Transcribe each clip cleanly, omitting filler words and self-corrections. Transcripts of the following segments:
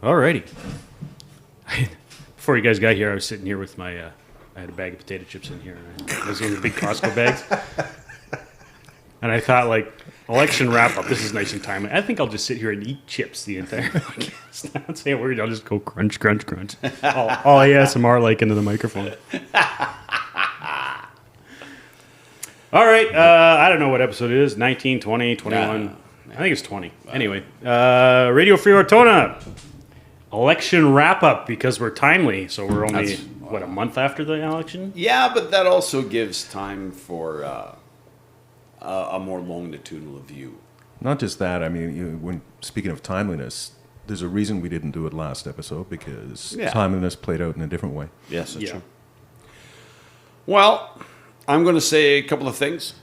Alrighty. Before you guys got here, I was sitting here with my... I had a bag of potato chips in here. Those are the big Costco bags. And I thought, like, election wrap-up, this is nice and timely. I think I'll just sit here and eat chips the entire podcast. Not say a word. I'll just go crunch, crunch, crunch. All ASMR like into the microphone. All right. I don't know what episode it is. 19, 20, 21. I think it's 20. Anyway. Radio Free Ortona. Election wrap-up because we're timely. So we're only, a month after the election? Yeah, but that also gives time for a more longitudinal view. Not just that. I mean, when speaking of timeliness, there's a reason we didn't do it last episode because timeliness played out in a different way. Yes, that's true. Well, I'm going to say a couple of things.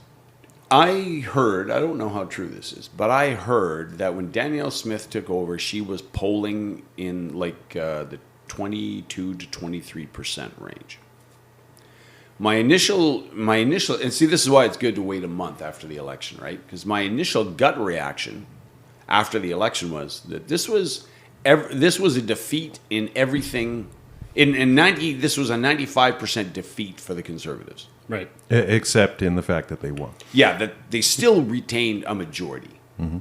I heard, I don't know how true this is, but I heard that when Danielle Smith took over, she was polling in like the 22 to 23% range. My initial, and see, this is why it's good to wait a month after the election, right? Because my initial gut reaction after the election was that this was a defeat in everything. This was a 95% defeat for the Conservatives. Right. Except in the fact that they won. Yeah, that they still retained a majority. Mm-hmm.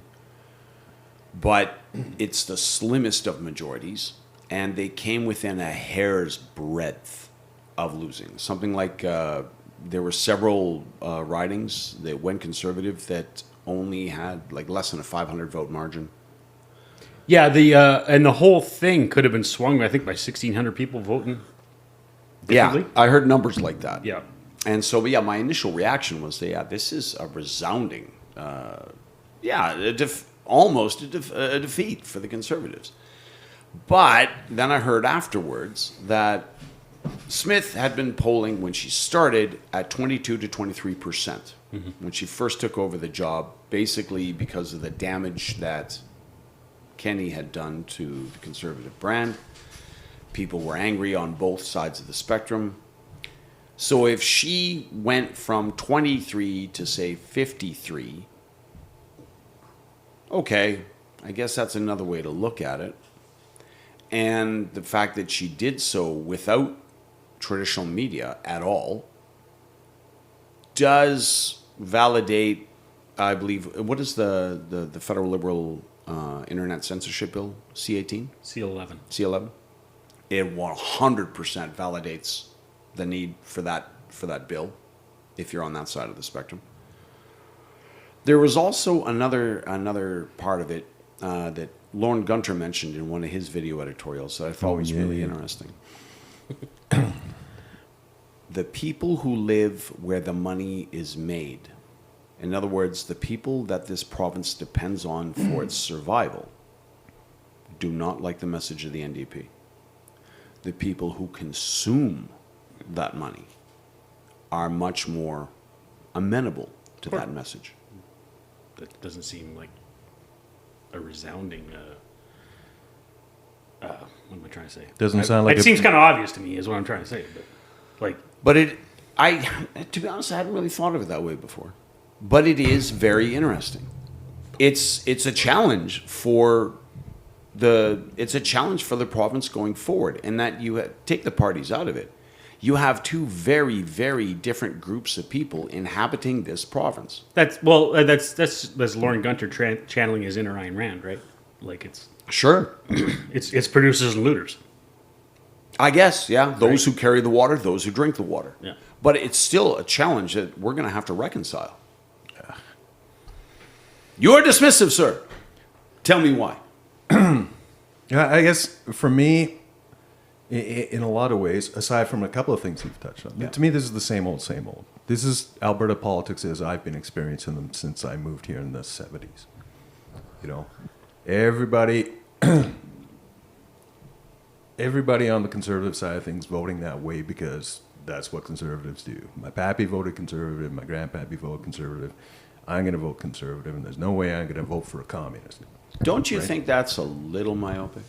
But it's the slimmest of majorities, and they came within a hair's breadth of losing. Something like there were several ridings that went Conservative that only had like less than a 500 vote margin. Yeah, and the whole thing could have been swung, I think, by 1,600 people voting differently. Yeah, I heard numbers like that. Yeah. And so, but yeah, my initial reaction was, this is a resounding, almost a defeat for the Conservatives. But then I heard afterwards that Smith had been polling when she started at 22 to 23% when she first took over the job, basically because of the damage that Kenny had done to the Conservative brand. People were angry on both sides of the spectrum. So if she went from 23 to, say, 53, okay, I guess that's another way to look at it. And the fact that she did so without traditional media at all does validate, I believe, what is the federal liberal internet censorship bill, C-18? C-11. C-11. It 100% validates the need for that bill, if you're on that side of the spectrum. There was also another part of it that Lorne Gunter mentioned in one of his video editorials that I thought was really interesting. The people who live where the money is made, in other words, the people that this province depends on for its survival, do not like the message of the NDP. The people who consume that money are much more amenable to that message. That doesn't seem like a resounding... what am I trying to say? Doesn't sound like it seems kind of obvious to me, is what I'm trying to say. But to be honest, I hadn't really thought of it that way before. But it is very interesting. It's a challenge for the province going forward, and that you take the parties out of it. You have two very, very different groups of people inhabiting this province. That's Lauren Gunter channeling his inner Ayn Rand, right? Like it's sure, it's producers and looters. I guess, yeah. Those who carry the water, those who drink the water. Yeah. But it's still a challenge that we're going to have to reconcile. You're dismissive, sir. Tell me why. I guess for me, in a lot of ways, aside from a couple of things you've touched on, to me, this is the same old, same old. This is Alberta politics as I've been experiencing them since I moved here in the 70s. You know, everybody on the Conservative side of things voting that way because that's what Conservatives do. My pappy voted Conservative, my grandpappy voted Conservative. I'm going to vote Conservative, and there's no way I'm going to vote for a communist. Don't you think that's a little myopic?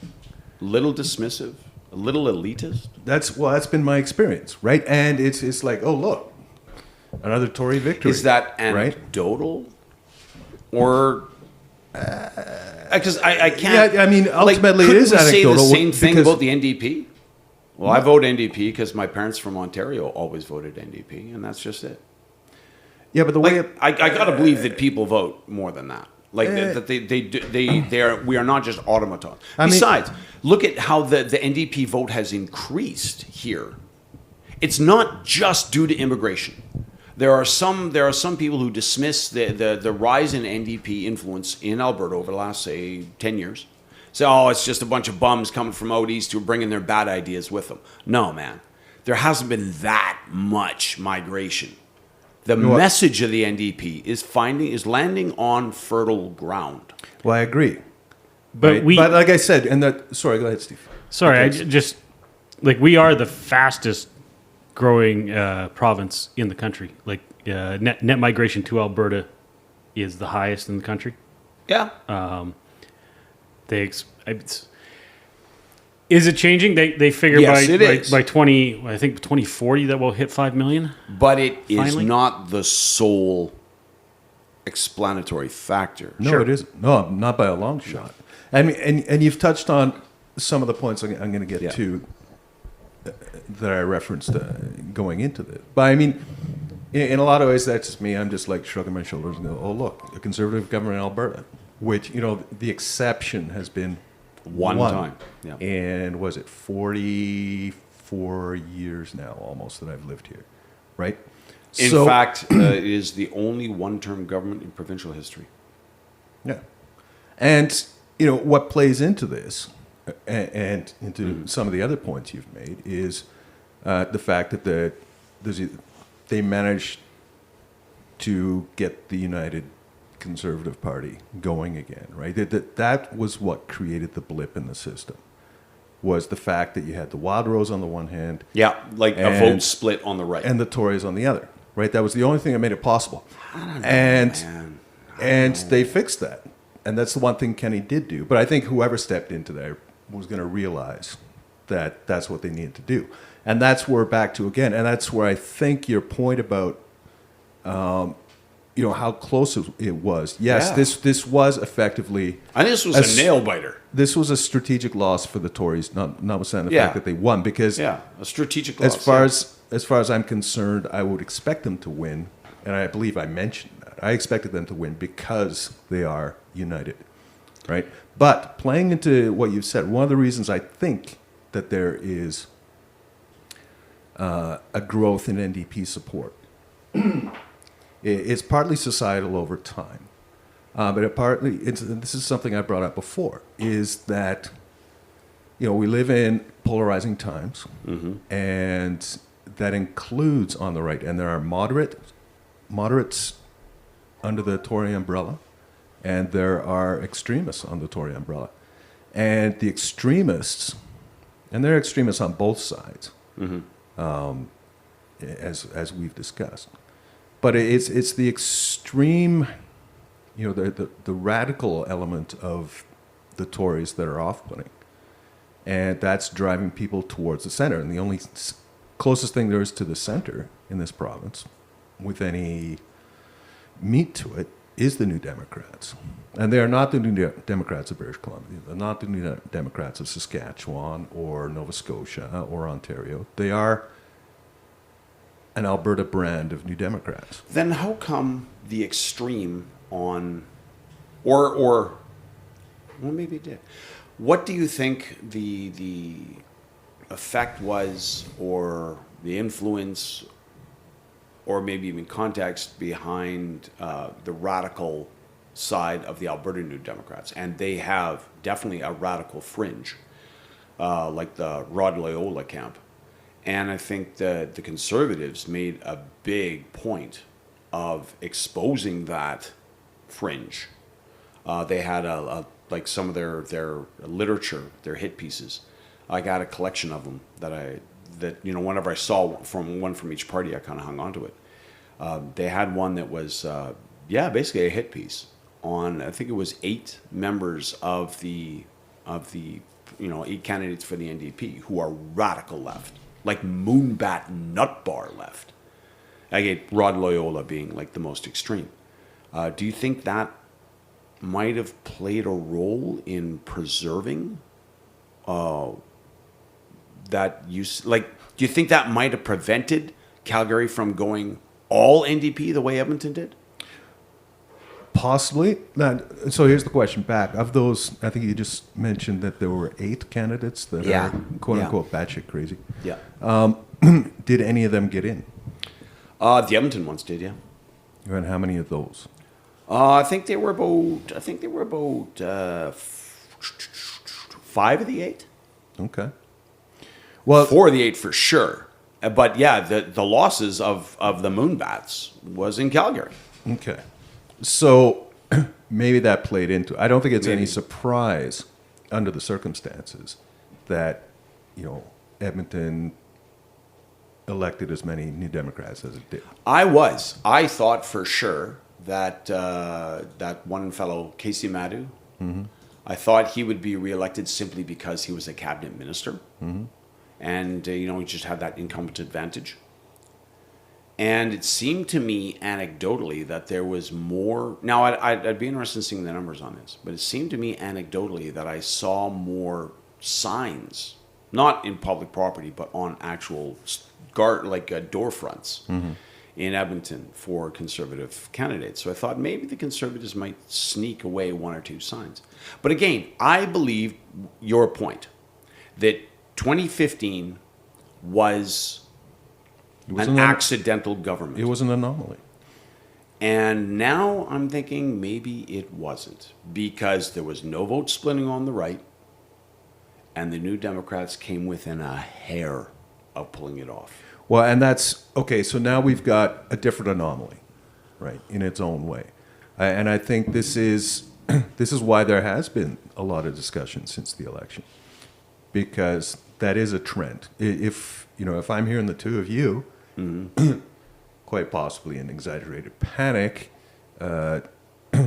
A little dismissive? A little elitist? That's been my experience, right? And it's like, oh, look, another Tory victory. Is that anecdotal? Right? Or Because I can't. Yeah, I mean, ultimately it couldn't is we say the anecdotal same thing because- about the NDP? Well, I vote NDP because my parents from Ontario always voted NDP, and that's just it. Yeah, but the way I got to believe that people vote more than that. Like that they are. We are not just automatons. Besides, look at how the NDP vote has increased here. It's not just due to immigration. There are some people who dismiss the rise in NDP influence in Alberta over the last, say, 10 years. Say, oh, it's just a bunch of bums coming from out east who are bringing their bad ideas with them. No, man. There hasn't been that much migration. The message of the NDP is landing on fertile ground. Well, I agree. But right? But like I said, sorry, go ahead, Steve. Sorry, I just we are the fastest growing province in the country. Like net migration to Alberta is the highest in the country. Yeah. Is it changing? They figure Yes, by 2040 that we'll hit 5 million. But it is Finally? not the sole explanatory factor. No, it isn't. No, not by a long shot. I mean, and you've touched on some of the points I'm going to get to that I referenced going into this. But I mean, in a lot of ways, that's just me. I'm just like shrugging my shoulders and go, oh, look, a conservative government in Alberta, which, the exception has been One time. Yeah. And was it 44 years now almost that I've lived here, right? In fact, it is the only one-term government in provincial history. Yeah. And, what plays into this and into some of the other points you've made is the fact that they managed to get the United Conservative Party going again, right? That was what created the blip in the system, was the fact that you had the Wild Rose on the one hand. Yeah, like a vote split on the right. And the Tories on the other, right? That was the only thing that made it possible. I don't know, and man. They fixed that. And that's the one thing Kenny did do. But I think whoever stepped into there was going to realize that that's what they needed to do. And that's where we're back to again. And that's where I think your point about how close it was. Yes, this was effectively... I think this was a nail-biter. This was a strategic loss for the Tories, notwithstanding the fact that they won. Because a strategic loss. As far as I'm concerned, I would expect them to win. And I believe I mentioned that. I expected them to win because they are united, right? But playing into what you've said, one of the reasons I think that there is a growth in NDP support it's partly societal over time, but this is something I brought up before, is that we live in polarizing times, and that includes on the right, and there are moderates under the Tory umbrella, and there are extremists on the Tory umbrella, and the extremists, and there are extremists on both sides, as we've discussed. But it's the extreme, the radical element of the Tories that are off-putting. And that's driving people towards the center. And the only closest thing there is to the center in this province, with any meat to it, is the New Democrats. And they are not the New Democrats of British Columbia. They're not the New Democrats of Saskatchewan or Nova Scotia or Ontario. They are an Alberta brand of New Democrats. Then how come the extreme on, or well, maybe it did. What do you think the effect was, or the influence, or maybe even context behind the radical side of the Alberta New Democrats? And they have definitely a radical fringe, like the Rod Loyola camp. And I think that the Conservatives made a big point of exposing that fringe. They had like some of their literature, their hit pieces. I got a collection of them that whenever I saw one from each party, I kind of hung on to it. They had one that was basically a hit piece on, I think it was 8 members of the 8 candidates for the NDP who are radical left. Like moonbat nut bar left. I get Rod Loyola being like the most extreme. Do you think that might have played a role in preserving that use? Like, do you think that might have prevented Calgary from going all NDP the way Edmonton did? Possibly. Now, so here's the question back. Of those, I think you just mentioned that there were 8 candidates that Yeah. are quote-unquote batshit crazy. Yeah. Did any of them get in? The Edmonton ones did, yeah. And how many of those? I think they were about 5 of the 8. Okay. Well, 4 of the 8 for sure. But yeah, the losses of the Moonbats was in Calgary. okay. So maybe that played into it. I don't think it's any Maybe. surprise under the circumstances that, Edmonton elected as many New Democrats as it did. I thought for sure that that one fellow, Casey Madu, I thought he would be reelected simply because he was a cabinet minister. And, he just had that incumbent advantage. And it seemed to me anecdotally that there was more. Now, I'd be interested in seeing the numbers on this, but it seemed to me anecdotally that I saw more signs, not in public property, but on actual door fronts in Edmonton for Conservative candidates. So I thought maybe the Conservatives might sneak away 1 or 2 signs. But again, I believe your point that 2015 was an accidental government. It was an anomaly. And now I'm thinking maybe it wasn't, because there was no vote splitting on the right, and the New Democrats came within a hair of pulling it off. Well, and that's okay. So now we've got a different anomaly, right, in its own way, and I think this is why there has been a lot of discussion since the election, because that is a trend. If I'm hearing the two of you, quite possibly in exaggerated panic,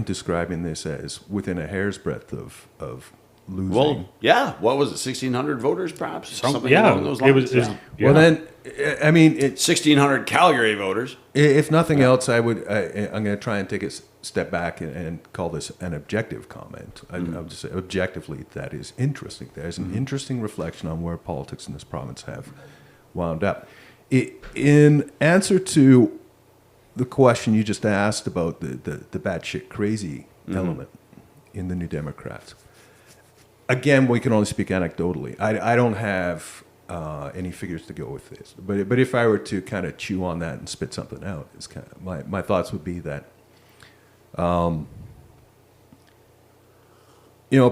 describing this as within a hair's breadth of losing. Well, yeah. What was it? 1,600 voters, perhaps. Something yeah, along those lines. it was. Yeah. Well, then, I mean, 1,600 Calgary voters. if nothing else, I'm going to try and take a step back and call this an objective comment. I'll just say objectively, that is interesting. There's an interesting reflection on where politics in this province have wound up. In answer to the question you just asked about the batshit crazy element in the New Democrats, again, we can only speak anecdotally. I don't have any figures to go with this, but if I were to kind of chew on that and spit something out, it's kind of my thoughts would be that,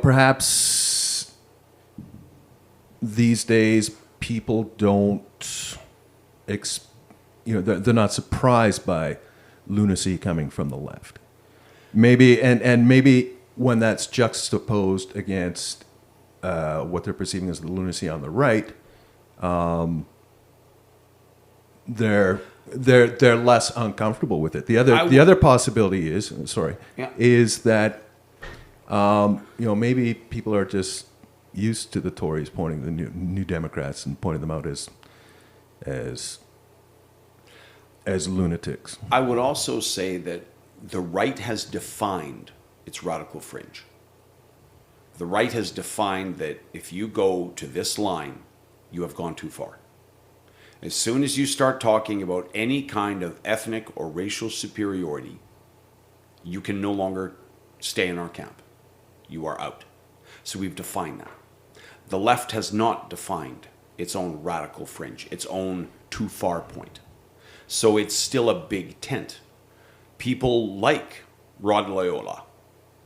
perhaps these days people don't, they're not surprised by lunacy coming from the left. Maybe and maybe when that's juxtaposed against what they're perceiving as the lunacy on the right, they're less uncomfortable with it. The other possibility is is that maybe people are just used to the Tories pointing the New Democrats and pointing them out as lunatics. I would also say that the right has defined its radical fringe. The right has defined that if you go to this line, you have gone too far. As soon as you start talking about any kind of ethnic or racial superiority, you can no longer stay in our camp. You are out. So we've defined that. The left has not defined its own radical fringe, its own too far point. So it's still a big tent. People like Rod Loyola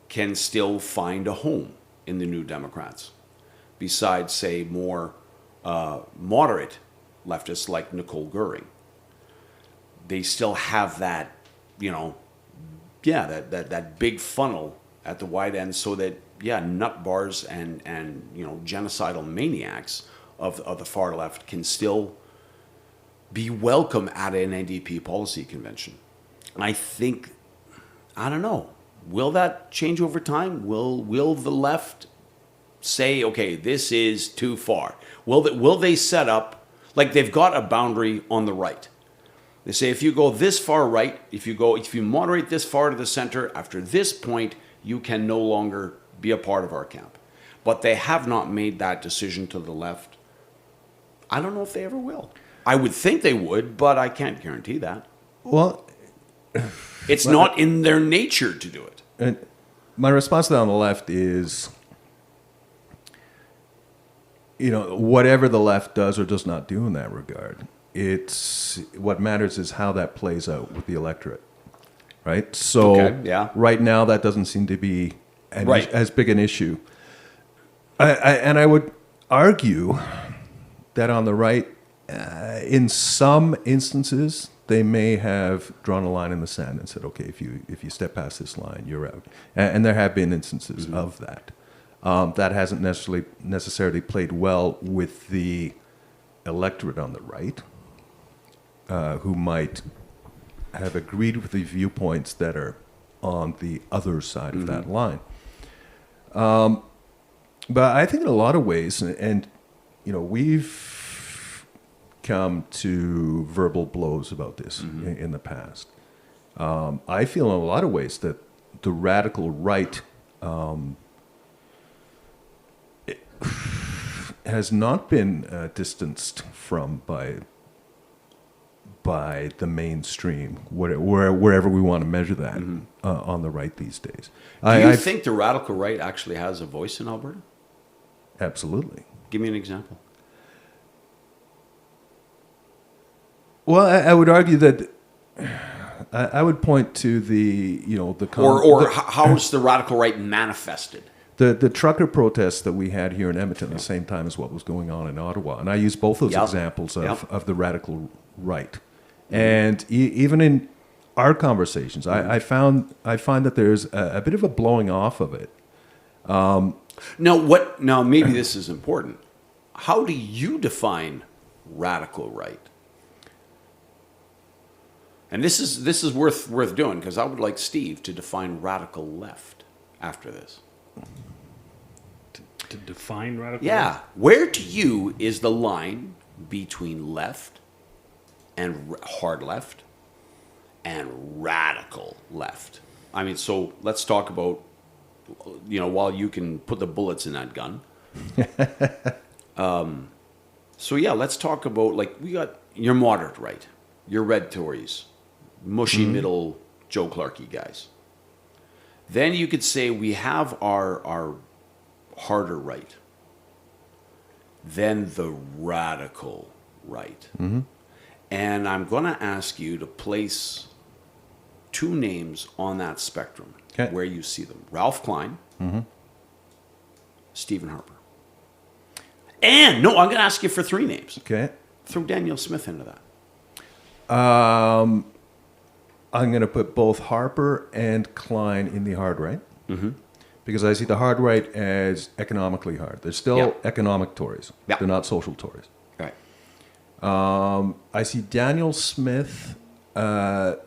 can still find a home in the New Democrats, besides, say, more moderate leftists like Nicole Goering. They still have that, that big funnel at the wide end, so that nut bars and genocidal maniacs of the far left can still be welcome at an NDP policy convention. I think, I don't know, will that change over time? Will the left say, okay, this is too far? Will they set up, like they've got a boundary on the right? They say if you go this far right, if you moderate this far to the center, after this point, you can no longer be a part of our camp. But they have not made that decision to the left. I don't know if they ever will. I would think they would, but I can't guarantee that. Well, It's not in their nature to do it. and my response to that on the left is, whatever the left does or does not do in that regard, it's what matters is how that plays out with the electorate, right? So Okay, yeah. right now that doesn't seem to be Right. as big an issue. And I would argue that on the right, in some instances, they may have drawn a line in the sand and said, okay, if you step past this line, you're out. And there have been instances of that. That hasn't necessarily played well with the electorate on the right, who might have agreed with the viewpoints that are on the other side of that line. But I think in a lot of ways, and we've come to verbal blows about this in the past. I feel in a lot of ways that the radical right has not been distanced from by the mainstream, wherever we want to measure that on the right these days. Do you think the radical right actually has a voice in Alberta? Absolutely. Give me an example. Well, I would argue that I would point to How's the radical right manifested? the trucker protests that we had here in Edmonton at the same time as what was going on in Ottawa, and I use both those examples of the radical right, and even in our conversations, I find that there's a bit of a blowing off of it. Now, maybe this is important. How do you define radical right? And this is worth doing, because I would like Steve to define radical left after this. To define radical? Yeah. Where to you is the line between left and hard left and radical left? I mean, so let's talk about, while you can put the bullets in that gun. So yeah, let's talk about, we got your moderate right, your red Tories, mushy middle Joe Clarkey guys. Then you could say we have our harder right, then the radical right. And I'm going to ask you to place two names on that spectrum where you see them. Ralph Klein, Stephen Harper. And, I'm going to ask you for three names. Okay. Throw Daniel Smith into that. I'm going to put both Harper and Klein in the hard right, because I see the hard right as economically hard. They're still economic Tories. Yeah. They're not social Tories. Right. I see Daniel Smith kind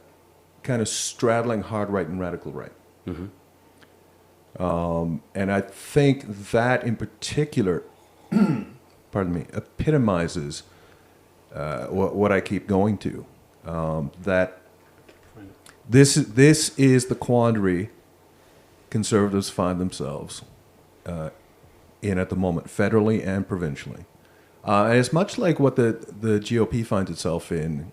of straddling hard right and radical right. And I think that in particular, pardon me, epitomizes what I keep going to. That this is the quandary conservatives find themselves in at the moment, federally and provincially. And it's much like what the GOP finds itself in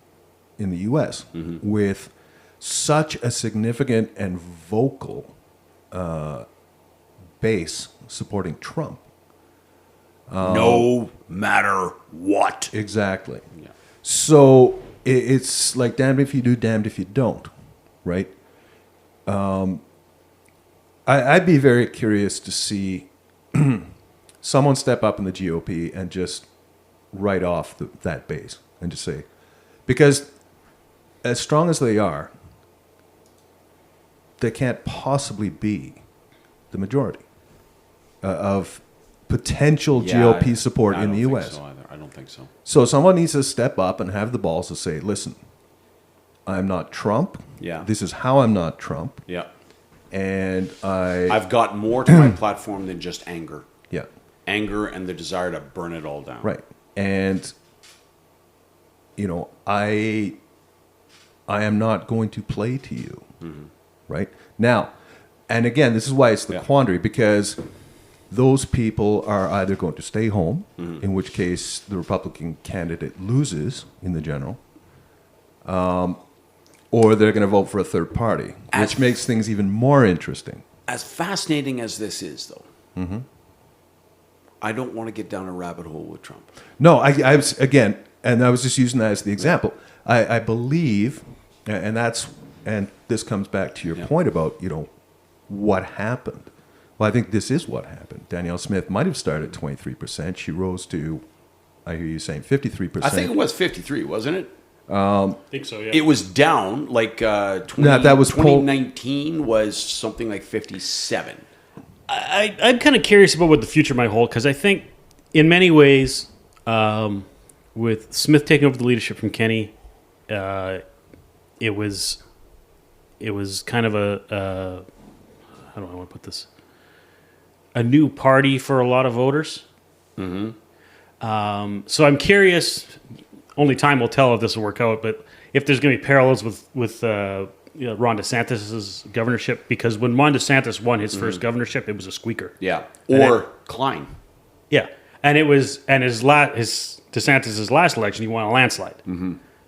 the U.S., with such a significant and vocal base supporting Trump. No matter what. Exactly. Yeah. So it's like damned if you do, damned if you don't, right? I'd be very curious to see someone step up in the GOP and just write off that base and just say, because as strong as they are, they can't possibly be the majority of potential GOP support in the U.S. I don't think so. So someone needs to step up and have the balls to say, listen, I'm not Trump. Yeah. This is how I'm not Trump. Yeah. And I've got more to my platform than just anger. Yeah. Anger and the desire to burn it all down. Right. And, I am not going to play to you. Right? Now, And again, this is why it's the quandary, because those people are either going to stay home, in which case the Republican candidate loses in the general, or they're going to vote for a third party, which makes things even more interesting. As fascinating as this is, though, I don't want to get down a rabbit hole with Trump. No, I was, again, and I was just using that as the example. I believe, and this comes back to your point about, what happened. Well, I think this is what happened. Danielle Smith might have started at 23%. She rose to, I hear you saying, 53%. I think it was 53, wasn't it? I think so, yeah. It was down, like that was 2019 was something like 57. I'm kind of curious about what the future might hold, because I think in many ways, with Smith taking over the leadership from Kenney, it was kind of a how do I want to put this? A new party for a lot of voters. So I'm curious. Only time will tell if this will work out. But if there's going to be parallels with Ron DeSantis' governorship, because when Ron DeSantis won his first governorship, it was a squeaker. Yeah, or Klein. Yeah, and it was his DeSantis' last election, he won a landslide.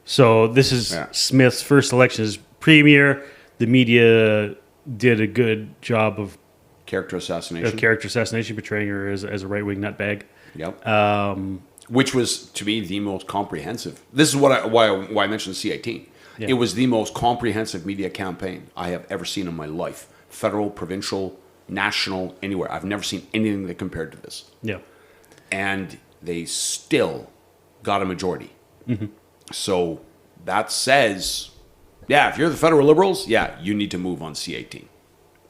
So this is Smith's first election as premier. The media did a good job of character assassination, portraying her as a right-wing nutbag. Yep. Which was, to me, the most comprehensive. This is why I mentioned C-18. Yeah. It was the most comprehensive media campaign I have ever seen in my life. Federal, provincial, national, anywhere. I've never seen anything that compared to this. Yeah. And they still got a majority. So that says, if you're the federal Liberals, you need to move on C-18.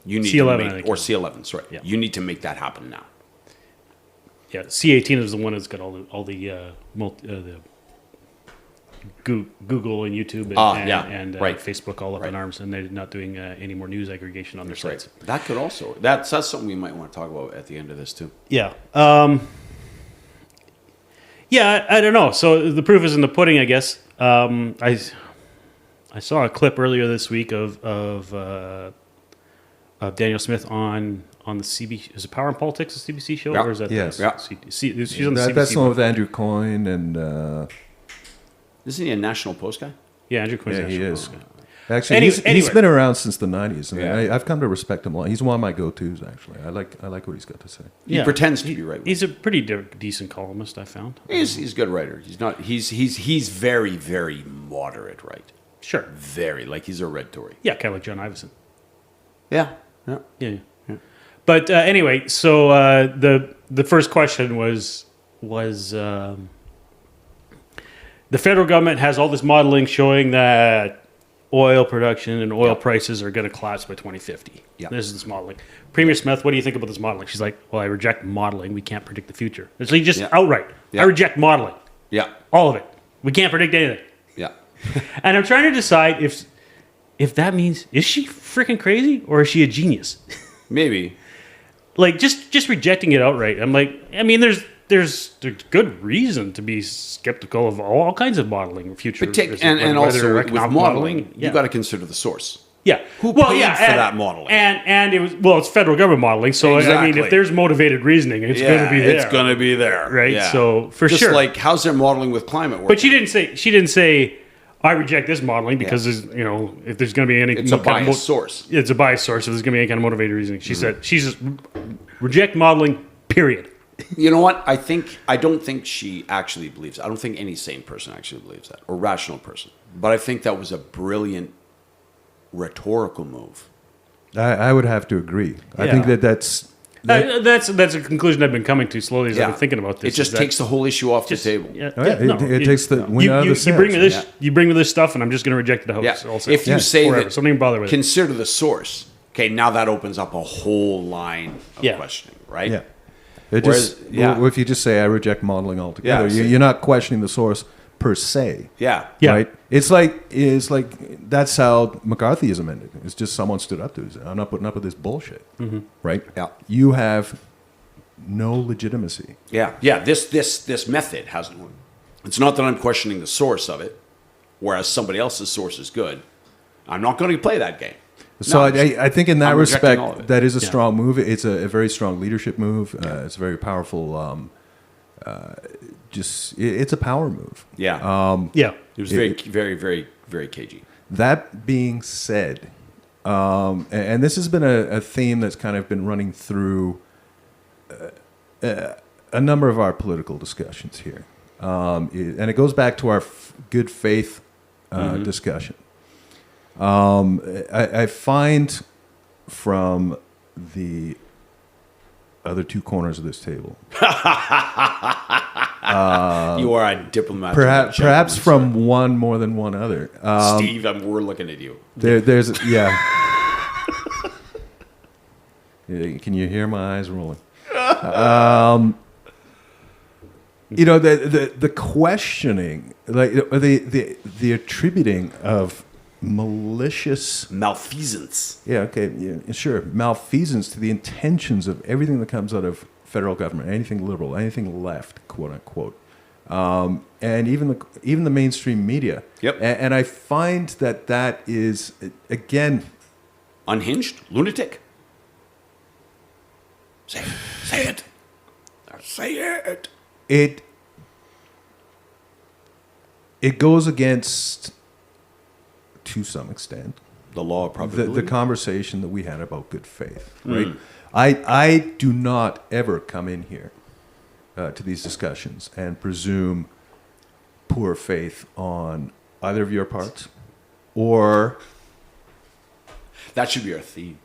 You need C-11, or C-11, sorry. Yeah. You need to make that happen now. Yeah, C-18 is the one that's got all the Google and YouTube and Facebook all up in arms, and they're not doing any more news aggregation on their sites. Right. That could also that's something we might want to talk about at the end of this too. Yeah. I don't know. So the proof is in the pudding, I guess. I saw a clip earlier this week of Danielle Smith on the CBC. Is it Power and Politics, the CBC show? Or is that yes. she's on the CBC. That's the one with Andrew Coyne and... Isn't he a National Post guy? Yeah, Andrew Coyne. Yeah, he is. Actually, he's been around since the 90s. I've come to respect him a lot. He's one of my go-tos, actually. I like what he's got to say. He pretends to be right. He's a pretty decent columnist, I found. He's a good writer. He's very, very moderate right. Sure. Very, like he's a red Tory. Yeah, kind of like John Iveson. Yeah. But anyway, so the first question was the federal government has all this modeling showing that oil production and oil prices are going to collapse by 2050. Yeah. This is this modeling. Premier Smith, what do you think about this modeling? She's like, well, I reject modeling. We can't predict the future. So you just outright, I reject modeling. Yeah. All of it. We can't predict anything. Yeah. And I'm trying to decide if that means, is she freaking crazy or is she a genius? Maybe. Like, just rejecting it outright. I'm like, I mean, there's good reason to be skeptical of all kinds of modeling future. But and also with modeling, you got to consider the source. Yeah. Who paid for that modeling? And it was, it's federal government modeling. So, I mean, if there's motivated reasoning, it's going to be there. It's going to be there. Right? Yeah. So, for Just sure. Just like, how's their modeling with climate work? But she didn't say, I reject this modeling because there's, if there's going to be any... It's a biased source. It's a biased source. If there's going to be any kind of motivated reasoning. She said, she's just reject modeling, period. You know what? I don't think she actually believes that. I don't think any sane person actually believes that, or rational person. But I think that was a brilliant rhetorical move. I would have to agree. I think that's a conclusion I've been coming to slowly as I've been thinking about this. It just takes the whole issue off the table. It takes the wind out of the sails. You bring me this stuff, and I'm just going to reject it. Also. If you say that, so don't even bother with it. Consider the source. Okay, now that opens up a whole line of questioning, right? Yeah. If you just say I reject modeling altogether, you're not questioning the source per se. Yeah. Right. It's like that's how McCarthyism ended. It's just someone stood up to it. I'm not putting up with this bullshit. Right. Yeah. You have no legitimacy. Yeah. This method hasn't worked. It's not that I'm questioning the source of it, whereas somebody else's source is good. I'm not going to play that game. So I think in that I'm rejecting all of respect, it. that is a strong move. It's a very strong leadership move. It's a very powerful. It's a power move. Yeah. Yeah. It was very, very, very, very cagey. That being said, and this has been a theme that's kind of been running through a number of our political discussions here, and it goes back to our good faith discussion. I find from the other two corners of this table, You are a diplomat. perhaps from one more than one other. Steve, we're looking at you. There's yeah. Can you hear my eyes rolling? The questioning, like the attributing of malicious Malfeasance. malfeasance to the intentions of everything that comes out of federal government, anything liberal, anything left, quote unquote, and even the mainstream media. Yep. And I find that is again Unhinged? Lunatic? Say it. Say it. it goes against, to some extent, The law of probability. the conversation that we had about good faith, right? I do not ever come in here to these discussions and presume poor faith on either of your parts, or That should be our theme.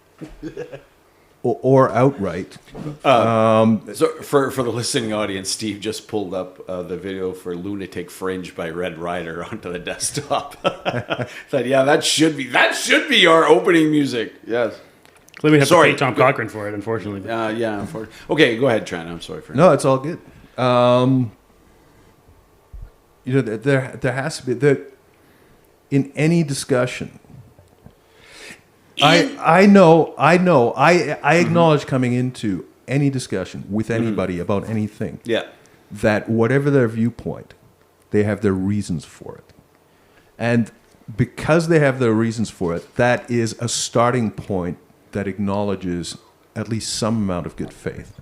outright. So for the listening audience, Steve just pulled up the video for Lunatic Fringe by Red Rider onto the desktop. Thought, yeah, that should be our opening music. Yes. Let me have Sorry. to pay Tom Cochran for it, unfortunately. Yeah. Okay, go ahead, Trent. I'm sorry for No, it's all good. There has to be in any discussion. I acknowledge coming into any discussion with anybody about anything. Yeah. That whatever their viewpoint, they have their reasons for it. And because they have their reasons for it, that is a starting point that acknowledges at least some amount of good faith.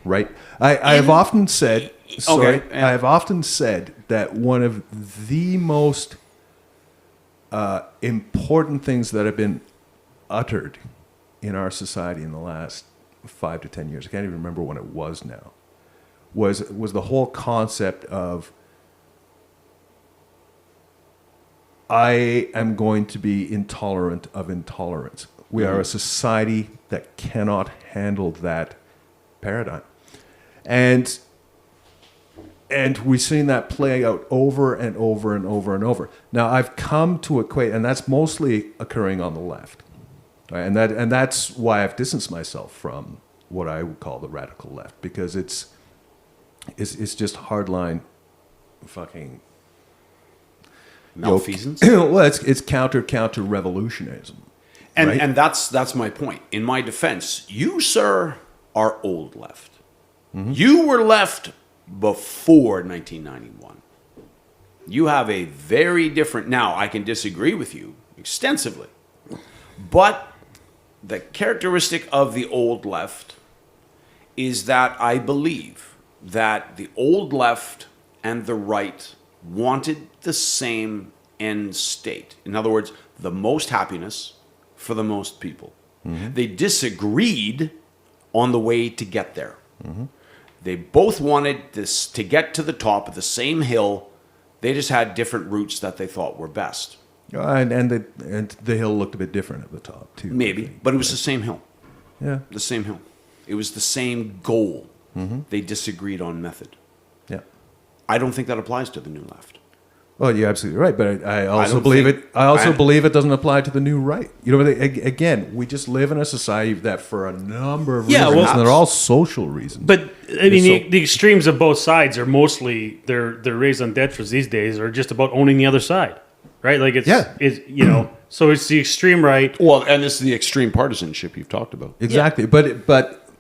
Right? I have often said I have often said that one of the most important things that have been uttered in our society in the last 5 to 10 years, I can't even remember when it was now, was the whole concept of I am going to be intolerant of intolerance. We are a society that cannot handle that paradigm. And we've seen that play out over and over and over and over. Now, I've come to equate, and that's mostly occurring on the left. Right? And that's why I've distanced myself from what I would call the radical left, because it's just hardline fucking Malfeasance. Well, it's counter revolutionism. And that's my point. In my defense, you, sir, are old left. You were left before 1991. You have a very different... Now, I can disagree with you extensively, but the characteristic of the old left is that I believe that the old left and the right wanted the same end state. In other words, the most happiness for the most people. They disagreed on the way to get there. They both wanted this to get to the top of the same hill. They just had different routes that they thought were best. And the hill looked a bit different at the top too. Maybe, but it was the same hill. Yeah. The same hill. It was the same goal. They disagreed on method. Yeah. I don't think that applies to the new left. Well, you're absolutely right, but I also don't believe think- it. I also believe it doesn't apply to the new right. You know, again, we just live in a society that, for a number of reasons, and they're all social reasons. But I mean, the extremes of both sides are mostly they're raised on death these days, are just about owning the other side, right? Like it's so it's the extreme right. Well, and this is the extreme partisanship you've talked about. Exactly, but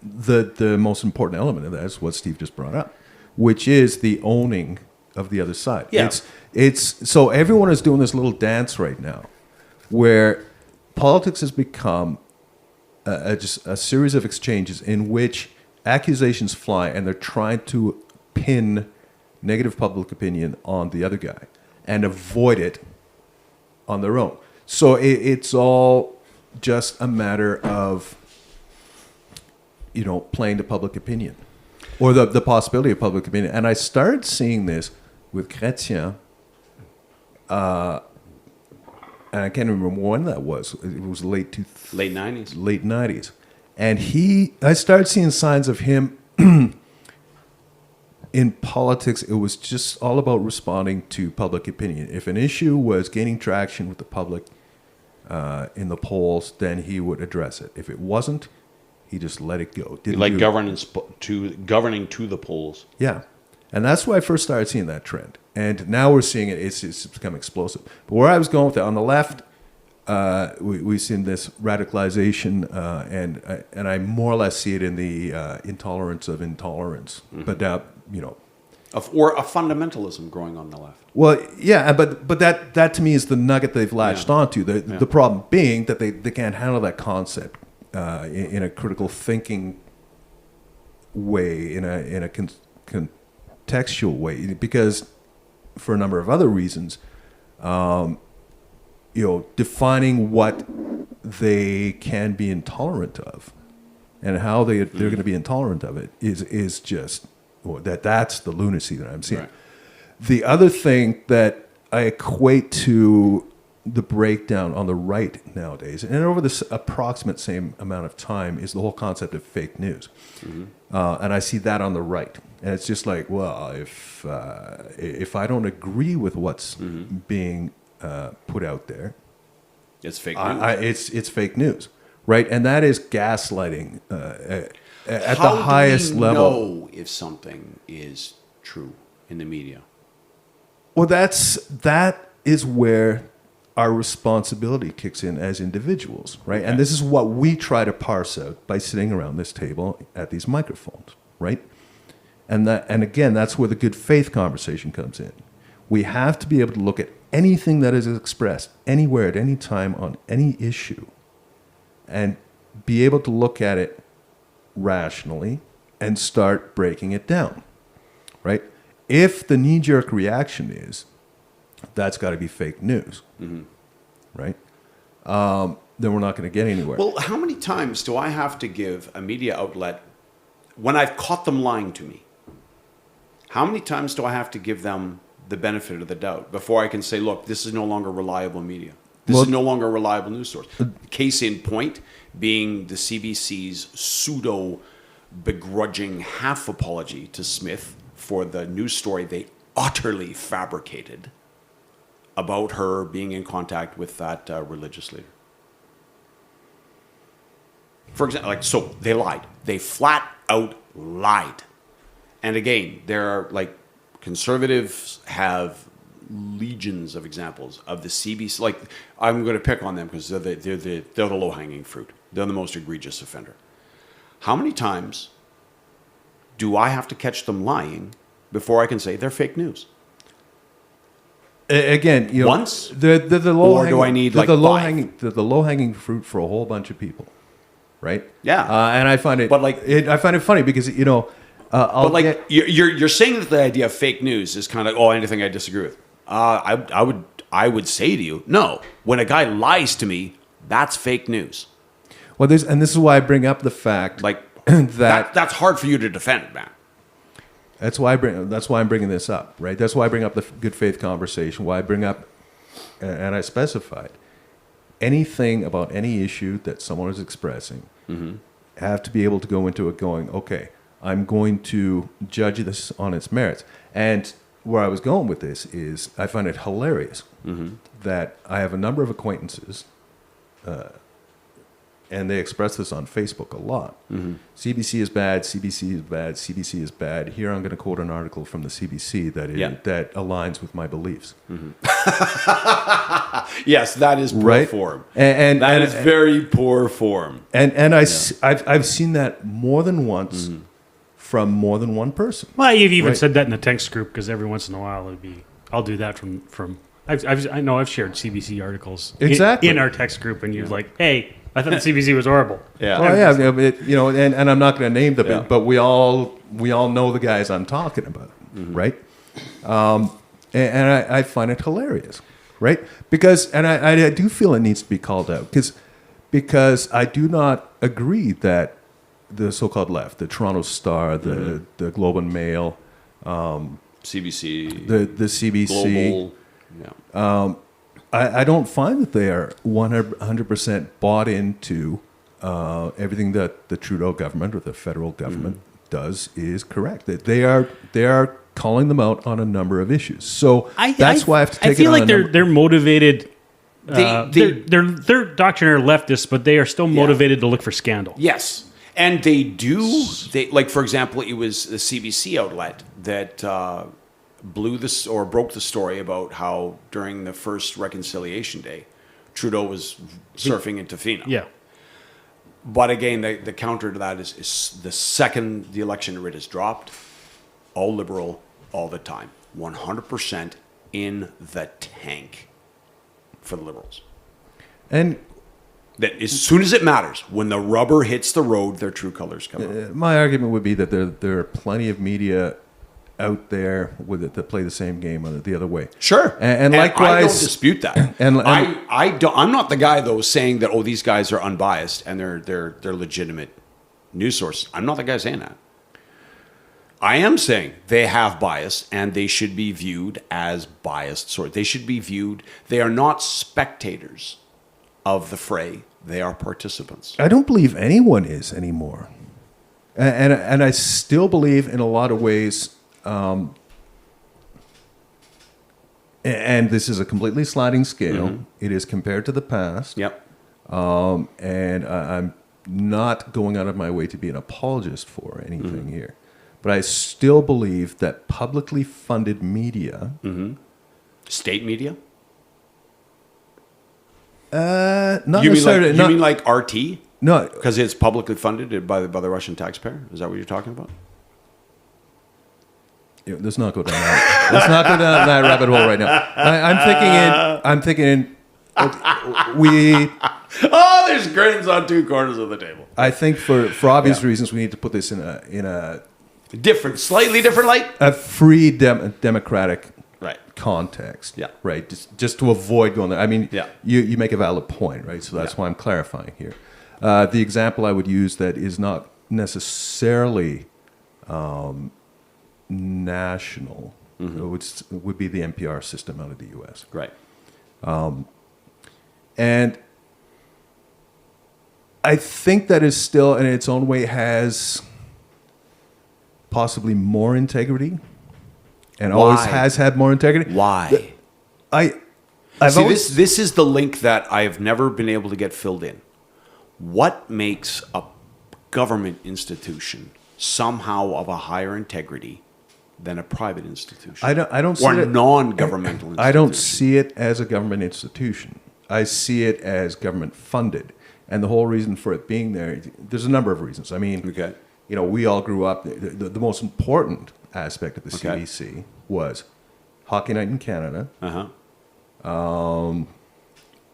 the most important element of that is what Steve just brought up, which is the owning of the other side. Yeah. It's so everyone is doing this little dance right now, where politics has become just a series of exchanges in which accusations fly, and they're trying to pin negative public opinion on the other guy and avoid it on their own. So it's all just a matter of, playing to public opinion or the possibility of public opinion. And I started seeing this with Chrétien, and I can't remember when that was. It was late 90s. Late 90s. And I started seeing signs of him in politics. It was just all about responding to public opinion. If an issue was gaining traction with the public in the polls, then he would address it. If it wasn't, he just let it go. Governing to the polls. Yeah. And that's why I first started seeing that trend. And now we're seeing it. It's become explosive. But where I was going with it, on the left, we've seen this radicalization, and I more or less see it in the intolerance of intolerance. Mm-hmm. But or a fundamentalism growing on the left. Well, yeah, but that to me is the nugget they've latched onto. The problem being that they can't handle that concept in a critical thinking way, in a contextual way, because for a number of other reasons, defining what they can be intolerant of and how they're going to be intolerant of it is just that's the lunacy that I'm seeing. Right. The other thing that I equate to the breakdown on the right nowadays, and over this approximate same amount of time, is the whole concept of fake news. Mm-hmm. And I see that on the right. And it's just like, well, if I don't agree with what's being put out there, it's fake news. It's fake news, right? And that is gaslighting at the highest level. How do we know if something is true in the media? Well, that is where our responsibility kicks in as individuals, right? Okay. And this is what we try to parse out by sitting around this table at these microphones, right? And again, that's where the good faith conversation comes in. We have to be able to look at anything that is expressed anywhere at any time on any issue and be able to look at it rationally and start breaking it down, right? If the knee-jerk reaction is, that's got to be fake news, right? Then we're not going to get anywhere. Well, how many times do I have to give a media outlet, when I've caught them lying to me, how many times do I have to give them the benefit of the doubt before I can say, look, this is no longer reliable media. This is no longer a reliable news source. Case in point being the CBC's pseudo-begrudging half apology to Smith for the news story they utterly fabricated about her being in contact with that religious leader. For example, so they lied. They flat out lied. And again, there are conservatives have legions of examples of the CBC. I'm going to pick on them because they're the low-hanging fruit. They're the most egregious offender. How many times do I have to catch them lying before I can say they're fake news? Again, once, the low or do I need the low-hanging fruit for a whole bunch of people, right? Yeah, and I find it, I find it funny because you're saying that the idea of fake news is kind of anything I disagree with. I would say to you, no. When a guy lies to me, that's fake news. Well, this is why I bring up the fact that's hard for you to defend, man. That's why I'm bringing this up, right? That's why I bring up the good faith conversation. Why I bring up, and I specified, anything about any issue that someone is expressing, have to be able to go into it going, okay, I'm going to judge this on its merits. And where I was going with this is I find it hilarious that I have a number of acquaintances, and they express this on Facebook a lot. CBC is bad, CBC is bad, CBC is bad. Here I'm going to quote an article from the CBC that aligns with my beliefs. Yes, that is poor form. And that is very poor form. And I've seen that more than once from more than one person. Well, you've even said that in the text group because every once in a while I'll do that from I know I've shared CBC articles Exactly. in our text group, and you're like, "Hey, I thought the CBC was horrible." Yeah. Oh yeah, and I'm not going to name them, Yeah. but we all know the guys I'm talking about, right? And I find it hilarious, right? Because I do feel it needs to be called out because I do not agree that the so-called left, the Toronto Star, the Globe and Mail, CBC, the CBC, Global. Yeah. I don't find that they are 100% bought into everything that the Trudeau government or the federal government does is correct. That they are calling them out on a number of issues. So that's why I have to take I feel it on like they're motivated. They're doctrinaire leftists, but they are still motivated to look for scandal. Yes. And they do. Like, for example, it was the CBC outlet that broke the story about how during the first Reconciliation Day, Trudeau was surfing in Tofino. Yeah. But again, the counter to that is the second the election writ is dropped, all Liberal all the time, 100% in the tank for the Liberals. And that as soon as it matters, when the rubber hits the road, their true colors come out. my argument would be that there are plenty of media out there with it that play the same game the other way. Sure, and likewise, I don't dispute that. and I don't. I'm not the guy though saying that these guys are unbiased and they're legitimate news sources. I'm not the guy saying that. I am saying they have bias and they should be viewed as biased sources. They should be viewed. They are not spectators of the fray. They are participants. I don't believe anyone is anymore, and I still believe in a lot of ways. And this is a completely sliding scale. It is compared to the past. Yep. And I'm not going out of my way to be an apologist for anything here. But I still believe that publicly funded media... State media? Not You necessarily... mean like RT? No. Because it's publicly funded by the Russian taxpayer? Is that what you're talking about? Let's not go down that. Let's not go down that rabbit hole right now. I'm thinking we... Oh, there's grins on two corners of the table. I think for obvious reasons, we need to put this in a Slightly different light? a free democratic Right. context. Yeah. Right. Just to avoid going there. I mean, Yeah. you make a valid point, right? So that's why I'm clarifying here. The example I would use that is not necessarily national would be the NPR system out of the U.S. Right. And I think that is still, in its own way, has possibly more integrity, and always has had more integrity. Why? This is the link that I've never been able to get filled in. What makes a government institution somehow of a higher integrity than a private institution? I don't see or it, non-governmental institution. I don't see it as a government institution. I see it as government funded, and the whole reason for it being there, there's a number of reasons. I mean, Okay. we all grew up. The most important aspect of the CBC was Hockey Night in Canada,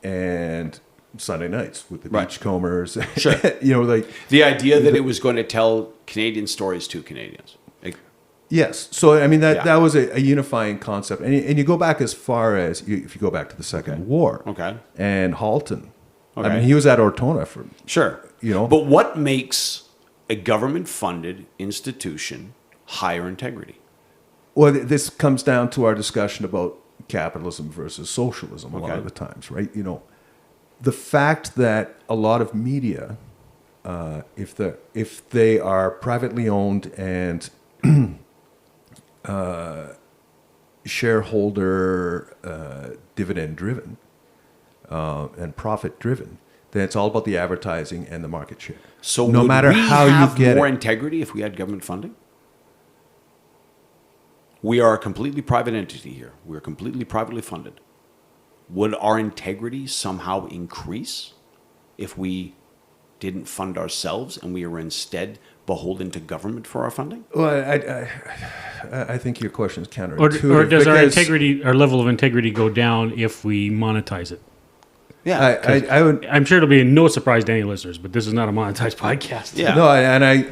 and Sunday nights with the Beachcombers. Sure. like The idea that it was going to tell Canadian stories to Canadians. yes. So I mean that was a unifying concept, and you go back as far as if you go back to the Second War, and Halton. I mean, he was at Ortona for Sure. But what makes a government-funded institution higher integrity? Well, this comes down to our discussion about capitalism versus socialism a lot of the times, right? The fact that a lot of media, if they are privately owned and shareholder dividend driven and profit driven, then it's all about the advertising and the market share. So no would matter we how have you get more it, integrity if we had government funding? We are a completely private entity here. We're completely privately funded. Would our integrity somehow increase if we didn't fund ourselves and we were instead beholden to government for our funding? Well, I think your question is Or counterintuitive. does because our level of integrity go down if we monetize it? Yeah. I would. I'm sure it'll be no surprise to any listeners, but this is not a monetized podcast. Yeah. No, and I.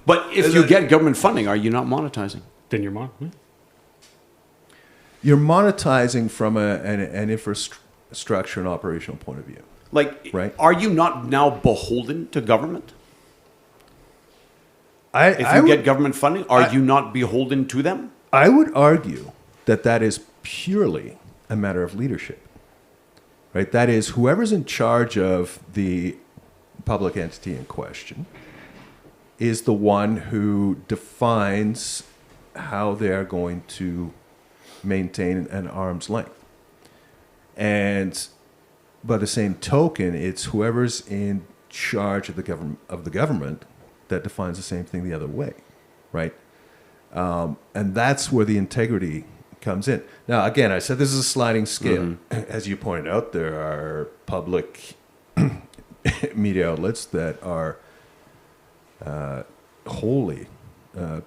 But if you get government funding, are you not monetizing? Then you're You're monetizing from an infrastructure and operational point of view. Like, Right. are you not now beholden to government? If I you would, get government funding, are you not beholden to them? I would argue that is purely a matter of leadership. Right? That is, whoever's in charge of the public entity in question is the one who defines how they're going to maintain an arm's length. And by the same token, it's whoever's in charge of the government that defines the same thing the other way, right? And that's where the integrity comes in. Now, again, I said this is a sliding scale. Mm-hmm. As you pointed out, there are public media outlets that are wholly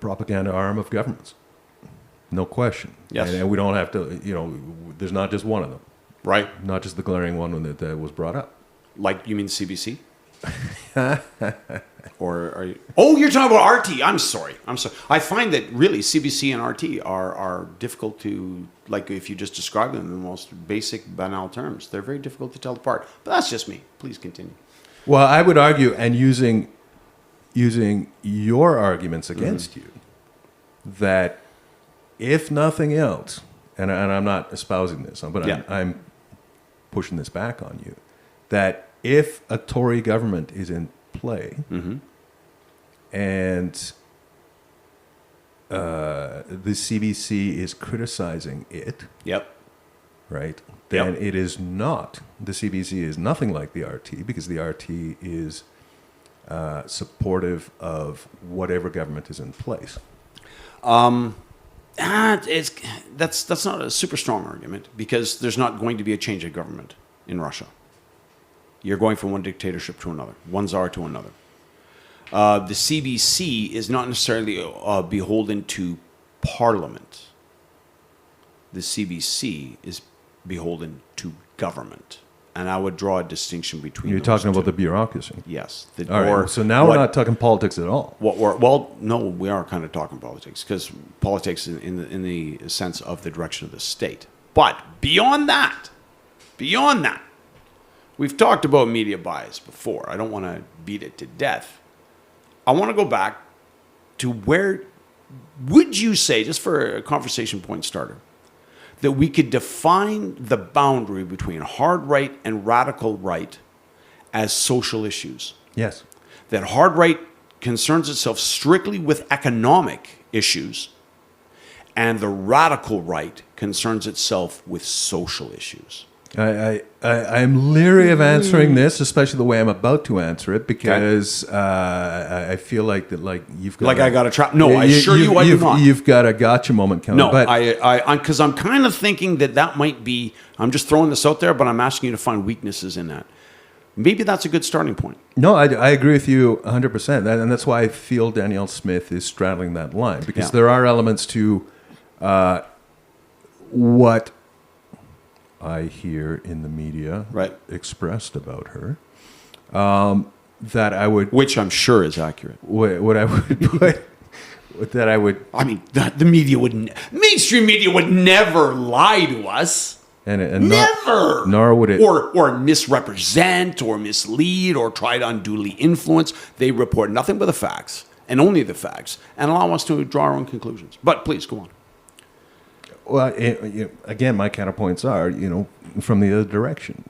propaganda arm of governments. No question. Yes. And we don't have to, there's not just one of them. Right. Not just the glaring one that was brought up. Like, you mean CBC? Or are you? Oh, you're talking about RT. I'm sorry. I find that really CBC and RT are difficult to, like, if you just describe them in the most basic, banal terms, they're very difficult to tell apart. But that's just me. Please continue. Well, I would argue, and using your arguments against you, that if nothing else, and I'm not espousing this, but I'm pushing this back on you, that if a Tory government is in play, and the CBC is criticizing it, right, then it is not, the CBC is nothing like the RT, because the RT is supportive of whatever government is in place. That's not a super strong argument, because there's not going to be a change of government in Russia. You're going from one dictatorship to another, one czar to another. The CBC is not necessarily beholden to Parliament. The CBC is beholden to government. And I would draw a distinction between You're those talking about two. the bureaucracy. Yes. All right. So now we're not talking politics at all. No, we are kind of talking politics, because politics in the sense of the direction of the state. But beyond that, we've talked about media bias before. I don't want to beat it to death. I want to go back to where would you say, just for a conversation point starter, that we could define the boundary between hard right and radical right as social issues? Yes. That hard right concerns itself strictly with economic issues, and the radical right concerns itself with social issues. I'm leery of answering this, especially the way I'm about to answer it, because I feel like you've got I got a trap. No, I assure you, I do not. You've got a gotcha moment coming. No, but because I'm kind of thinking that might be. I'm just throwing this out there, but I'm asking you to find weaknesses in that. Maybe that's a good starting point. No, I agree with you 100%, and that's why I feel Danielle Smith is straddling that line, because there are elements to what I hear in the media expressed about her that I would, which I'm sure is accurate. What I would put, that I would. I mean, the media mainstream media would never lie to us. And never. Nor would it. Or misrepresent or mislead or try to unduly influence. They report nothing but the facts and only the facts and allow us to draw our own conclusions. But please go on. Well, again, my counterpoints are, from the other direction.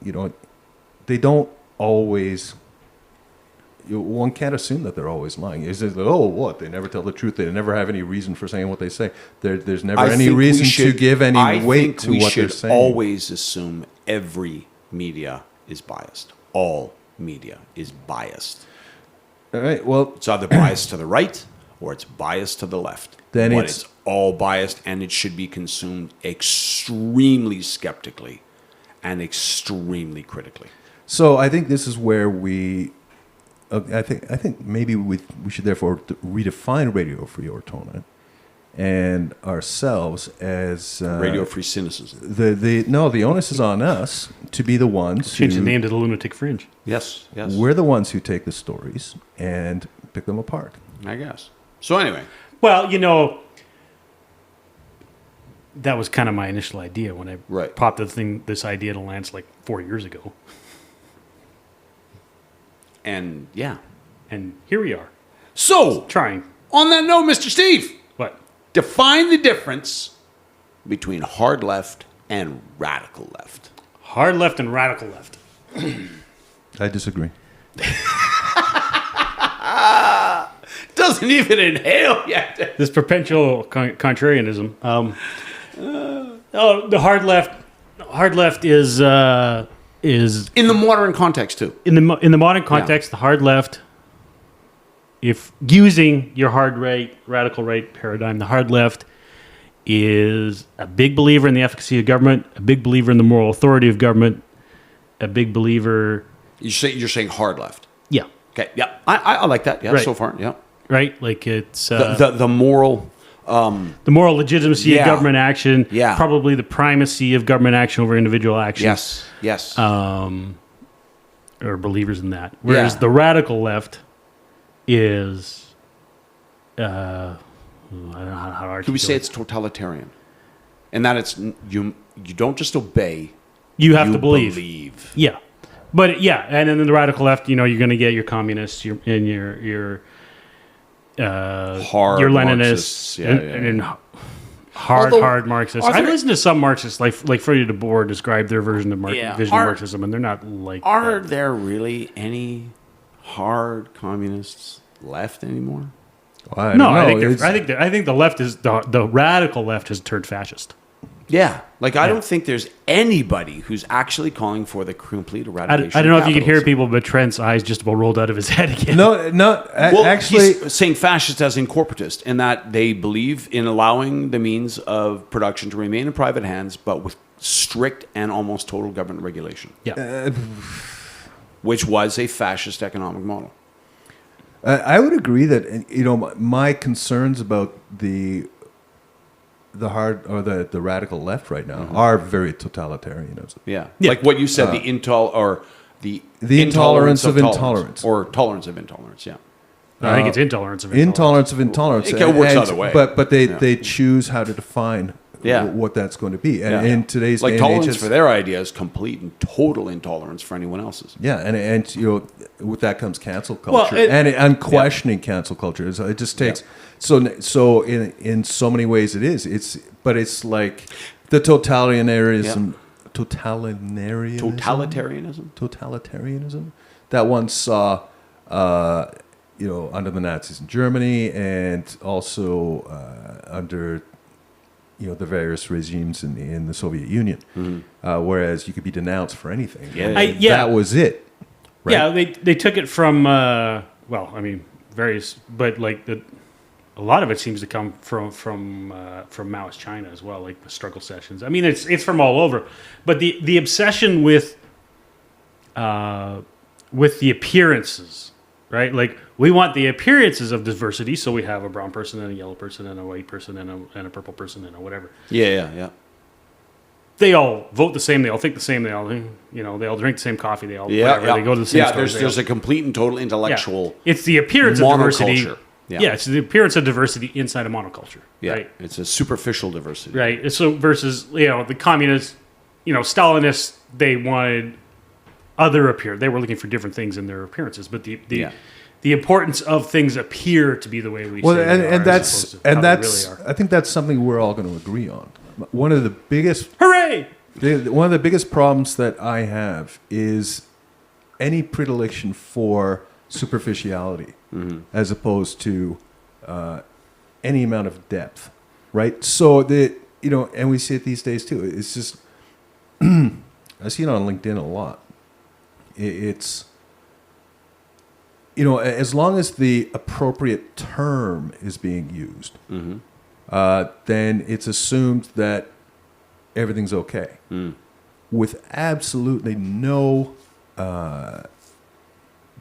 They don't always. One can't assume that they're always lying. Is it? Oh, what? They never tell the truth. They never have any reason for saying what they say. There's never any reason to give any weight to what they're saying. We should always assume every media is biased. All media is biased. All right. Well, it's either biased to the right or it's biased to the left. Then but it's all biased, and it should be consumed extremely skeptically and extremely critically. So I think this is where we I think maybe we should therefore redefine Radio Free Ortona and ourselves as Radio Free Cynicism. The onus is on us to be the ones Change the who, name to the Lunatic Fringe. Yes. we're the ones who take the stories and pick them apart. I guess. So anyway, Well, that was kind of my initial idea when I Right. popped this idea to Lance like 4 years ago. and yeah. And here we are, So trying. on that note, Mr. Steve, What? define the difference between hard left and radical left. Hard left and radical left. I disagree. Doesn't even inhale yet. This perpetual contrarianism. The hard left is In the modern context too. in the modern context, the hard left, if using your hard right, radical right paradigm, the hard left is a big believer in the efficacy of government, a big believer in the moral authority of government, a big believer. You're saying hard left. Yeah, Okay. Yeah. I like that. Yeah. Right. So far. Yeah. right. Like it's The moral. the moral legitimacy Yeah. of government action. Yeah. Probably the primacy of government action over individual action. Yes. Or believers in that. Whereas Yeah. the radical left is, I don't know how to articulate. Could we say it's totalitarian, and that it's you don't just obey. You have to believe. Yeah, but yeah, and then the radical left, you're going to get your communists, your Hard your Marxists, Leninists, yeah, and hard Although, Marxists. are I've there- listened to some Marxists, like Freddie de Boer, describe their version of Yeah. vision of Marxism, and they're not like. Are that. there really any hard communists left anymore? I No, don't I know. I think the left is the radical left has turned fascist. Yeah, like I don't think there's anybody who's actually calling for the complete I eradication. don't know if you can hear capitalism. people, but Trent's eyes just about rolled out of his head again. No, Well, actually, he's saying fascist as in corporatist, in that they believe in allowing the means of production to remain in private hands, but with strict and almost total government regulation, Yeah. which was a fascist economic model. I would agree that my concerns about the hard or the radical left right now are very totalitarianism. Yeah. Yeah. Like what you said, the intolerance of intolerance. or tolerance of intolerance. Yeah. I think it's intolerance of intolerance. Intolerance of intolerance. It works either way. But they choose how to define Yeah. what that's going to be. And Yeah. in today's like day and age, tolerance it's- for their ideas, complete and total intolerance for anyone else's. yeah, and with that comes cancel Well, culture it- and unquestioning cancel culture. It just takes so in so many ways it is. It's like the totalitarianism that one saw under the Nazis in Germany and also under the various regimes in the Soviet Union, whereas you could be denounced for anything. Yeah. That was it. Right? Yeah, they took it from various, but like a lot of it seems to come from Maoist China as well, like the struggle sessions. I mean, it's from all over, but the obsession with the appearances, right? Like we want the appearances of diversity, so we have a brown person and a yellow person and a white person and a purple person and a whatever. Yeah. They all vote the same. They all think the same. They all, they all drink the same coffee. They all, whatever, they go to the same stores. There's a complete and total intellectual. Yeah. It's the appearance of diversity. monoculture. Yeah, it's the appearance of diversity inside a monoculture. Yeah, Right. it's a superficial diversity. Right. So versus the communists, Stalinists, they wanted other appear. They were looking for different things in their appearances, but the importance of things appear to be the way we. Well, say they are, and as opposed to how they really are. I think that's something we're all going to agree on. One of the biggest Hooray! one of the biggest problems that I have is any predilection for superficiality as opposed to any amount of depth, right? So and we see it these days too. It's just I see it on LinkedIn a lot. It's as long as the appropriate term is being used, then it's assumed that everything's okay, with absolutely no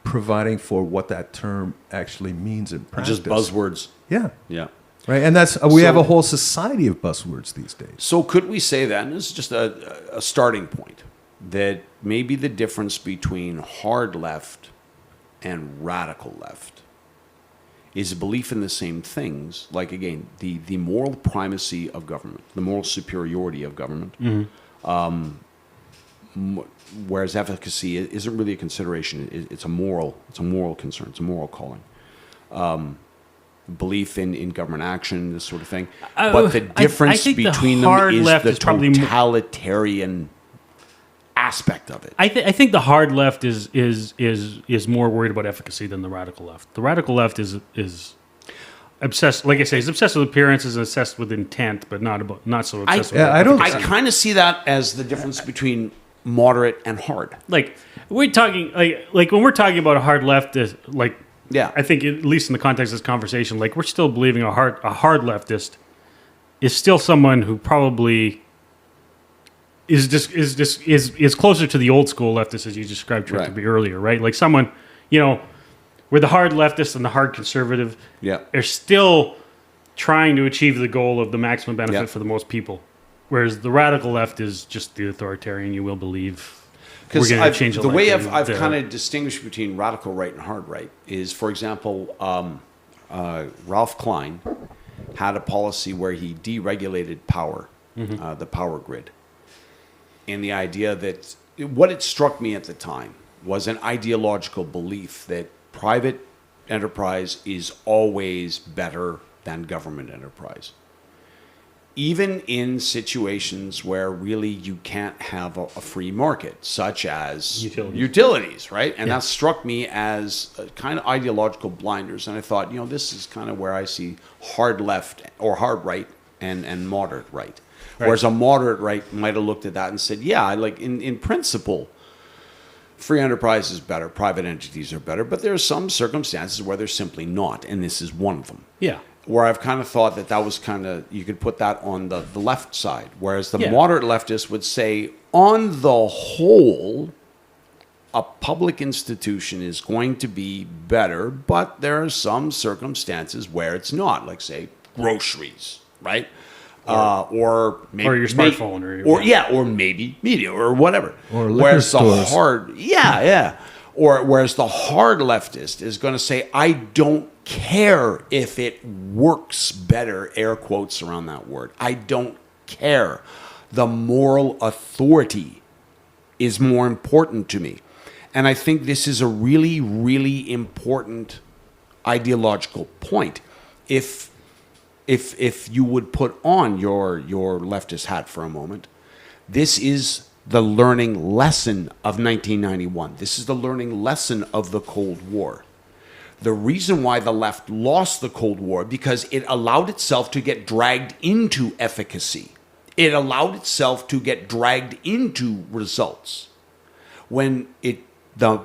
providing for what that term actually means in practice. Just buzzwords. Yeah. Yeah. Right, and that's we So- have a whole society of buzzwords these days. So could we say then, this is just a starting point, that maybe the difference between hard left and radical left is a belief in the same things, like, again, the moral primacy of government, the moral superiority of government, whereas efficacy isn't really a consideration. It's a moral concern. It's a moral calling. Belief in government action, this sort of thing. But the difference I think between the hard them is left the is probably more- totalitarian aspect of it. I think the hard left is more worried about efficacy than the radical left. The radical left is obsessed, like I say, is obsessed with appearances and obsessed with intent, but not so obsessed with efficacy. I kind of see that as the difference between moderate and hard. Like we're talking like when we're talking about a hard left is like. Yeah. I think at least in the context of this conversation, like we're still believing a hard leftist is still someone who probably is closer to the old school leftist as you described to, Right. to be earlier, right? Like someone, where the hard leftist and the hard conservative are still trying to achieve the goal of the maximum benefit for the most people. Whereas the radical left is just the authoritarian, you will believe. Because change the way I've kind of distinguished between radical right and hard right is, for example, Ralph Klein had a policy where he deregulated power, the power grid. And the idea that what it struck me at the time was an ideological belief that private enterprise is always better than government enterprise. Even in situations where really you can't have a free market, such as utilities, right? And that struck me as a kind of ideological blinders. And I thought, this is kind of where I see hard left or hard right and moderate right. Whereas a moderate right might have looked at that and said, yeah, like in principle, free enterprise is better, private entities are better, but there are some circumstances where they're simply not, and this is one of them. Yeah. Where I've kind of thought that was kind of, you could put that on the left side. Whereas the moderate leftist would say, on the whole, a public institution is going to be better, but there are some circumstances where it's not, like, say, groceries, right? Or maybe, or your smartphone, or maybe media or whatever. Or liquor stores. Whereas the hard leftist is going to say, I don't care if it works better, air quotes around that word. I don't care. The moral authority is more important to me. And I think this is a really, really important ideological point. If you would put on your leftist hat for a moment, this is the learning lesson of 1991. This is the learning lesson of the Cold War. The reason why the left lost the Cold War, because it allowed itself to get dragged into efficacy. It allowed itself to get dragged into results. When the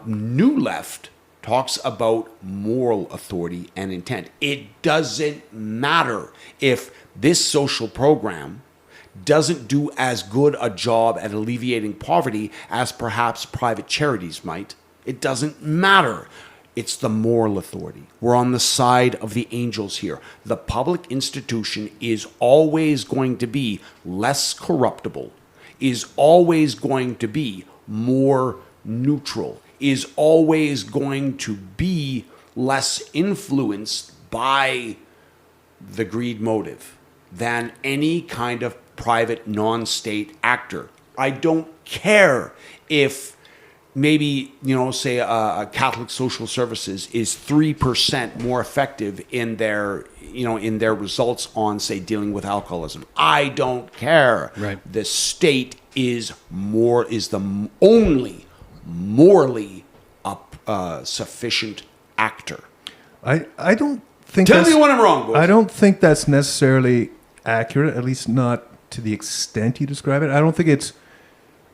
new left talks about moral authority and intent, it doesn't matter if this social program doesn't do as good a job at alleviating poverty as perhaps private charities might. It doesn't matter. It's the moral authority. We're on the side of the angels here. The public institution is always going to be less corruptible, is always going to be more neutral, is always going to be less influenced by the greed motive than any kind of private non-state actor. I don't care if maybe, say a Catholic social services is 3% more effective in their results on, say, dealing with alcoholism. I don't care. Right. The state is the only morally sufficient actor. I don't think. Tell me when I'm wrong, boys. I don't think that's necessarily accurate. At least not to the extent you describe it. I don't think it's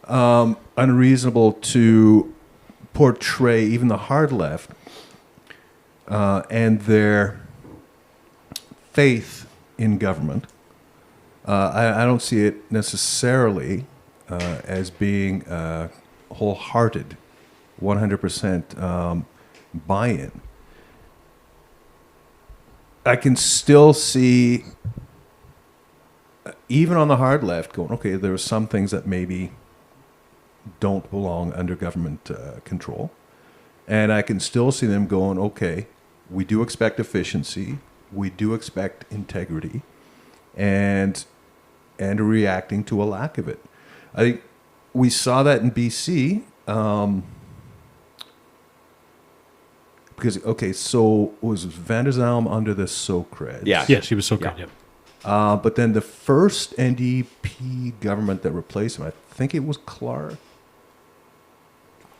unreasonable to portray even the hard left and their faith in government. I don't see it necessarily as being wholehearted, 100%. buy-in. I can still see, even on the hard left, going, okay, there are some things that maybe don't belong under government control. And I can still see them going, okay, we do expect efficiency, we do expect integrity, and reacting to a lack of it. I think we saw that in BC. Because, okay, so was Van der Zalm under the SOCRED? Yeah. Yes, he was so good. Yeah. Yeah. But then the first NDP government that replaced him, I think it was Clark.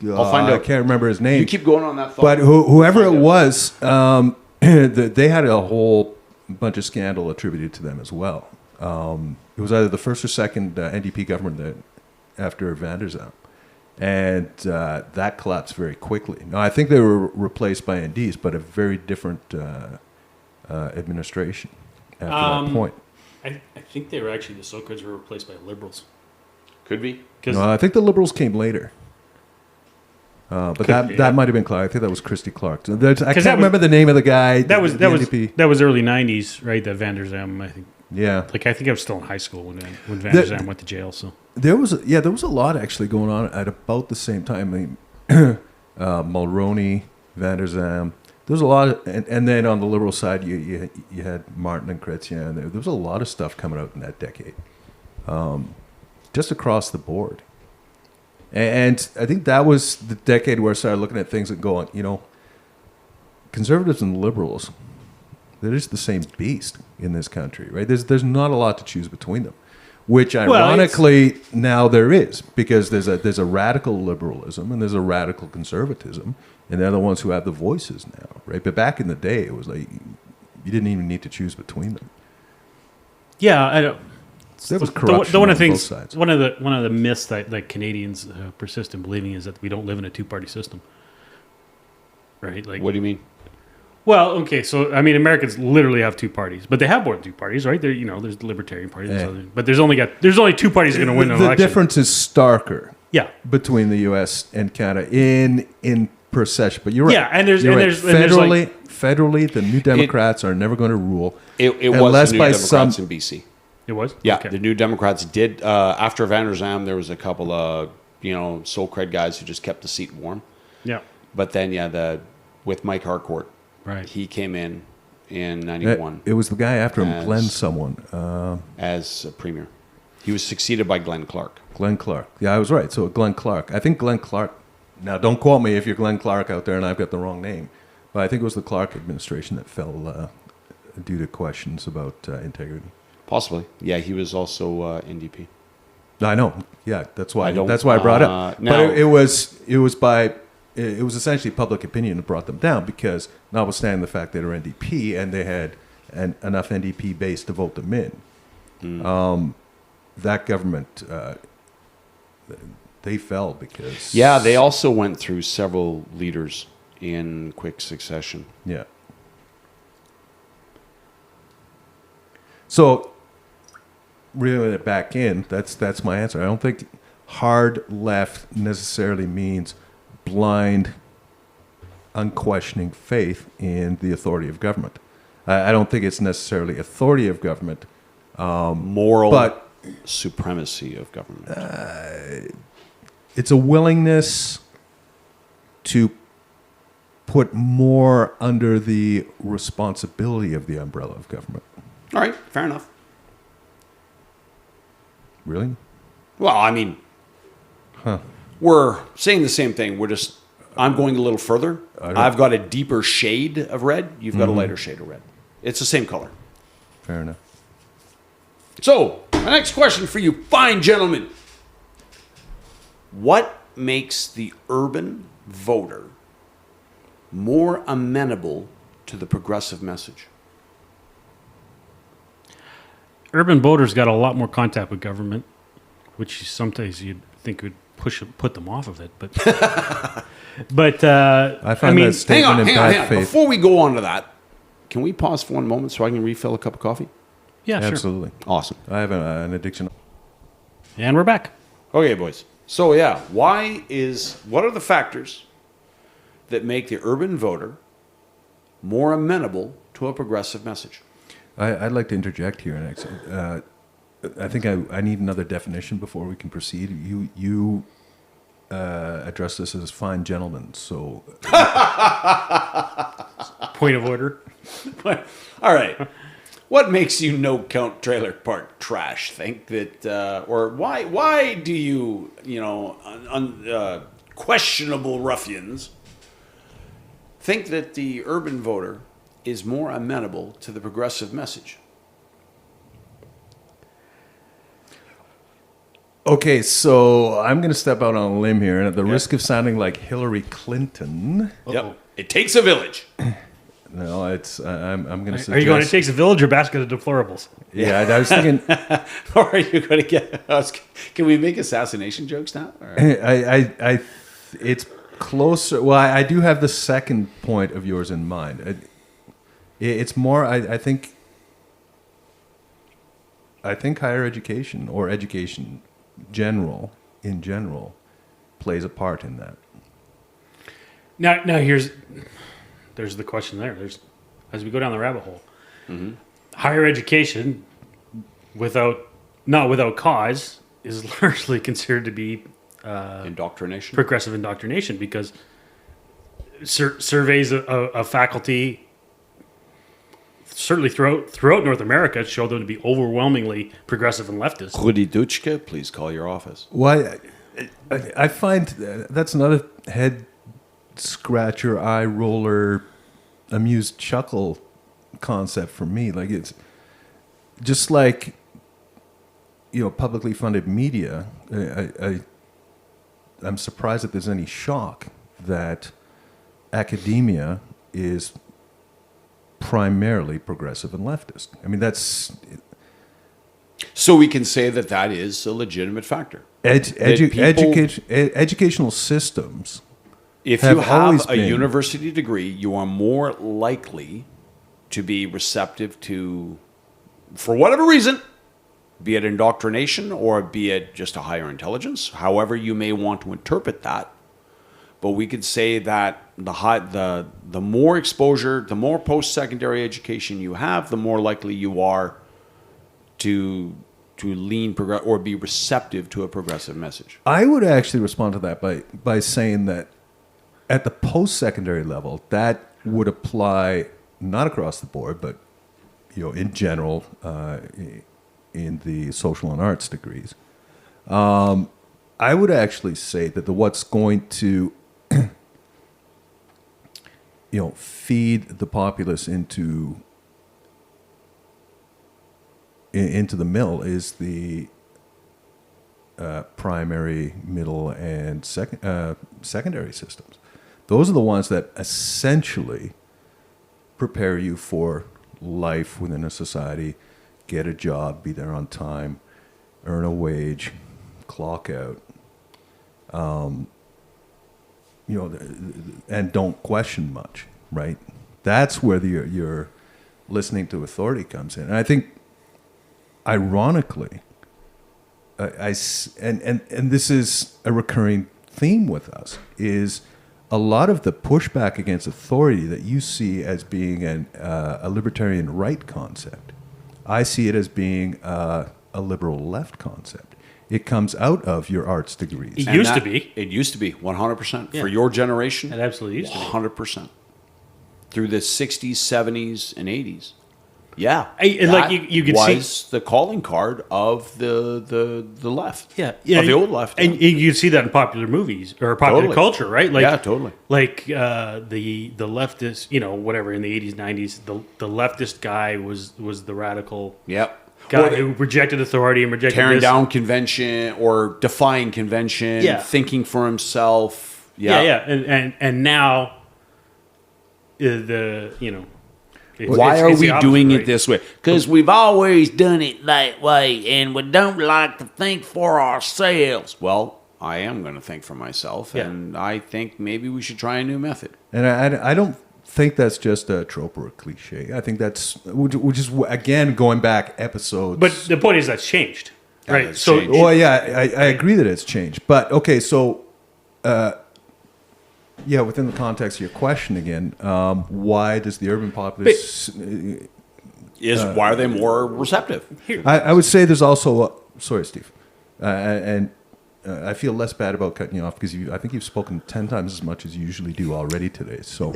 I'll find out. I can't remember his name. You keep going on that thought. But whoever it was, they had a whole bunch of scandal attributed to them as well. It was either the first or second NDP government after Van der Zalm. And that collapsed very quickly. Now, I think they were replaced by NDs, but a very different administration after that point. I think they were actually, the Socreds were replaced by Liberals. Could be. No, I think the Liberals came later. But that might have been Clark. I think that was Christy Clark. I can't remember the name of the guy. That was NDP. that was early '90s, right? The Van der Zalm, I think. Yeah. Like I think I was still in high school when Van der Zalm went to jail. So there was a lot actually going on at about the same time. I mean, Mulroney, Van der Zalm. There was a lot, and then on the Liberal side, you had Martin and Chrétien. There was a lot of stuff coming out in that decade, just across the board. And I think that was the decade where I started looking at things and going, conservatives and liberals, they're just the same beast in this country, right? There's not a lot to choose between them, which ironically now there is, because there's a radical liberalism and there's a radical conservatism, and they're the ones who have the voices now, right? But back in the day, it was like you didn't even need to choose between them. yeah, I don't. There was corruption One on of the things, both sides. one of the myths that Canadians persist in believing is that we don't live in a two-party system, right? Like, What do you mean? well, okay, so I mean, Americans literally have two parties, but they have more than two parties, right? There, there's the Libertarian Party, but there's only two parties going to win an The election. difference is starker. Yeah, Between the U.S. and Canada in perception, but you're right. Yeah, and there's- You're and right. there's federally, the New Democrats are never going to rule. It was unless the New by Democrats in BC. it was. Yeah, Okay. the New Democrats did. After Van der Zalm, there was a couple of, SOCRED guys who just kept the seat warm. Yeah, But then, with Mike Harcourt, right. he came in 91 It was the guy after him, As- Glenn someone. as a premier. He was succeeded by Glenn Clark. Glenn Clark. Yeah, I was right. So Glenn Clark. I think Glenn Clark. Now, don't quote me if you're Glenn Clark out there and I've got the wrong name. But I think it was the Clark administration that fell due to questions about integrity. Possibly. Yeah, he was also NDP. I know. Yeah, that's why. I don't- That's why I brought it up. now- But it was essentially public opinion that brought them down, because notwithstanding the fact they were NDP and they had enough NDP base to vote them in, that government they fell because Yeah, they also went through several leaders in quick succession. Yeah. So, reeling it back in, that's my answer. I don't think hard left necessarily means blind, unquestioning faith in the authority of government. I don't think it's necessarily authority of government, Moral but supremacy of government. it's a willingness to put more under the responsibility of the umbrella of government. All right, fair enough. Really? Well, I mean, we're saying the same thing. I'm going a little further. I've got a deeper shade of red. You've got a lighter shade of red. It's the same color. Fair enough. So, my next question for you, fine gentlemen. What makes the urban voter more amenable to the progressive message? Urban voters got a lot more contact with government, which sometimes you'd think would put them off of it, but I find that statement in bad faith. Before we go on to that, can we pause for one moment so I can refill a cup of coffee? yeah, sure. Absolutely. Awesome. I have an addiction. And we're back. Okay, boys. So yeah, what are the factors that make the urban voter more amenable to a progressive message? I'd like to interject here. And I think I need another definition before we can proceed. You address this as fine gentlemen, so... Point of order. All right. What makes you no count trailer park trash? Think that, or why do you, questionable ruffians think that the urban voter is more amenable to the progressive message? Okay, so I'm going to step out on a limb here, and at the risk of sounding like Hillary Clinton... Yep. It takes a village. No, I'm going to suggest... Are you going to take a village or basket of deplorables? Yeah, I was thinking... Or are you going to get... Can we make assassination jokes now? Or? It's closer... Well, I do have the second point of yours in mind. It's more, I think higher education or education in general plays a part in that. Now there's the question there. As we go down the rabbit hole, higher education not without cause is largely considered to be Indoctrination. progressive indoctrination, because surveys of faculty certainly throughout North America show them to be overwhelmingly progressive and leftist. Rudi Dutschke, please call your office. Well, I find that's another head scratcher, eye roller, amused chuckle concept for me. Like, it's just like, publicly funded media. I'm surprised that there's any shock that academia is primarily progressive and leftist. I mean, that's... So we can say that is a legitimate factor. Educational systems... If you have a university degree, you are more likely to be receptive to, for whatever reason, be it indoctrination or be it just a higher intelligence, however you may want to interpret that. But we could say that the more exposure, the more post-secondary education you have, the more likely you are to lean or be receptive to a progressive message. I would actually respond to that by saying that at the post-secondary level, that would apply not across the board, but in general, in the social and arts degrees. I would actually say that what's going to feed the populace into the mill is the primary, middle, and secondary systems. Those are the ones that essentially prepare you for life within a society, get a job, be there on time, earn a wage, clock out, and don't question much, right? That's where your listening to authority comes in. And I think, ironically, and this is a recurring theme with us, is a lot of the pushback against authority that you see as being a libertarian right concept, I see it as being a liberal left concept. It comes out of your arts degrees. It used to be. It used to be 100%. Yeah. For your generation, It absolutely used to be. 100%. Through the 60s, 70s, and 80s. Yeah. And like you could see was the calling card of the left. Yeah, Of the old left. and you can see that in popular movies or popular Totally. culture, right? Like, Yeah, totally. Like the leftist, whatever in the 80s, 90s, the leftist guy was the radical Yep. guy Or who rejected authority and rejected tearing this. down convention or defying convention, Yeah. thinking for himself. Yeah, and now Why are it's we the opposite, doing right? it this way? Because we've always done it that way, and we don't like to think for ourselves. Well, I am going to think for myself, Yeah. and I think maybe we should try a new method. And I don't think that's just a trope or a cliche. I think that's, which is, again, going back episodes. But the point is that's changed, Yeah, right? it's So changed. Well, yeah, I agree that it's changed. But, okay, so within the context of your question again, why does the urban populace... Why are they more receptive? I would say there's also... sorry, Steve. I feel less bad about cutting you off because I think you've spoken 10 times as much as you usually do already today. So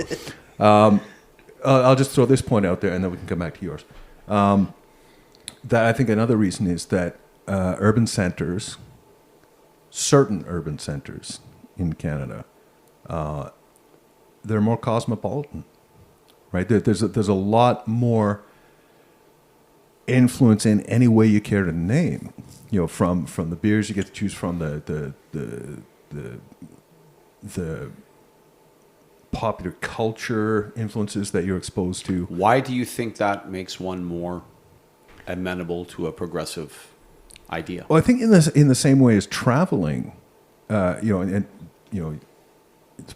I'll just throw this point out there and then we can come back to yours. That I think another reason is that urban centers, certain urban centers in Canada, they're more cosmopolitan, right? There's a lot more influence in any way you care to name. You know, from the beers you get to choose from, the popular culture influences that you're exposed to. Why do you think that makes one more amenable to a progressive idea? Well, I think in the same way as traveling, it's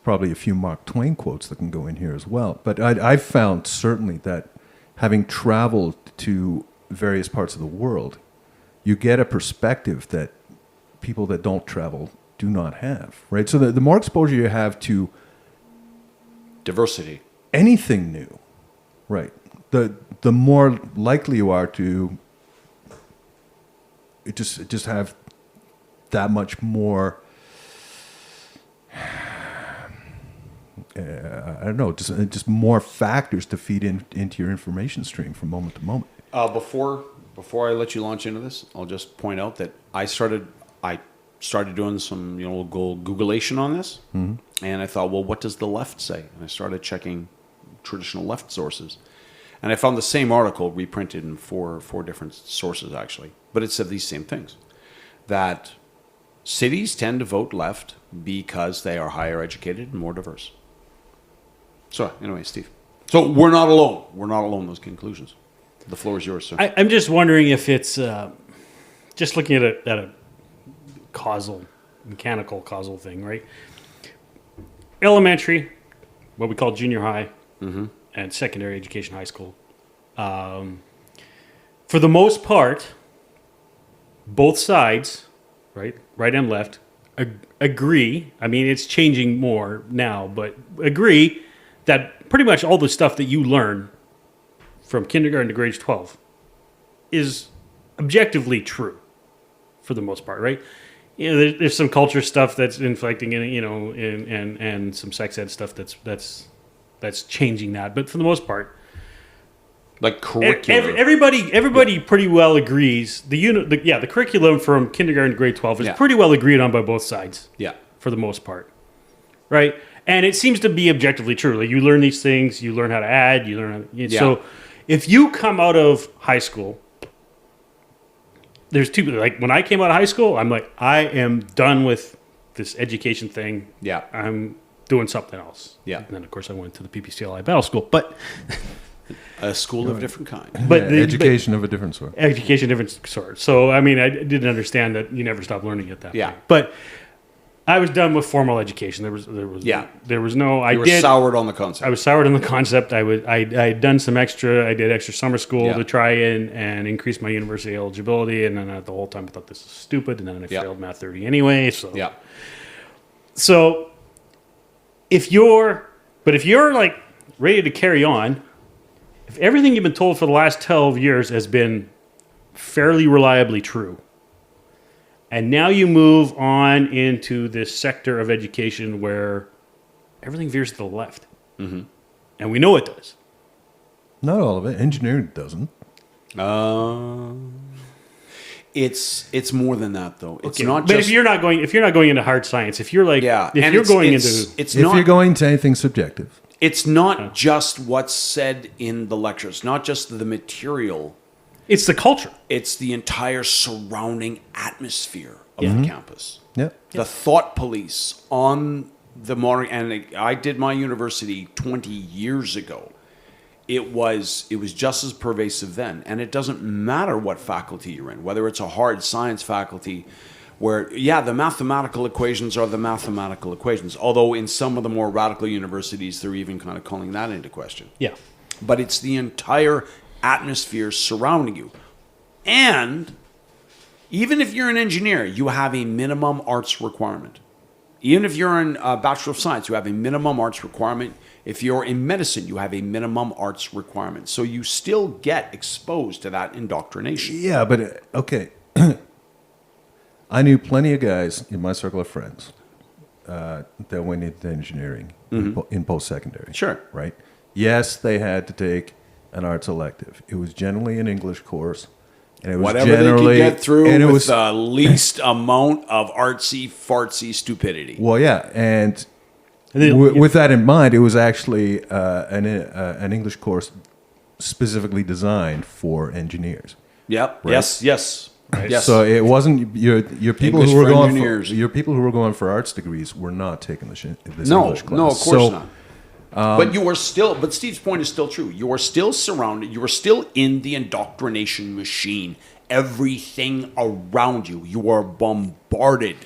probably a few Mark Twain quotes that can go in here as well. But I've found certainly that having traveled to various parts of the world, you get a perspective that people that don't travel do not have, right? So the more exposure you have to diversity, anything new, right, the more likely you are to just have that much more, I don't know, just more factors to feed into your information stream from moment to moment. Before I let you launch into this, I'll just point out that I started doing some Googleation on this, and I thought, well, what does the left say? And I started checking traditional left sources, and I found the same article reprinted in four different sources actually, but it said these same things: that cities tend to vote left because they are higher educated and more diverse. So anyway, Steve. So we're not alone. We're not alone in those conclusions. The floor is yours, sir. I'm just wondering if it's just looking at a mechanical causal thing, right? Elementary, what we call junior high, and secondary education, high school. For the most part, both sides, right and left, agree. I mean, it's changing more now, but agree that pretty much all the stuff that you learn from kindergarten to grade 12 is objectively true for the most part, right? You know, there's some culture stuff that's inflecting in it, you know, and some sex ed stuff that's changing that, but for the most part, like curriculum. Everybody pretty well agrees. The curriculum from kindergarten to grade 12 is pretty well agreed on by both sides. Yeah, for the most part, right? And it seems to be objectively true. Like you learn these things, you learn how to add, you learn how to, so. If you come out of high school, there's two. Like when I came out of high school, I'm like, I am done with this education thing. Yeah, I'm doing something else. Yeah, and then of course I went to the PPCLI Battle School, but a school of a different kind. But education of a different sort. Education of a different sort. So I mean, I didn't understand that you never stop learning at that. Yeah, point. But I was done with formal education. There was no. You were soured on the concept. I was soured on the concept. I'd done some extra. I did extra summer school to try and increase my university eligibility, and then the whole time I thought this is stupid, and then I failed Math 30 anyway. So if you're like ready to carry on, if everything you've been told for the last 12 years has been fairly reliably true, and now you move on into this sector of education where everything veers to the left. Mm-hmm. And we know it does. Not all of it. Engineering doesn't. It's more than that, though. It's not. But just, if you're not going into hard science, if you're like, if you're going to anything subjective, it's not just what's said in the lectures, not just the material. It's the culture. It's the entire surrounding atmosphere of the campus. Yeah. The thought police on the modern, and I did my university 20 years ago. It was just as pervasive then, and it doesn't matter what faculty you're in, whether it's a hard science faculty, where the mathematical equations are the mathematical equations. Although in some of the more radical universities, they're even kind of calling that into question. Yeah, but it's the entire atmosphere surrounding you. And even if you're an engineer, you have a minimum arts requirement. Even if you're in a Bachelor of Science, you have a minimum arts requirement. If you're in medicine, you have a minimum arts requirement. So you still get exposed to that indoctrination. Yeah, but okay. I knew plenty of guys in my circle of friends that went into engineering in post-secondary. Sure. Right? Yes, they had to take an arts elective. It was generally an English course. And it was Whatever they generally, could get through and it with was, the least amount of artsy-fartsy stupidity. well, yeah, and then- with that in mind, it was actually an English course specifically designed for engineers. Yep. Right. Yes. Right. Yes. So it wasn't your people English who were for going engineers. for your people who were going for arts degrees were not taking this English class. No, of course So, not. But you are still. But Steve's point is still true. You are still surrounded. You are still in the indoctrination machine. Everything around you, you are bombarded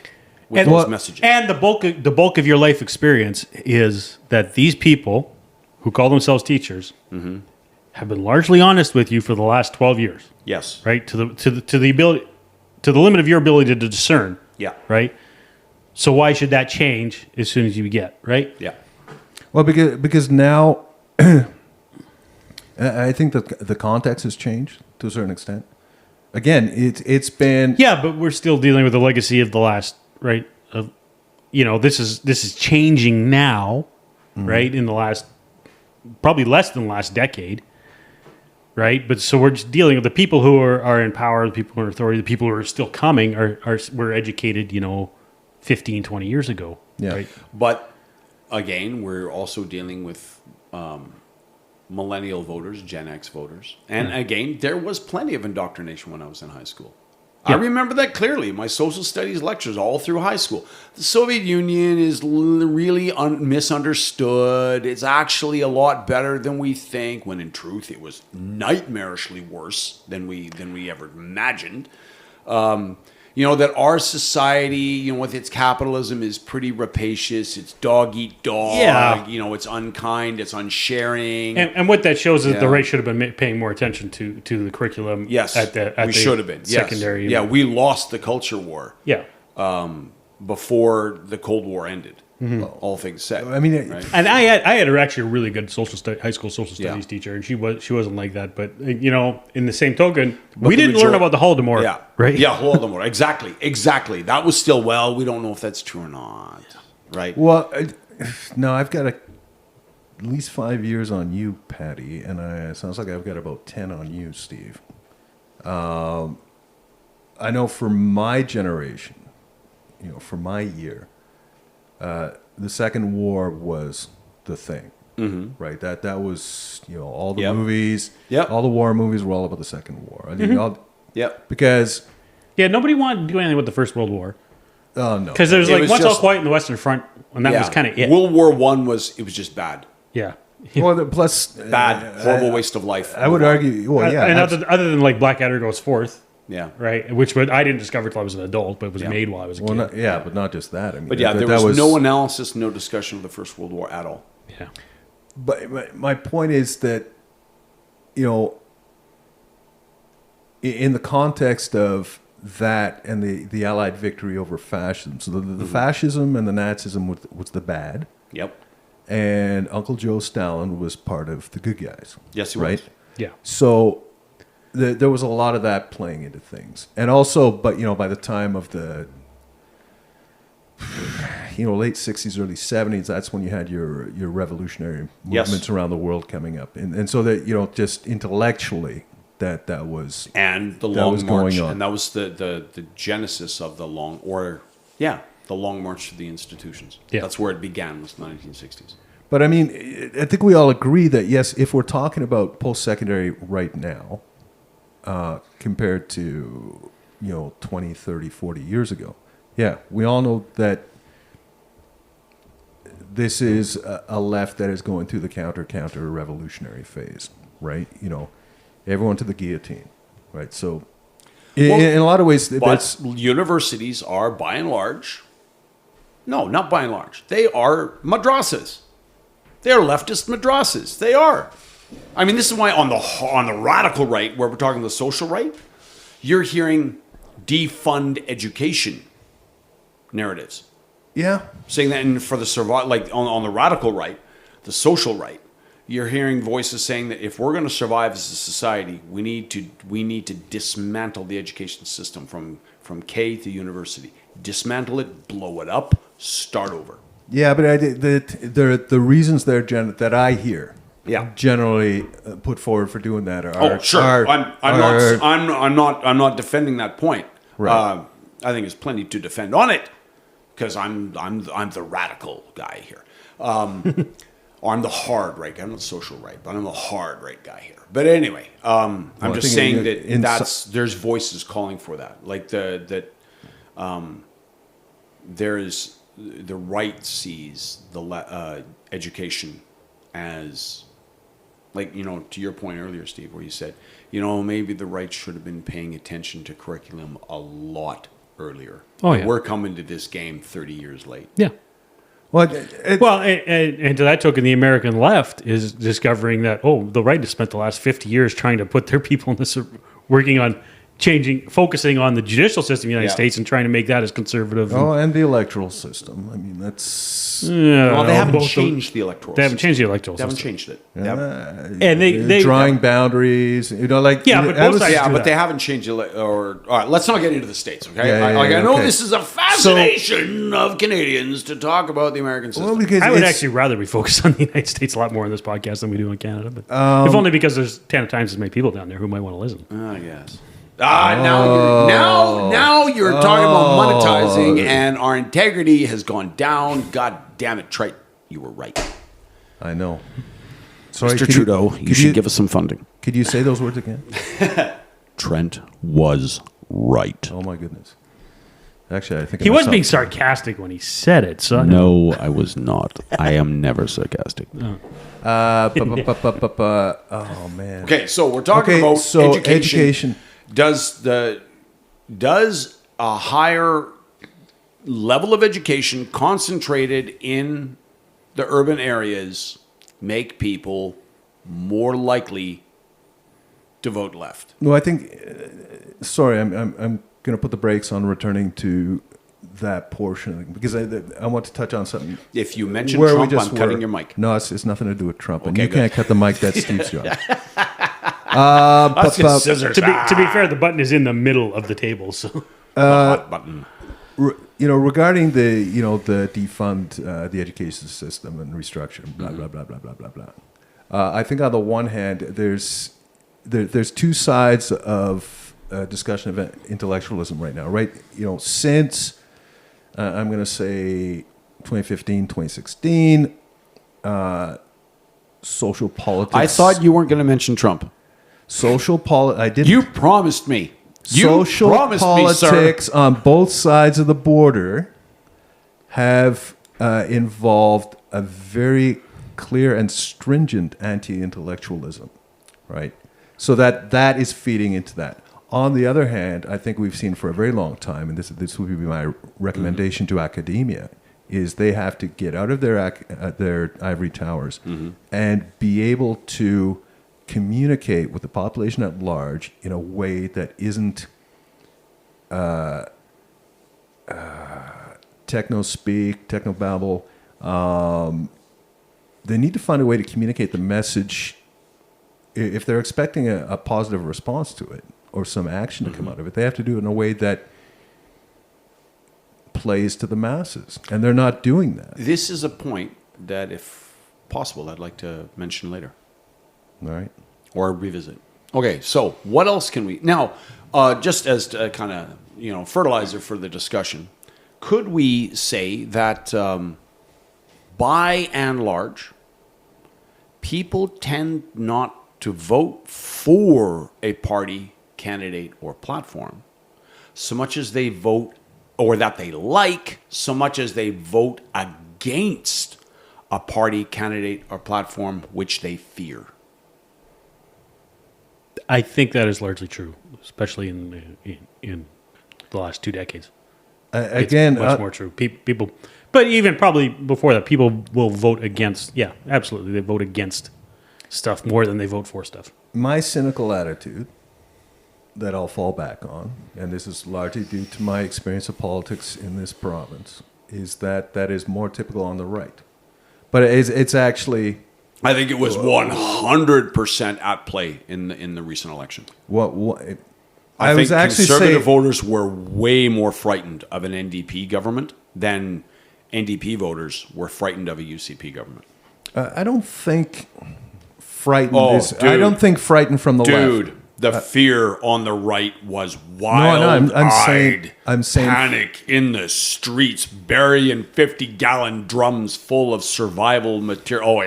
with And- those Well, messages. And the bulk of your life experience is that these people who call themselves teachers have been largely honest with you for the last 12 years, Yes. right? To the limit of your ability to discern, Yeah. right? So why should that change as soon as you get, right? Yeah. well, because now I think that the context has changed to a certain extent. Again, it's been Yeah, but we're still dealing with the legacy of the last, right? Of, this is changing now, right? In the last, probably less than last decade, right? But so we're just dealing with the people who are in power, the people who are in authority, the people who are still coming were educated, 15, 20 years ago, Yeah. right? But again, we're also dealing with millennial voters, Gen X voters. And again, there was plenty of indoctrination when I was in high school. I Yeah. remember that clearly. My social studies lectures all through high school. The Soviet Union is really misunderstood. It's actually a lot better than we think, when in truth it was nightmarishly worse than we ever imagined. That our society, with its capitalism, is pretty rapacious. It's dog eat dog. Yeah. It's unkind. It's unsharing. And what that shows is that the Yeah. right should have been paying more attention to the curriculum. Yes, at the we should have been. Yes. secondary. Yeah, we lost the culture war yeah. before the Cold War ended. Mm-hmm. All things said. I mean, right? And I had actually a really good high school social Yeah. studies teacher, and she wasn't like that. But in the same token, But we the didn't learn major- about the Holodomor, Yeah, right? Yeah, Holodomor. Exactly. That was still we don't know if that's true or not. Right. well, no, I've got at least 5 years on you, Patty, and it sounds like I've got about 10 on you, Steve. I know for my generation, for my year, the Second War was the thing, right? That was all the Yep. movies, Yep. all the war movies were all about the Second War. I mean, Yep. because Yeah, nobody wanted to do anything with the First World War oh no, because there's It like was once all just- quiet in the Western Front, and that was kind of it. World War One was just bad. Yeah. well, plus Bad, horrible waste of life. I would argue, well, yeah, and abs- other than like Blackadder goes forth, Yeah. right? Which I didn't discover until I was an adult, but it was Yeah. made while I was a well, kid. not, but not just that. I mean, But yeah, that there was no was analysis, no discussion of the First World War at all. Yeah. But my point is that, in the context of that and the Allied victory over fascism, so the fascism and the Nazism was the bad, Yep. and Uncle Joe Stalin was part of the good guys. Yes, he right? was. Yeah. So there was a lot of that playing into things, and also, but by the time of the late 60s, early 70s, that's when you had your revolutionary Yes. movements around the world coming up, and so that just intellectually that was And the That Long was March, going on. and that was the genesis of the Long March to the institutions. Yeah. That's where it began, was the 1960s. But I mean, I think we all agree that yes, if we're talking about post-secondary right now, compared to 20, 30, 40 years ago, yeah, we all know that this is a left that is going through the counter revolutionary phase, right? Everyone to the guillotine, right? So in a lot of ways, But that's universities are, by and large, no, not by and large, they are madrasas. They are leftist madrasas. They are. I mean, this is why on the radical right, where we're talking the social right, you're hearing defund education narratives. Yeah. saying that, and for the like on the radical right, the social right, you're hearing voices saying that if we're going to survive as a society, we need to dismantle the education system from K to university, dismantle it, blow it up, start over. Yeah, but the reasons that I hear generally put forward for doing that are sure. I'm not defending that point. Right. I think there's plenty to defend on it because I'm the radical guy here. Or I'm the hard right guy. I'm not the social right, but I'm the hard right guy here. But anyway, I'm just saying that there's voices calling for that, like there's the right sees the education as, like, to your point earlier, Steve, where you said, maybe the right should have been paying attention to curriculum a lot earlier. Oh, yeah. We're coming to this game 30 years late. Yeah. Well, and to that token, the American left is discovering that, the right has spent the last 50 years trying to put their people in this, working on focusing on the judicial system in the United States and trying to make that as conservative. And the electoral system. I mean, that's... well, they haven't changed the electoral system. They haven't changed the electoral system. They haven't changed it. And they drawing boundaries, like... Yeah, but both sides do but that. they haven't changed all right, let's not get into the States, okay? I know this is a fascination of Canadians to talk about the American system. Well, because I would actually rather we focus on the United States a lot more in this podcast than we do in Canada. But if only because there's 10 times as many people down there who might want to listen. I guess. Now you're talking about monetizing, and our integrity has gone down. God damn it, Trent, you were right. I know. Sorry, Mr. Trudeau, you should give us some funding. Could you say those words again? Trent was right. Oh my goodness. Actually, I think he was being sarcastic when he said it. So no, I was not. I am never sarcastic. Oh man. Okay, so we're talking about education. Does a higher level of education concentrated in the urban areas make people more likely to vote left? Well, I think. Sorry, I'm going to put the brakes on returning to that portion because I want to touch on something. If you mention Trump, I'm cutting your mic. No, it's nothing to do with Trump, and Okay, you can't cut the mic. That's Steve's job. To be fair, the button is in the middle of the table. So the hot button. Regarding the defund the education system and restructure, blah blah blah blah blah blah blah. I think on the one hand, there's two sides of discussion of intellectualism right now, right? Since I'm going to say 2015, 2016, social politics. I thought you weren't going to mention Trump. I didn't. You promised me. Social politics on both sides of the border have involved a very clear and stringent anti-intellectualism, right? So that is feeding into that. On the other hand, I think we've seen for a very long time, and this would be my recommendation to academia, is they have to get out of their ivory towers and be able to communicate with the population at large in a way that isn't techno-speak, techno-babble. They need to find a way to communicate the message if they're expecting a positive response to it or some action to come out of it. They have to do it in a way that plays to the masses, and they're not doing that. This is a point that, if possible, I'd like to mention later. All right. Or revisit. Okay, so what else can we... Now, just as kind of, fertilizer for the discussion, could we say that by and large, people tend not to vote for a party, candidate, or platform so much as they vote, or that they like, so much as they vote against a party, candidate, or platform which they fear? I think that is largely true, especially in the last 2 decades. Again, it's much more true. People, but even probably before that, people will vote against. Yeah, absolutely, they vote against stuff more than they vote for stuff. My cynical attitude that I'll fall back on, and this is largely due to my experience of politics in this province, is that is more typical on the right. But it's actually I think it was 100% at play in the recent election. what I was think actually conservative saying. voters were way more frightened of an NDP government than NDP voters were frightened of a UCP government. I don't think frightened Oh, is. I dude. don't think frightened from the left. Dude, the fear on the right was wild. I'm saying panic in the streets, burying 50-gallon drums full of survival material. Oh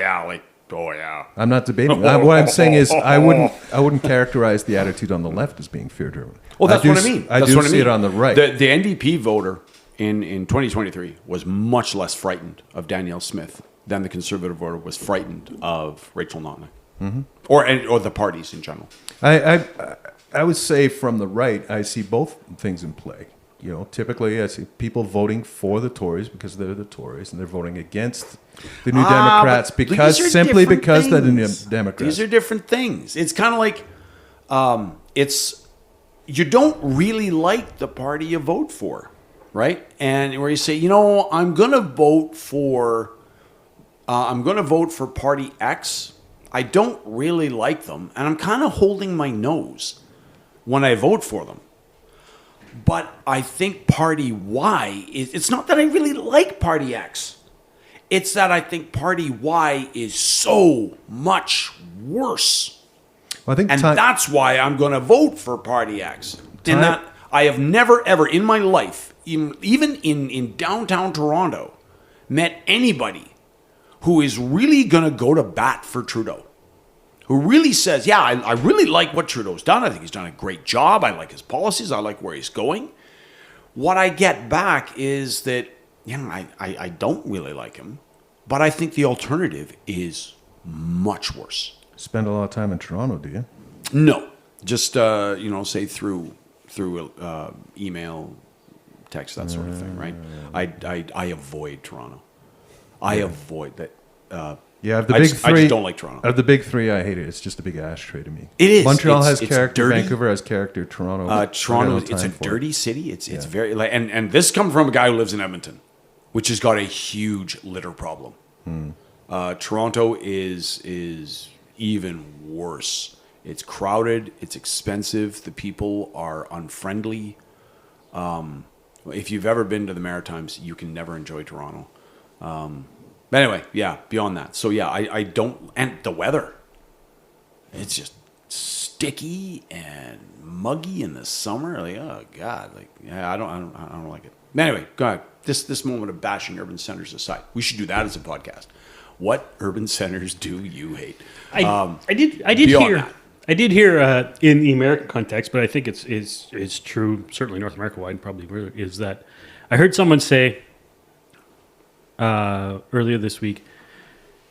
yeah. I'm not debating. What I'm saying is I wouldn't characterize the attitude on the left as being fear driven. Well, that's what I mean. I That's do what I see mean. it on the right. The NDP voter in 2023 was much less frightened of Danielle Smith than the Conservative voter was frightened of Rachel Notley. Mm-hmm. Or the parties in general. I would say from the right, I see both things in play. You know, typically I see people voting for the Tories because they're the Tories, and they're voting against the New Democrats but these are simply different because they're the New things. Democrats. These are different things. It's kind of like you don't really like the party you vote for, right? And where you say, I'm going to vote for party X. I don't really like them, and I'm kind of holding my nose when I vote for them. But I think party Y it's not that I really like party X. It's that I think party Y is so much worse. Well, I think And that's why I'm going to vote for party X. In that I have never, ever in my life, even in downtown Toronto, met anybody who is really going to go to bat for Trudeau. Who really says, yeah, I really like what Trudeau's done. I think he's done a great job. I like his policies. I like where he's going. What I get back is that, I don't really like him, but I think the alternative is much worse. spend a lot of time in Toronto, do you? No, just say through email, text, that sort of thing, right? I avoid Toronto. I avoid that. Yeah, of the I big just three, don't like Toronto. Of the big three, I hate it. It's just a big ashtray to me. It is. Montreal has It's character. dirty. Vancouver has character. Toronto. Toronto, I got no it's a time for it. dirty city. It's very like, and this comes from a guy who lives in Edmonton, which has got a huge litter problem. Toronto is even worse. It's crowded. It's expensive. The people are unfriendly. If you've ever been to the Maritimes, you can never enjoy Toronto. But anyway, yeah, beyond that. So yeah, I don't, and the weather, it's just sticky and muggy in the summer. Like, oh God, like, yeah, I don't like it. Anyway, go ahead. This moment of bashing urban centers aside, we should do that as a podcast. What urban centers do you hate? I did beyond hear. that. I did hear in the American context, but I think it's true, certainly North America wide, probably is that I heard someone say earlier this week.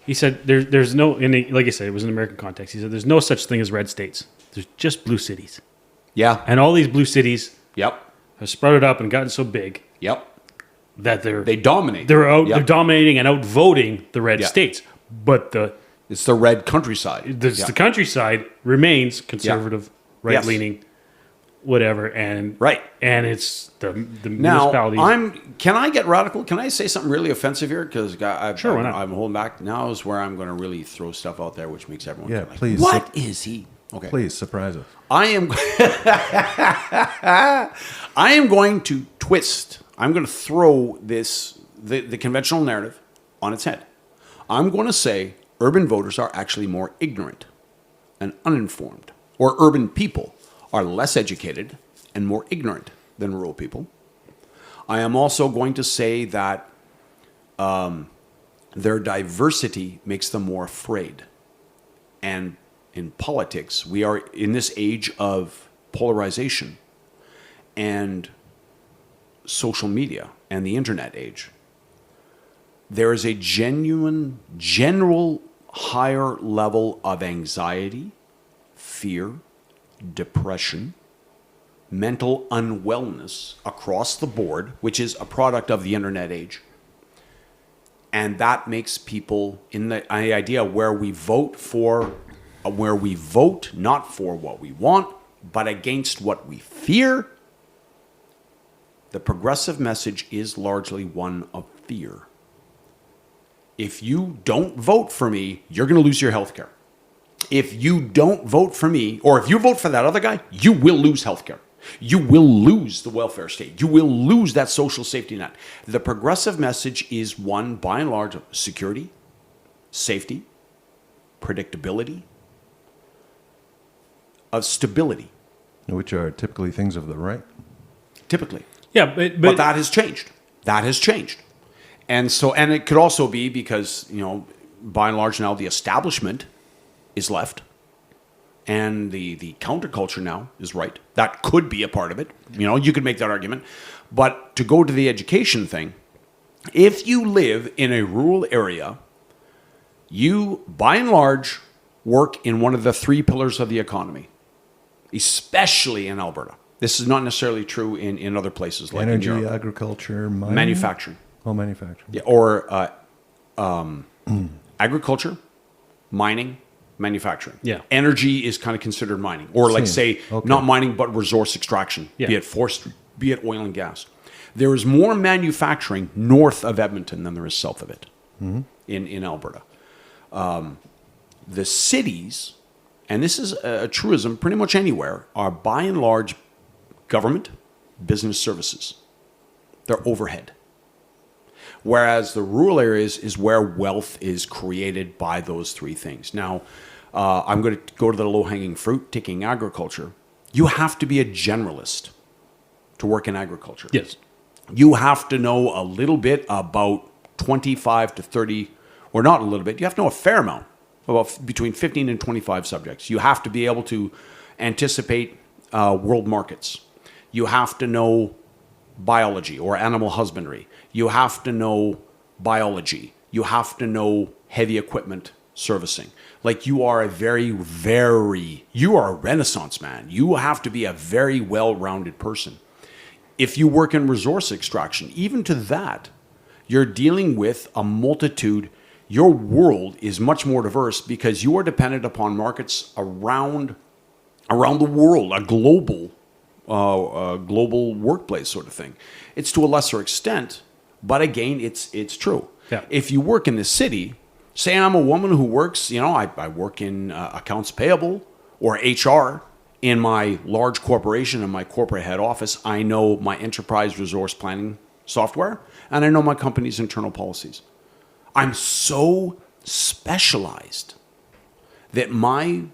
He said there's no, like I said, it was in American context. He said there's no such thing as red states. There's just blue cities, Yeah. and all these blue cities Yep. have sprouted up and gotten so big Yep. that They dominate. they're out, Yep. they're dominating and outvoting the red Yeah. states. But It's the red countryside. the countryside remains conservative, right leaning, whatever, and Right. and it's the Now, municipalities. can I get radical? Can I say something really offensive here? Because Sure, why not? I'm holding back. Now is where I'm going to really throw stuff out there, which makes everyone Yeah, go like, please. what is he? Okay. Please surprise us. I am I am going to twist. I'm going to throw the conventional narrative on its head. I'm going to say urban voters are actually more ignorant and uninformed, or urban people are less educated and more ignorant than rural people. I am also going to say that their diversity makes them more afraid. And in politics, we are in this age of polarization and social media and the internet age. There is a general higher level of anxiety, fear, depression, mental unwellness across the board, which is a product of the internet age. And that makes people in the idea where we vote not for what we want, but against what we fear. The progressive message is largely one of fear. If you don't vote for me, you're going to lose your health care. If you don't vote for me, or if you vote for that other guy, you will lose health care. You will lose the welfare state. You will lose that social safety net. The progressive message is one, by and large, of security, safety, predictability, of stability. Which are typically things of the right. Typically. Yeah, But that has changed. That has changed. And so, and it could also be because, by and large now the establishment is left and the counterculture now is right. That could be a part of it. You could make that argument. But to go to the education thing, if you live in a rural area, you, by and large, work in one of the three pillars of the economy, especially in Alberta. This is not necessarily true in other places like Energy, in Europe. agriculture, mining? Manufacturing. Oh, manufacturing. Yeah, or agriculture, mining, manufacturing. Yeah. Energy is kind of considered mining. Or like Same. say, Okay. not mining, but resource extraction, Yeah. be it oil and gas. There is more manufacturing north of Edmonton than there is south of it in Alberta. The cities, and this is a truism pretty much anywhere, are by and large government, business services. They're overhead. Whereas the rural areas is where wealth is created by those three things. Now, I'm going to go to the low-hanging fruit, taking agriculture. You have to be a generalist to work in agriculture. yes. You have to know a little bit about 25 to 30, or not a little bit, you have to know a fair amount, about between 15 and 25 subjects. You have to be able to anticipate world markets. You have to know biology or animal husbandry. You have to know biology. You have to know heavy equipment servicing. Like you are you are a renaissance man. You have to be a very well-rounded person. If you work in resource extraction, even to that, you're dealing with a multitude. Your world is much more diverse because you are dependent upon markets around the world, a global workplace sort of thing. It's to a lesser extent, but again, it's true. Yeah. If you work in the city, say I'm a woman who works, I work in accounts payable or HR in my large corporation, in my corporate head office. I know my enterprise resource planning software, and I know my company's internal policies. I'm so specialized that my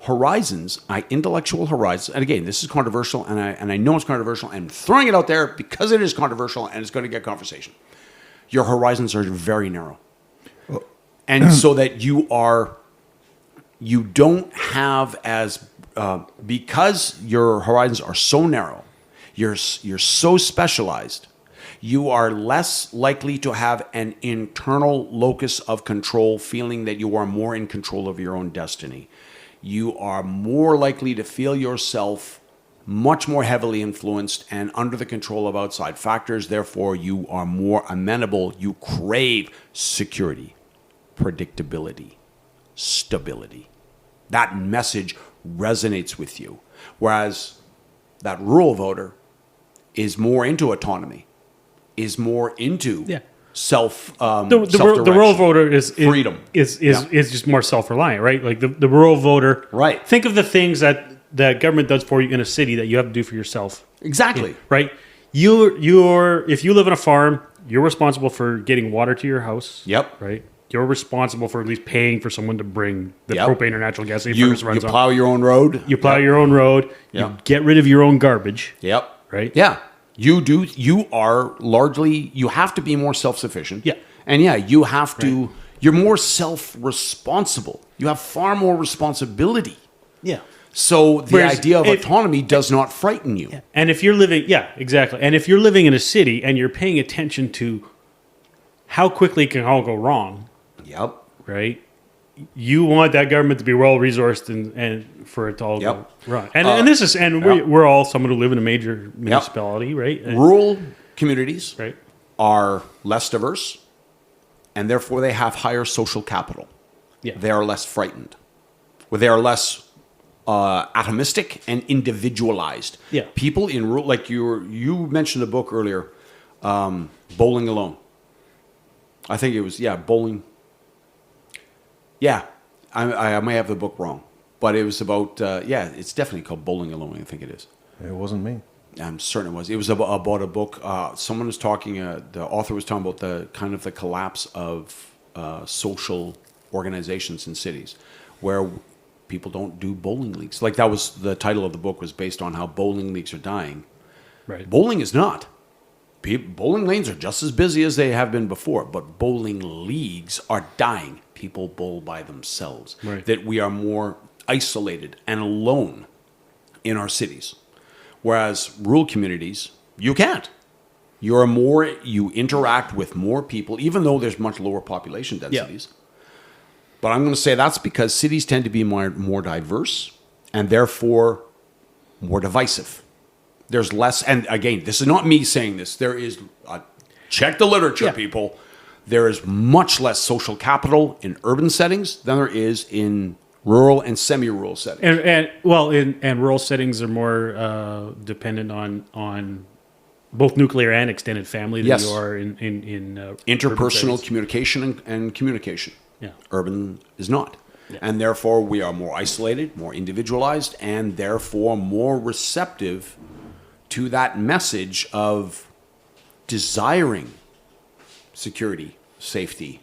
horizons, my intellectual horizons, and again, this is controversial, and I know it's controversial, and I'm throwing it out there because it is controversial and it's going to get conversation. Your horizons are very narrow. And so that you don't have as, because your horizons are so narrow, you're so specialized, you are less likely to have an internal locus of control, feeling that you are more in control of your own destiny. You are more likely to feel yourself much more heavily influenced and under the control of outside factors. Therefore, you are more amenable. You crave security, predictability, stability. That message resonates with you. Whereas that rural voter is more into autonomy, is more into the rural voter is freedom. Is just more self-reliant, right? Like the rural voter. Right. Think of the things that the government does for you in a city that you have to do for yourself. Exactly. Right. If you live on a farm, you're responsible for getting water to your house. Yep. Right. You're responsible for at least paying for someone to bring the Yep. propane or natural gas that You your furnace runs on. plow your own road. You plow your own road. You Yep. get rid of your own garbage. Yep. Right. Yeah. You do. You are largely. You have to be more self-sufficient. Yeah. And yeah, you have to. You're more self-responsible. You have far more responsibility. Yeah. So the Whereas idea of autonomy does not frighten you. And if you're living, exactly. And if you're living in a city and you're paying attention to how quickly it can all go wrong, Yep. right? You want that government to be well resourced and for it to all go wrong. And this is we're all someone who live in a major municipality, right? Rural communities Right. are less diverse, and therefore they have higher social capital. Yeah. They are less frightened. Well, they are less atomistic and individualized. Yeah. People in rural, like you mentioned a book earlier, Bowling Alone. I think it was, Bowling. Yeah, I may have the book wrong, but it was about, it's definitely called Bowling Alone, I think it is. It wasn't me. I'm certain it was. It was about a book. Someone was talking, the author was talking about the kind of the collapse of social organizations in cities where people don't do bowling leagues. Like that was the title of the book, was based on how bowling leagues are dying. Right. Bowling is not. Bowling lanes are just as busy as they have been before, but bowling leagues are dying. People bowl by themselves. Right. That we are more isolated and alone in our cities. Whereas rural communities, you can't. You interact with more people, even though there's much lower population densities. Yeah. But I'm going to say that's because cities tend to be more diverse and therefore more divisive. There's less, and again, this is not me saying this. There is, check the literature, people. There is much less social capital in urban settings than there is in rural and semi-rural settings. And rural settings are more dependent on both nuclear and extended family than you are in interpersonal communication and communication. Yeah. Urban is not. Yeah. And therefore we are more isolated, more individualized, and therefore more receptive to that message of desiring security, safety,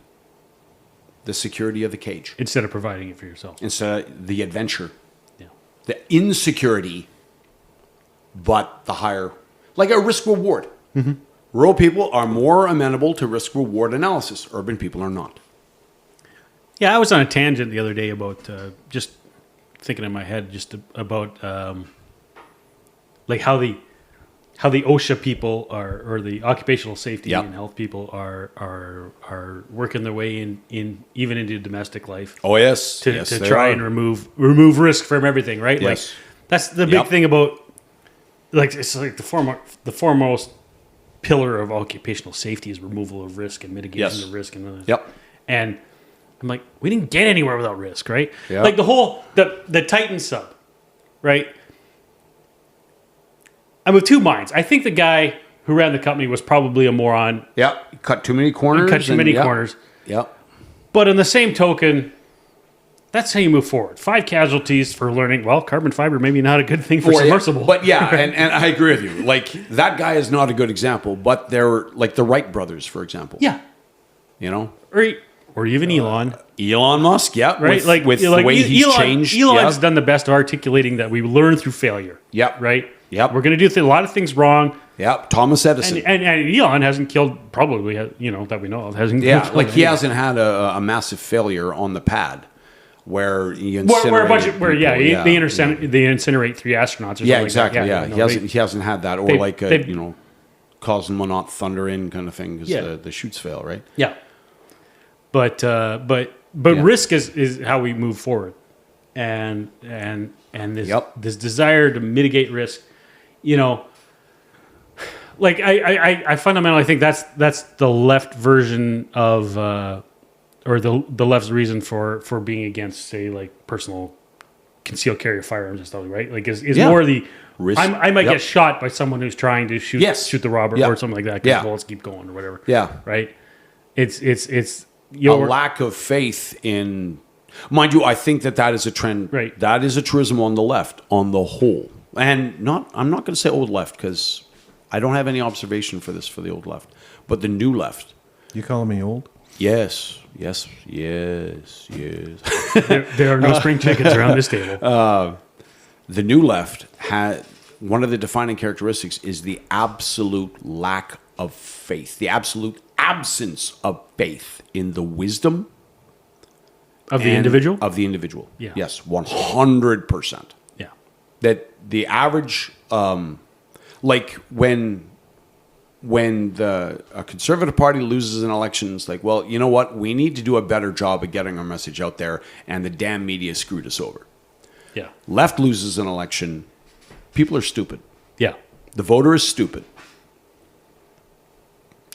the security of the cage. Instead of providing it for yourself. Instead of the adventure. Yeah. The insecurity, but the higher, like a risk reward. Mm-hmm. Rural people are more amenable to risk reward analysis. Urban people are not. Yeah, I was on a tangent the other day about just thinking in my head just about like how the OSHA people are, or the occupational safety and health people are working their way in even into domestic life. Oh yes, to try and remove risk from everything, right? Yes. Like that's the big thing about, like, it's like the foremost pillar of occupational safety is removal of risk and mitigation of risk and and I'm like, we didn't get anywhere without risk, right? Yep. Like the whole the Titan sub, right? I'm of two minds. I think the guy who ran the company was probably a moron. Yep. Cut too many corners. Corners. Yep. But on the same token, that's how you move forward. 5 casualties for learning, well, carbon fiber maybe not a good thing for submersible. Yeah. But yeah, and I agree with you. Like, that guy is not a good example, but they're like the Wright brothers, for example. Yeah. You know? Or even Elon. With the way he's changed. Elon's done the best of articulating that we learn through failure. Yep. Right? Yep. We're going to do a lot of things wrong. Yep. Thomas Edison. And Elon hasn't killed, probably, that we know of, hasn't killed. Like, he hasn't had a massive failure on the pad where he incinerated they incinerate 3 astronauts or something. Yeah, exactly. Like that. He hasn't had that, or causing Monot thunder in kind of thing because the chutes fail, right? Yeah. But risk is how we move forward, and this desire to mitigate risk, like I fundamentally think that's the left version of or the left's reason for being against, say, like personal concealed carry firearms and stuff, right? Like is more the risk. I might get shot by someone who's trying to shoot the robber or something like that because bullets keep going or whatever. Yeah, right. It's a lack of faith in, mind you, I think that is a trend. Right. That is a truism on the left, on the whole. And I'm not going to say old left because I don't have any observation for this for the old left. But the new left. You calling me old? Yes. There are no spring chickens around this table. The new left had, one of the defining characteristics is the absolute lack of faith, the absolute absence of faith in the wisdom of the individual. Yeah. Yes, 100%. Yeah. That the average, like when the Conservative Party loses an election, it's like, well, you know what? We need to do a better job of getting our message out there, and the damn media screwed us over. Yeah. Left loses an election, people are stupid. Yeah. The voter is stupid.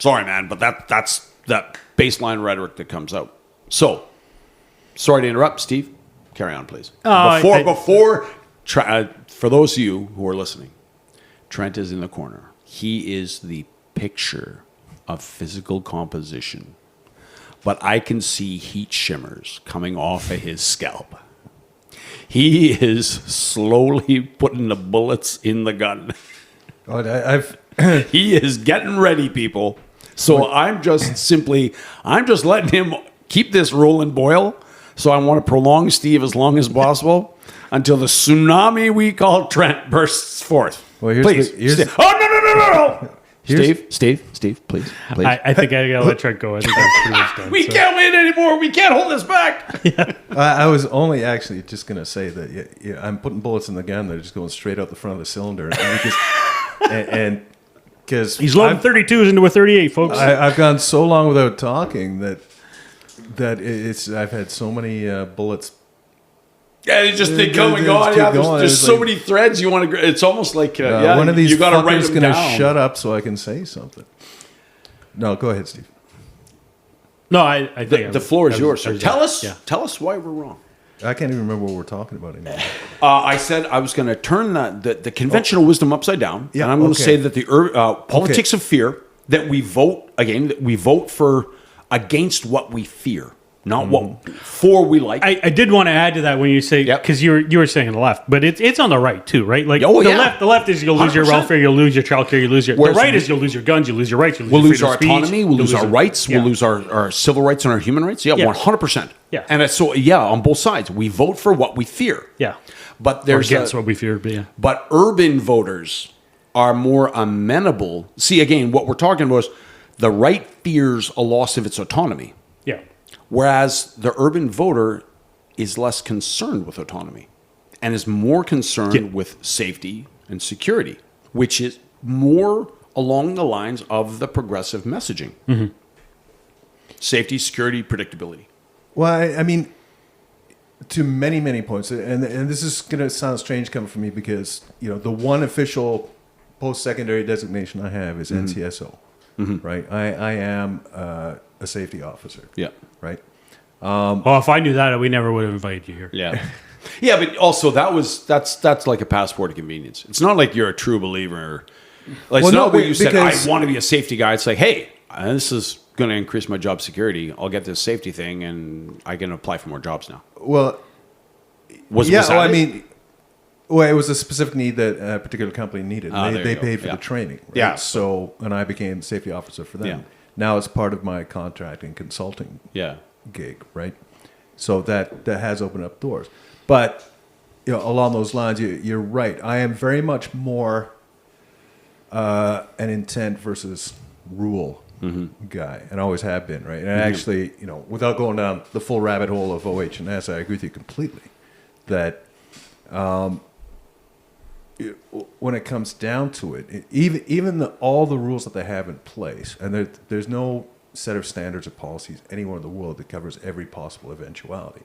Sorry, man, but that's that baseline rhetoric that comes out. So, sorry to interrupt, Steve. Carry on, please. Before For those of you who are listening, Trent is in the corner. He is the picture of physical composition, but I can see heat shimmers coming off of his scalp. He is slowly putting the bullets in the gun. He is getting ready, people. So I'm just letting him keep this rolling boil. So I want to prolong Steve as long as possible until the tsunami we call Trent bursts forth. Well, here's please. Steve. Oh, no. Steve, please. I think I gotta let Trent go. I think that's pretty much done. We can't win anymore. We can't hold this back. I was only actually just going to say that I'm putting bullets in the gun. They're just going straight out the front of the cylinder. And because he's loading 32s into a 38, folks. I've gone so long without talking that I've had so many bullets. Yeah, they come and go. Yeah, there's so many threads you want to. It's almost like one of these you got to write fuckers them going to down. shut up so I can say something. No, go ahead, Steve. No, I think the floor is yours. So tell Yeah. us why we're wrong. I can't even remember what we're talking about anymore. I said I was going to turn the conventional wisdom upside down, Yeah, and I'm going to okay. say that the politics of fear, that we vote for against what we fear, not what for we like. I did want to add to that when you say, Yep. because you were saying the left, but it's on the right too, right? Like Oh, the yeah. left is you'll lose your 100%. welfare, you'll lose your childcare, you lose your. Whereas the right is you'll lose your guns, you'll lose your rights, you'll We'll lose lose your our freedom of autonomy. speech, We'll lose you'll our rights. Yeah. We'll lose our civil rights and our human rights. Yeah, Yeah. 100%. Yeah. And it's so on both sides, we vote for what we fear. Yeah. But Or there's against what we fear, but yeah. But urban voters are more amenable. See, again, what we're talking about is the right fears a loss of its autonomy, Yeah. whereas the urban voter is less concerned with autonomy and is more concerned with safety and security, which is more along the lines of the progressive messaging. Mm-hmm. Safety, security, predictability. Well, I mean, to many, many points, and this is going to sound strange coming from me because, the one official post-secondary designation I have is NCSO, right? I am a safety officer, right? Well, if I knew that, we never would have invited you here. Yeah. Yeah, but also that's like a passport of convenience. It's not like you're a true believer. Like, it's not where you said, I want to be a safety guy. It's like, hey, this is going to increase my job security. I'll get this safety thing and I can apply for more jobs now. Well, Was that I it? mean, it was a specific need that a particular company needed. there They you go. paid for Yeah. the training. Right? Yeah. So, and I became safety officer for them. Yeah. Now it's part of my contracting consulting Yeah. gig, right? So that has opened up doors. But along those lines, you're right. I am very much more an intent versus rule guy, and always have been, right? And actually, without going down the full rabbit hole of OH&S, I agree with you completely that when it comes down to it, even all the rules that they have in place, and there's no set of standards or policies anywhere in the world that covers every possible eventuality.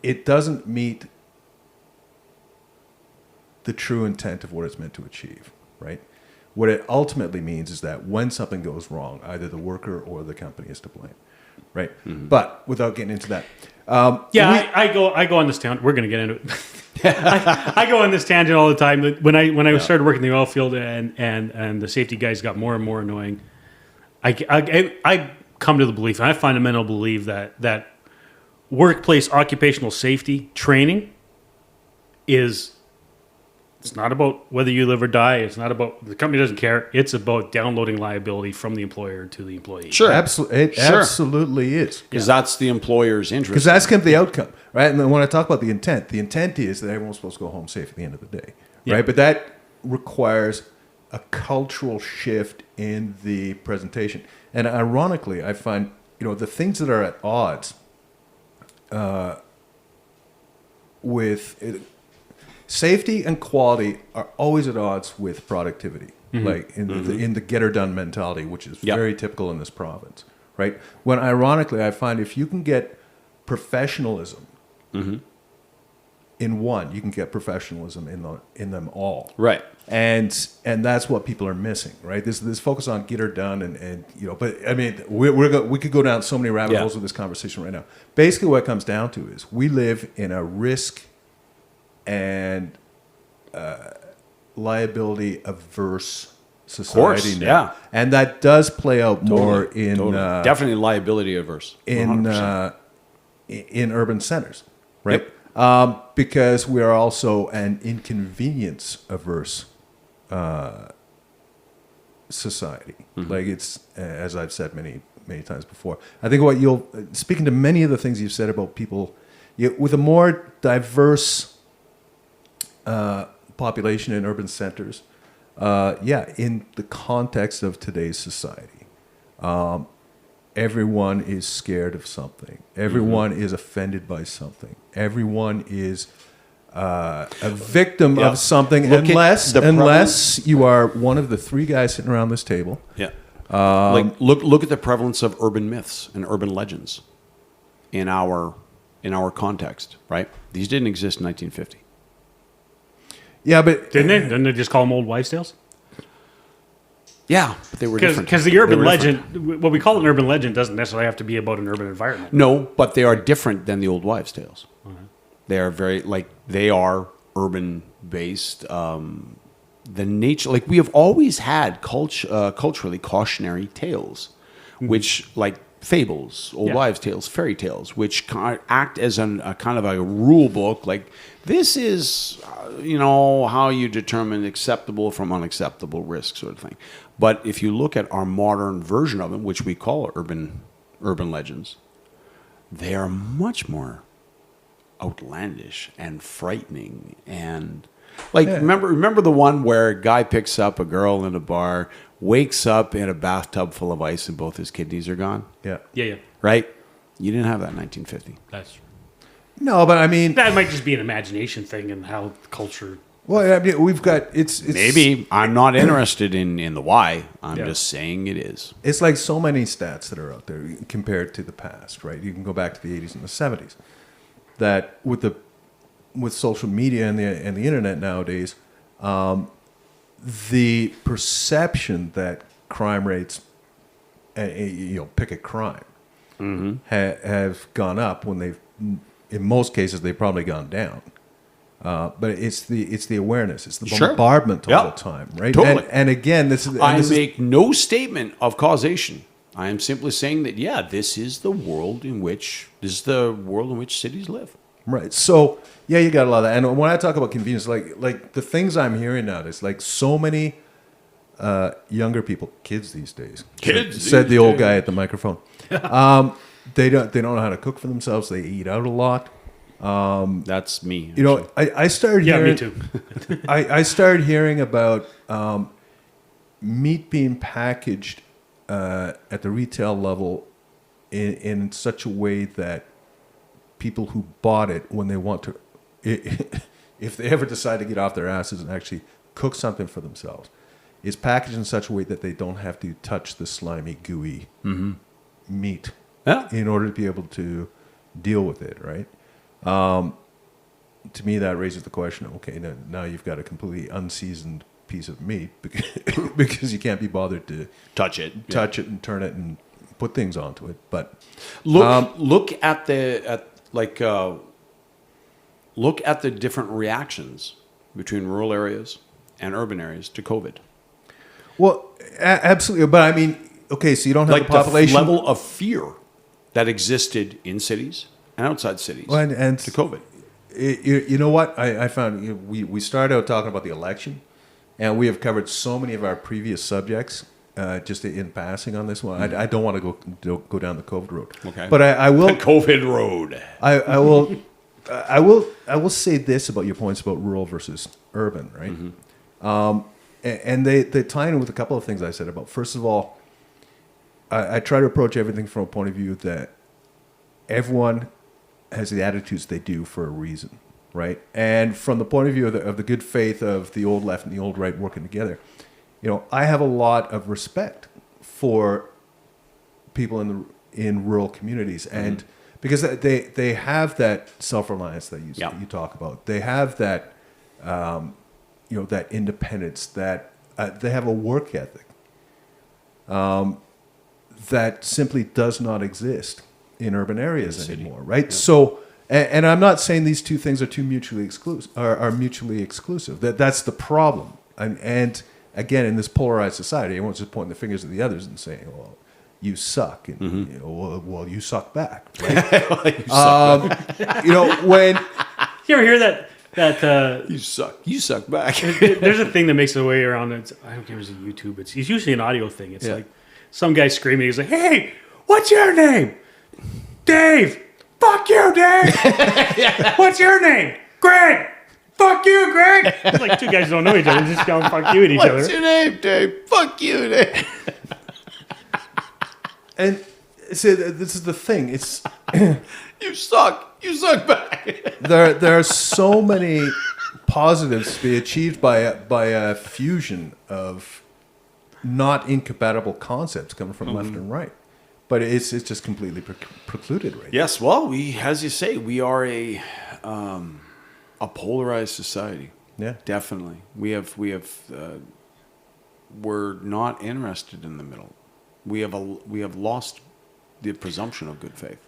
It doesn't meet the true intent of what it's meant to achieve, right? What it ultimately means is that when something goes wrong, either the worker or the company is to blame, right? But without getting into that, I go on this tangent. We're going to get into it. I go on this tangent all the time. When I started working in the oil field and the safety guys got more and more annoying, I come to the belief, and I fundamentally believe that workplace occupational safety training it's not about whether you live or die. It's not about the company doesn't care. It's about downloading liability from the employer to the employee. Sure. Absolutely is. Because that's the employer's interest. Because that's kind of the outcome, right? And then when I talk about the intent is that everyone's supposed to go home safe at the end of the day, right? But that requires a cultural shift in the presentation. And ironically, I find, the things that are at odds with safety and quality are always at odds with productivity, like in the get her done mentality, which is very typical in this province, right? When ironically, I find if you can get professionalism in one. You can get professionalism in them all. Right. And that's what people are missing, right? This focus on get her done and but I mean we could go down so many rabbit holes with this conversation right now. Basically, what it comes down to is we live in a risk and liability averse society now, yeah. and that does play out more in definitely liability averse in urban centers, right? Yep. Because we are also an inconvenience averse society. Like it's, as I've said many times before. I think what speaking to many of the things you've said about people with a more diverse population in urban centers, in the context of today's society, everyone is scared of something. Everyone is offended by something. Everyone is a victim of something, unless you are one of the three guys sitting around this table. Yeah. Look at the prevalence of urban myths and urban legends in our context, right? These didn't exist in 1950. Yeah, but Didn't they? Didn't they just call them old wives' tales? Yeah, but they were different. Because the urban legend, what we call an urban legend, doesn't necessarily have to be about an urban environment. No, but they are different than the old wives' tales. They are they are urban based. The nature, we have always had culturally cautionary tales, which like fables, old wives' tales, fairy tales, which act as a kind of a rule book. Like this is, how you determine acceptable from unacceptable risk, sort of thing. But if you look at our modern version of it, which we call urban legends, they are much more outlandish and frightening and remember the one where a guy picks up a girl in a bar, wakes up in a bathtub full of ice and both his kidneys are gone? Yeah. Right? You didn't have that in 1950. That's true. no, but I mean, That might just be an imagination thing and how culture. well, I mean, we've got it's Maybe I'm not interested in the why. I'm just saying it is. It's like so many stats that are out there compared to the past, right? You can go back to the 80s and the 70s. That with social media and the internet nowadays, the perception that crime rates, pick a crime, have gone up when in most cases they've probably gone down. But it's the awareness, it's the bombardment all the time, right? Totally. And again, I make no statement of causation. I am simply saying that this is the world in which cities live. Right. So you got a lot of that. And when I talk about convenience, like the things I'm hearing now is like so many younger people, kids these days. Said the old guy at the microphone. They don't know how to cook for themselves. They eat out a lot. That's me. I started hearing. Yeah, me too. I started hearing about meat being packaged at the retail level in such a way that people who bought it, when they want to, if they ever decide to get off their asses and actually cook something for themselves, is packaged in such a way that they don't have to touch the slimy, gooey meat in order to be able to deal with it, right? To me, that raises the question, okay, now you've got a completely unseasoned piece of meat because you can't be bothered to touch it and turn it and put things onto it. But look at the different reactions between rural areas and urban areas to COVID. Well, absolutely. But I mean, okay, so you don't have the population the level of fear that existed in cities and outside cities and to COVID. You know what? I found we started out talking about the election, and we have covered so many of our previous subjects just in passing on this one. I don't want to go down the COVID road. Okay. But I will. The COVID road. I will say this about your points about rural versus urban, right? Mm-hmm. And they tie in with a couple of things I said about. First of all, I try to approach everything from a point of view that everyone has the attitudes they do for a reason, right? And from the point of view of the good faith of the old left and the old right working together, I have a lot of respect for people in rural communities, and because they have that self-reliance that you Yeah. you talk about. They have that that independence, that they have a work ethic that simply does not exist in urban areas anymore, right? Yeah. So, and I'm not saying these two things are mutually exclusive. Are mutually exclusive. That's the problem. And again, in this polarized society, everyone's just pointing the fingers at the others and saying, "Well, you suck," and well, you suck back. Right? When You ever hear that You suck. You suck back. there's a thing that makes its way around. I don't care if it's on YouTube. It's usually an audio thing. It's like some guy screaming. He's like, "Hey, what's your name?" "Dave." "Fuck you, Dave." "What's your name?" "Greg." "Fuck you, Greg." It's like two guys who don't know each other, just going "fuck you" at each What's other. your name, Dave? Fuck you, Dave. And see, this is the thing. It's You suck. You suck back. there are so many positives to be achieved by a fusion of not incompatible concepts coming from left and right, but it's just completely precluded right Yes, well, we, as you say, we are a polarized society. now. Yeah. Definitely, we're not interested in the middle. We have lost the presumption of good faith.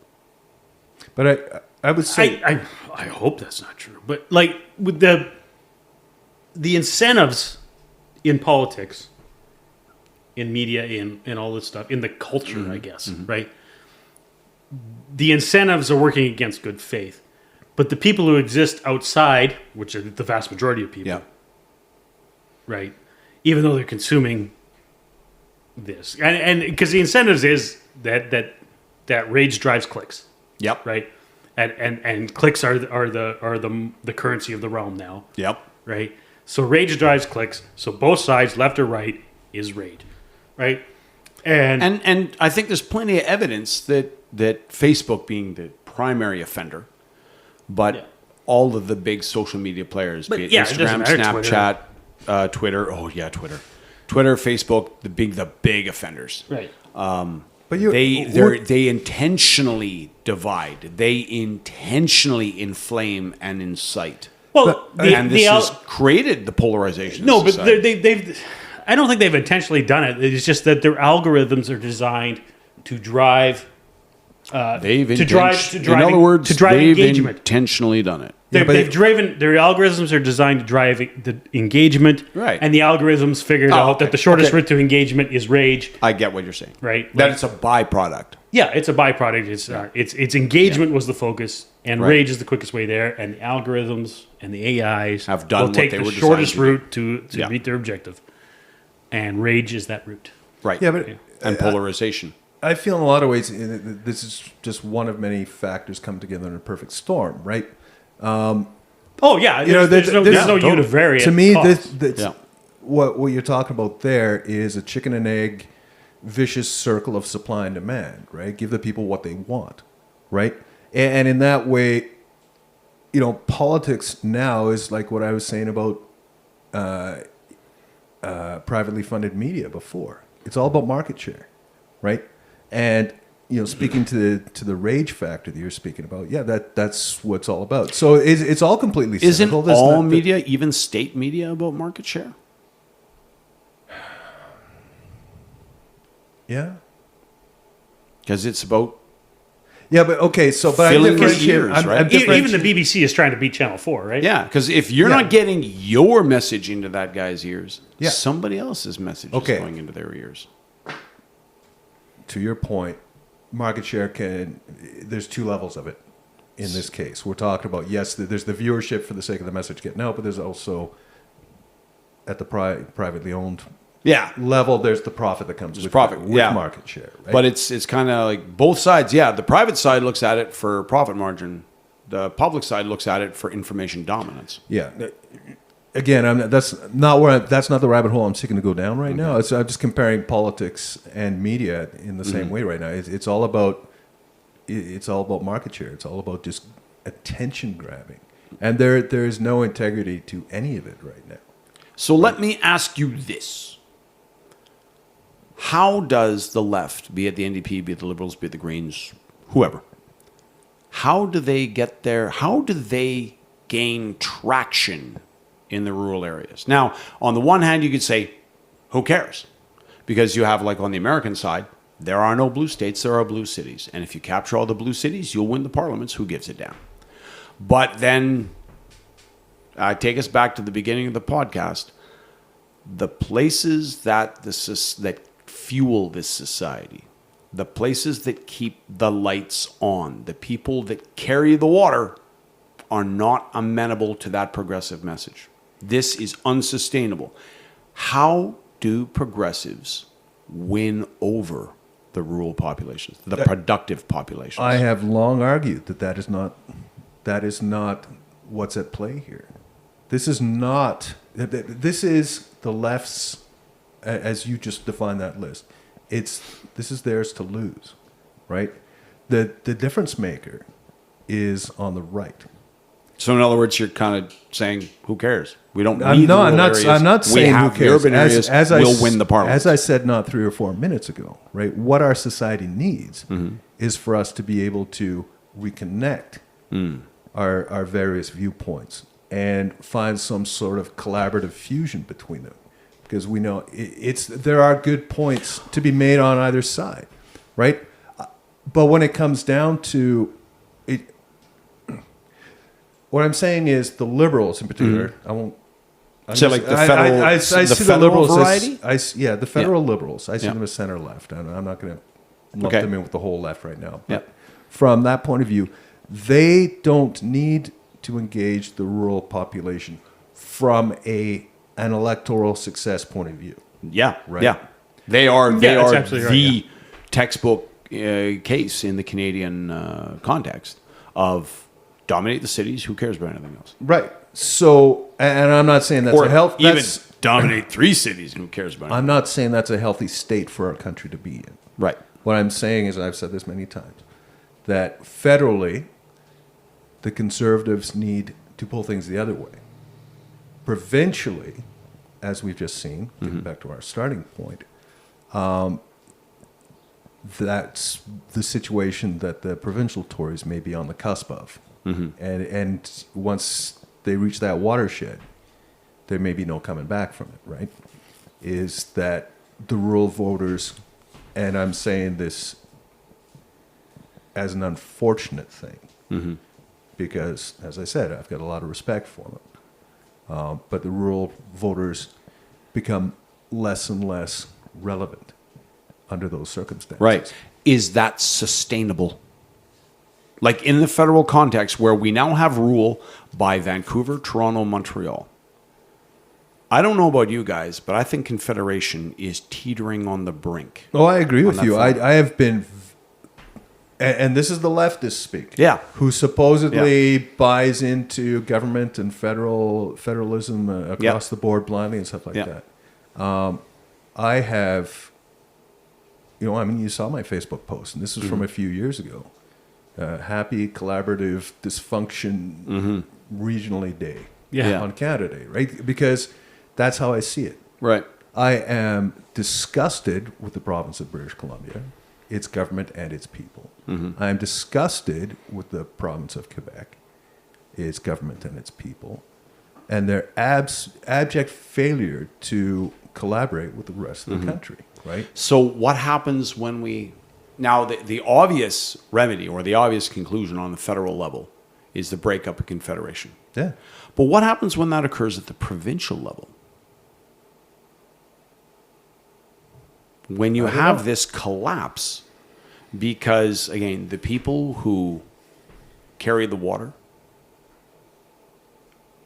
But I would say I hope that's not true. But like with the incentives in politics, in media, in all this stuff, in the culture, I guess, right? The incentives are working against good faith. But the people who exist outside, which are the vast majority of people, right? Even though they're consuming this, and because the incentives is that rage drives clicks. Yep. Right, and clicks are the currency of the realm now. Yep. Right. So rage drives clicks. So both sides, left or right, is rage. Right. And I think there's plenty of evidence that Facebook being the primary offender, but all of the big social media players, be it it doesn't Instagram, matter, Snapchat, Twitter. Oh yeah, Twitter, Facebook, the big offenders. right. but They intentionally divide. They intentionally inflame and incite. Well, And this has created the polarization. no, of but society. they've. I don't think they've intentionally done it. It's just that their algorithms are designed to drive. In other words, to drive they've engagement. intentionally done it. They've driven their algorithms are designed to drive the engagement, Right. And the algorithms figured out okay, that the shortest okay. route to engagement is rage, I get what you're saying. right? That Like, it's a byproduct. yeah, it's a byproduct. It's engagement was the focus, and Right. rage is the quickest way there. And the algorithms and the AIs Have done will what take they the were designed shortest to do. route to Yeah. meet their objective, and rage is that route. Right. yeah, but And polarization. I feel in a lot of ways this is just one of many factors come together in a perfect storm, right? Oh yeah, there's no univariate. To me, cost. Yeah. what you're talking about there is a chicken and egg vicious circle of supply and demand, right? Give the people what they want, right? And in that way, politics now is like what I was saying about privately funded media before. It's all about market share, right? And speaking to the rage factor that you're speaking about, that's what it's all about. So it's all completely Isn't cynical. There's all not- media, even state media, about market share? Yeah. Because it's about Yeah, but okay. So, but Filling I'm your differentiating. ears, I'm, right? I'm Even differentiating. the BBC is trying to beat Channel 4, right? Because if you're Yeah. not getting your message into that guy's ears, Yeah. somebody else's message Okay. is going into their ears. To your point, market share there's two levels of it in this case. We're talking about, yes, there's the viewership for the sake of the message getting out, but there's also at the privately owned Yeah. level, there's the profit that comes with profit, with yeah. market share. Right? But it's kind of like both sides. Yeah, the private side looks at it for profit margin. The public side looks at it for information dominance. yeah. Again, that's not the rabbit hole I'm seeking to go down right now. I'm just comparing politics and media in the same way right now. It's all about market share. It's all about just attention grabbing, and there is no integrity to any of it right now. So let me ask you this. How does the left, be it the NDP, be it the Liberals, be it the Greens, whoever, how do they get there? How do they gain traction in the rural areas? Now, on the one hand, you could say, who cares? Because you have, like on the American side, there are no blue states, there are blue cities. And if you capture all the blue cities, you'll win the parliaments. Who gives a damn? But then, take us back to the beginning of the podcast. The places that that fuel this society, the places that keep the lights on, the people that carry the water, are not amenable to that progressive message. This is unsustainable. How do progressives win over the rural populations, the productive populations? I have long argued that is not what's at play here. This is the left's, as you just defined that list. This is theirs to lose, right? The difference maker is on the right. So in other words, you're kind of saying, who cares? We don't need I'm not saying we have who cares. The urban areas will win the parliament. As I said not 3 or 4 minutes ago, right? What our society needs is for us to be able to reconnect our various viewpoints and find some sort of collaborative fusion between them. Because we know there are good points to be made on either side, right? But when it comes down to it, what I'm saying is the liberals in particular, I won't... So like the federal, I the see the federal liberals variety? the federal liberals. I see them as center left, and I'm not going to lump them in with the whole left right now. But from that point of view, they don't need to engage the rural population from an electoral success point of view. Yeah, Right? yeah. They are absolutely the textbook case in the Canadian context of dominate the cities. Who cares about anything else? Right. So, and I'm not saying that's Or a health. even dominate 3 cities. Who cares about anything? I'm not saying that's a healthy state for our country to be in. Right. What I'm saying is, I've said this many times, that federally, the Conservatives need to pull things the other way. Provincially, as we've just seen, getting back to our starting point, that's the situation that the provincial Tories may be on the cusp of. And once they reach that watershed, there may be no coming back from it, right? Is that the rural voters, and I'm saying this as an unfortunate thing, because, as I said, I've got a lot of respect for them. But the rural voters become less and less relevant under those circumstances. Right. Is that sustainable? Like in the federal context where we now have rule by Vancouver, Toronto, Montreal. I don't know about you guys, but I think Confederation is teetering on the brink. Oh, I agree with that you. front. I have been, and this is the leftist speak. Yeah. Who supposedly buys into government and federalism across the board blindly and stuff like that. I have, you saw my Facebook post, and this was from a few years ago. Happy Collaborative Dysfunction Regionally Day on Canada Day, right? Because that's how I see it. Right. I am disgusted with the province of British Columbia, its government and its people. I am disgusted with the province of Quebec, its government and its people, and their abject failure to collaborate with the rest of the country, right? So what happens when we... Now, the obvious remedy or the obvious conclusion on the federal level is the breakup of Confederation. Yeah. But what happens when that occurs at the provincial level? When you have this collapse, because, again, the people who carry the water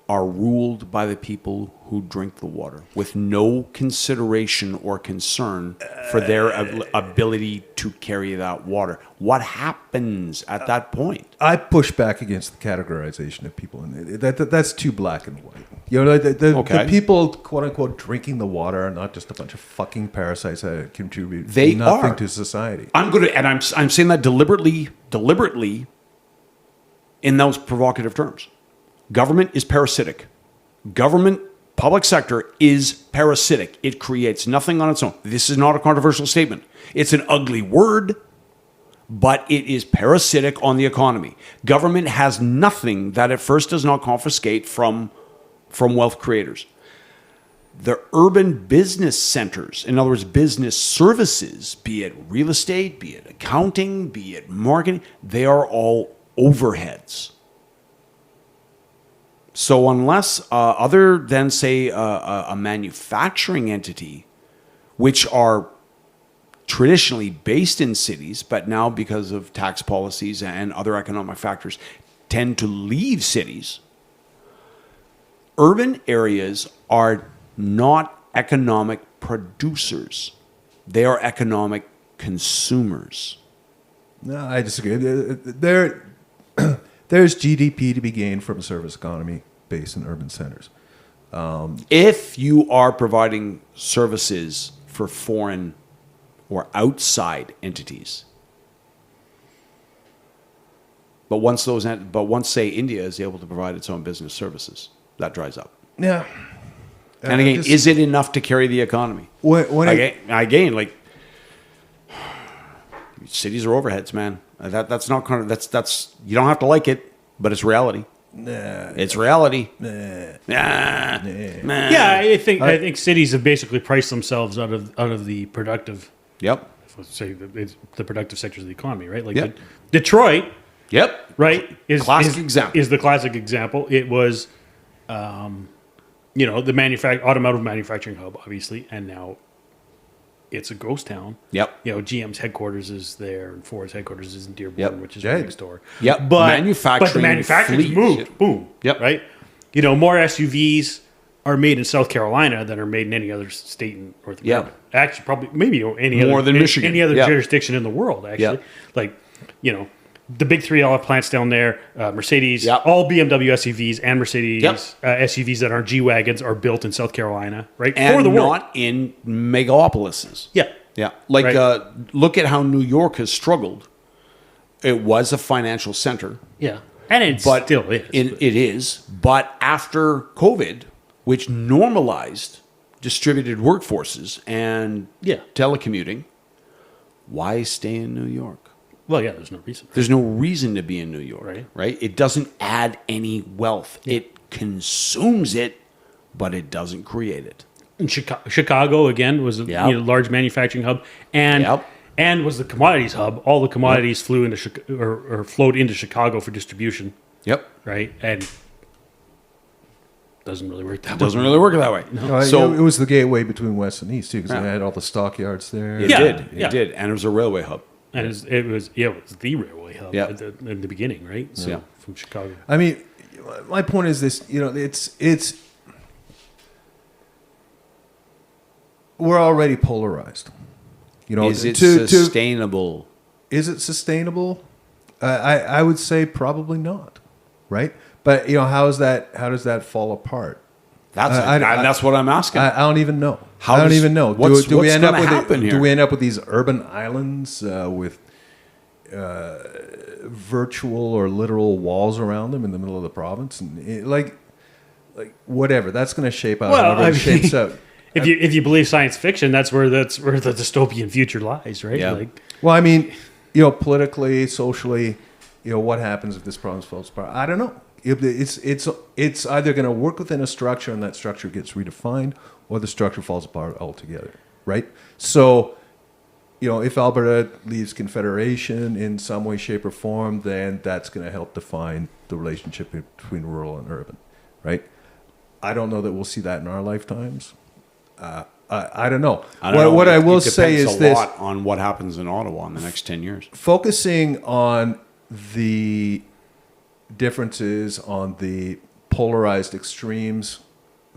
are ruled by the people who drink the water with no consideration or concern for their ability to carry that water. What happens at that point? I push back against the categorization of people, and that's too black and white. The people, quote unquote, drinking the water are not just a bunch of fucking parasites that contribute nothing to society. I'm saying that deliberately in those provocative terms. Government is parasitic. Government, public sector is parasitic. It creates nothing on its own. This is not a controversial statement. It's an ugly word, but it is parasitic on the economy. Government has nothing that it first does not confiscate from wealth creators. The urban business centers, in other words, business services, be it real estate, be it accounting, be it marketing, they are all overheads. So unless, other than, say, a manufacturing entity, which are traditionally based in cities, but now because of tax policies and other economic factors, tend to leave cities, urban areas are not economic producers. They are economic consumers. No, I disagree. There's GDP to be gained from a service economy based in urban centers. If you are providing services for foreign or outside entities, but once say India is able to provide its own business services, that dries up. Yeah. And again, is it enough to carry the economy? Again, cities are overheads, man. That's not kind of that's you don't have to like it, but it's reality. Nah. It's reality. Nah. Nah. Nah. Yeah, I think cities have basically priced themselves out of the productive. Yep. Let's say the productive sectors of the economy, right? Like Yep. Detroit, Yep. right? Is the classic example. It was, the automotive manufacturing hub, obviously, and now it's a ghost town. Yep. GM's headquarters is there, and Ford's headquarters is in Dearborn, Yep. which is Dead. next door. Yep. But the Manufacturing manufacturers fleet. moved. Boom. Yep. Right. More SUVs are made in South Carolina than are made in any other state in North America. Yeah. Actually, probably maybe any More other than Michigan. any other Yeah. jurisdiction in the world. Actually, the big three all have plants down there. Mercedes, Yep. all BMW SUVs and Mercedes Yep. SUVs that aren't G wagons are built in South Carolina, right? And for the world. not in megalopolises. Yeah. Yeah. Right. Look at how New York has struggled. It was a financial center. Yeah, and it still is. It is. But after COVID, which normalized distributed workforces and telecommuting, why stay in New York? Well, yeah, there's no reason. There's no reason to be in New York, right? It doesn't add any wealth. Yeah. It consumes it, but it doesn't create it. And Chicago again was a large manufacturing hub, and was the commodities hub. All the commodities flew into or flowed into Chicago for distribution. Yep. Right, and doesn't really work that way. Doesn't really work that way. No, so it was the gateway between West and East too, because they had all the stockyards there. It did, and it was a railway hub. And it was the railway hub in the beginning, right? So from Chicago. I mean, my point is this: it's we're already polarized. Is it sustainable? Is it sustainable? I would say probably not, right? But how does that fall apart? That's what I'm asking. I don't even know. I don't even know. Do we end up with these urban islands with virtual or literal walls around them in the middle of the province, and like whatever? That's going to shape out. Well, it shapes out. If you believe science fiction, that's where the dystopian future lies, right? Yeah. Well, I mean, politically, socially, what happens if this province falls apart? I don't know. It's either going to work within a structure and that structure gets redefined, or the structure falls apart altogether, right? So, if Alberta leaves Confederation in some way, shape, or form, then that's going to help define the relationship between rural and urban, right? I don't know that we'll see that in our lifetimes. I don't know. What I will say is this: a lot on what happens in Ottawa in the next 10 years. Focusing on the differences, on the polarized extremes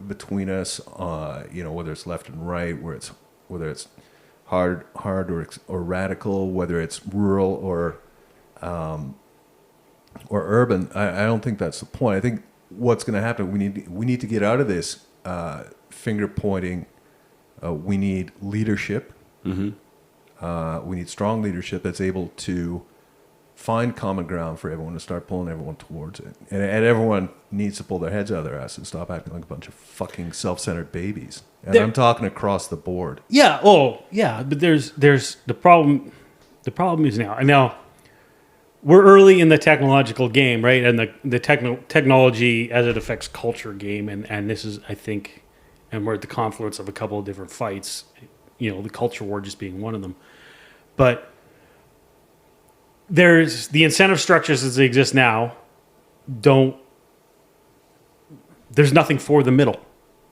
between us, whether it's left and right, whether it's hard or radical, whether it's rural or urban. I don't think that's the point. I think what's going to happen, we need to get out of this finger pointing. We need leadership. Mm-hmm. We need strong leadership that's able to find common ground for everyone to start pulling everyone towards it. And everyone needs to pull their heads out of their ass and stop acting like a bunch of fucking self-centered babies. And I'm talking across the board. Yeah. Oh, yeah. But there's the problem. the problem is now we're early in the technological game, right? And the technology as it affects culture game, and this is, I think, and we're at the confluence of a couple of different fights, the culture war just being one of them. But there's the incentive structures as they exist now there's nothing for the middle,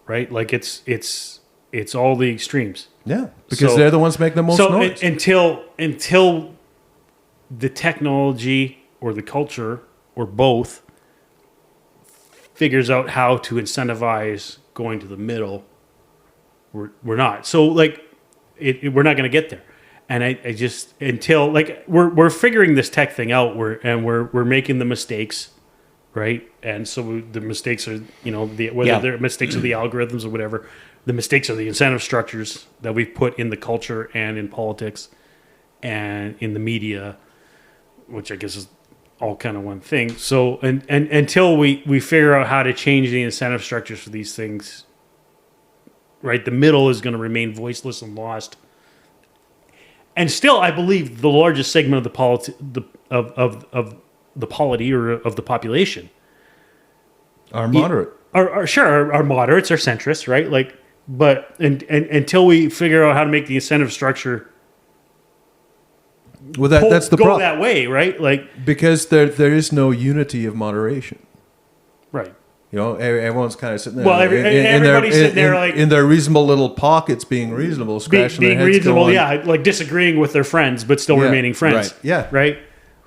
right? Like it's all the extremes. Yeah, because they're the ones making the most noise. Until the technology or the culture or both figures out how to incentivize going to the middle, we're not. So like we're not going to get there. And I just until like we're figuring this tech thing out, we're making the mistakes, right? And so the mistakes are whether they're mistakes of the algorithms or whatever, the mistakes are the incentive structures that we've put in the culture and in politics and in the media, which I guess is all kind of one thing. So and until we figure out how to change the incentive structures for these things, right? The middle is going to remain voiceless and lost. And still, I believe the largest segment of the polity or of the population Are moderate. Are moderates, are centrists, right? Like, but until we figure out how to make the incentive structure, Well, that's the go problem. that way, right? Like, Because there is no unity of moderation. right. Everyone's kind of sitting there. Well, everybody's sitting there like in their reasonable little pockets, being reasonable, scratching being their heads, reasonable, going, yeah, like disagreeing with their friends, but still remaining friends, right, yeah, right.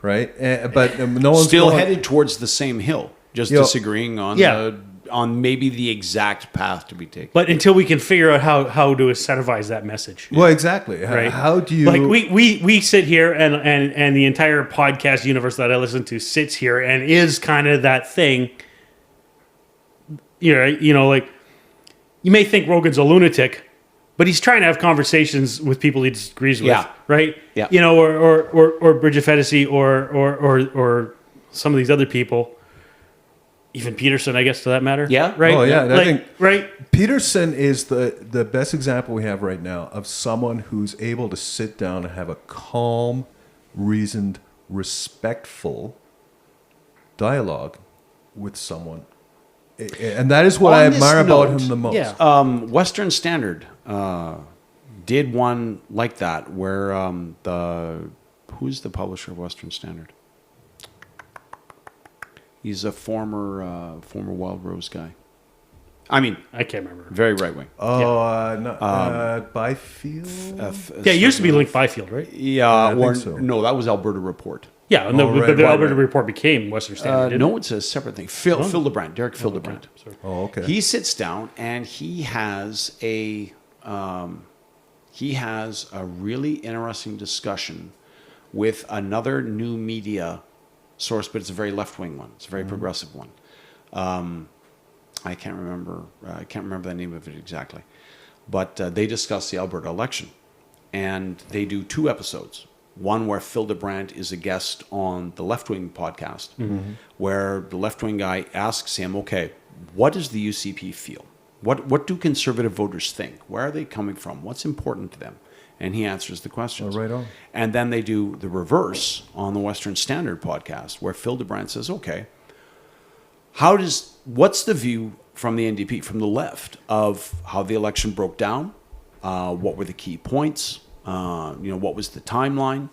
right. But no one's Still going, headed towards the same hill, just disagreeing on on maybe the exact path to be taken. But until we can figure out how to incentivize that message, Well, exactly. right? How do you like we sit here and the entire podcast universe that I listen to sits here and is kind of that thing. Like you may think Rogan's a lunatic, but he's trying to have conversations with people he disagrees with, Yeah. right? Yeah. Or Bridget Fedesi or some of these other people, even Peterson, I guess, to that matter. Yeah. right. Oh, yeah, I think- right. Peterson is the best example we have right now of someone who's able to sit down and have a calm, reasoned, respectful dialogue with someone. And that is what I On this admire about note, him the most. Yeah. Western Standard did one like that, where who's the publisher of Western Standard? He's a former Wild Rose guy. I mean, I can't remember. very right wing. Byfield? Yeah, it used to be Link Byfield, right? Yeah, I or think so. no, that was Alberta Report. Yeah, and right, the right, Alberta right. Report became Western Standard. didn't No, it? it's a separate thing. Phil DeBrandt, Derek DeBrandt. Sorry. Oh, okay. He sits down and he has a really interesting discussion with another new media source, but it's a very left-wing one. It's a very progressive one. I can't remember the name of it exactly, but they discuss the Alberta election, and they do 2 episodes. One where Phil DeBrandt is a guest on the Left Wing podcast, where the left wing guy asks him, "Okay, what does the UCP feel? What do conservative voters think? Where are they coming from? What's important to them?" And he answers the questions. Oh, right on. And then they do the reverse on the Western Standard podcast, where Phil DeBrandt says, "Okay, what's the view from the NDP, from the left, of how the election broke down? What were the key points? What was the timeline?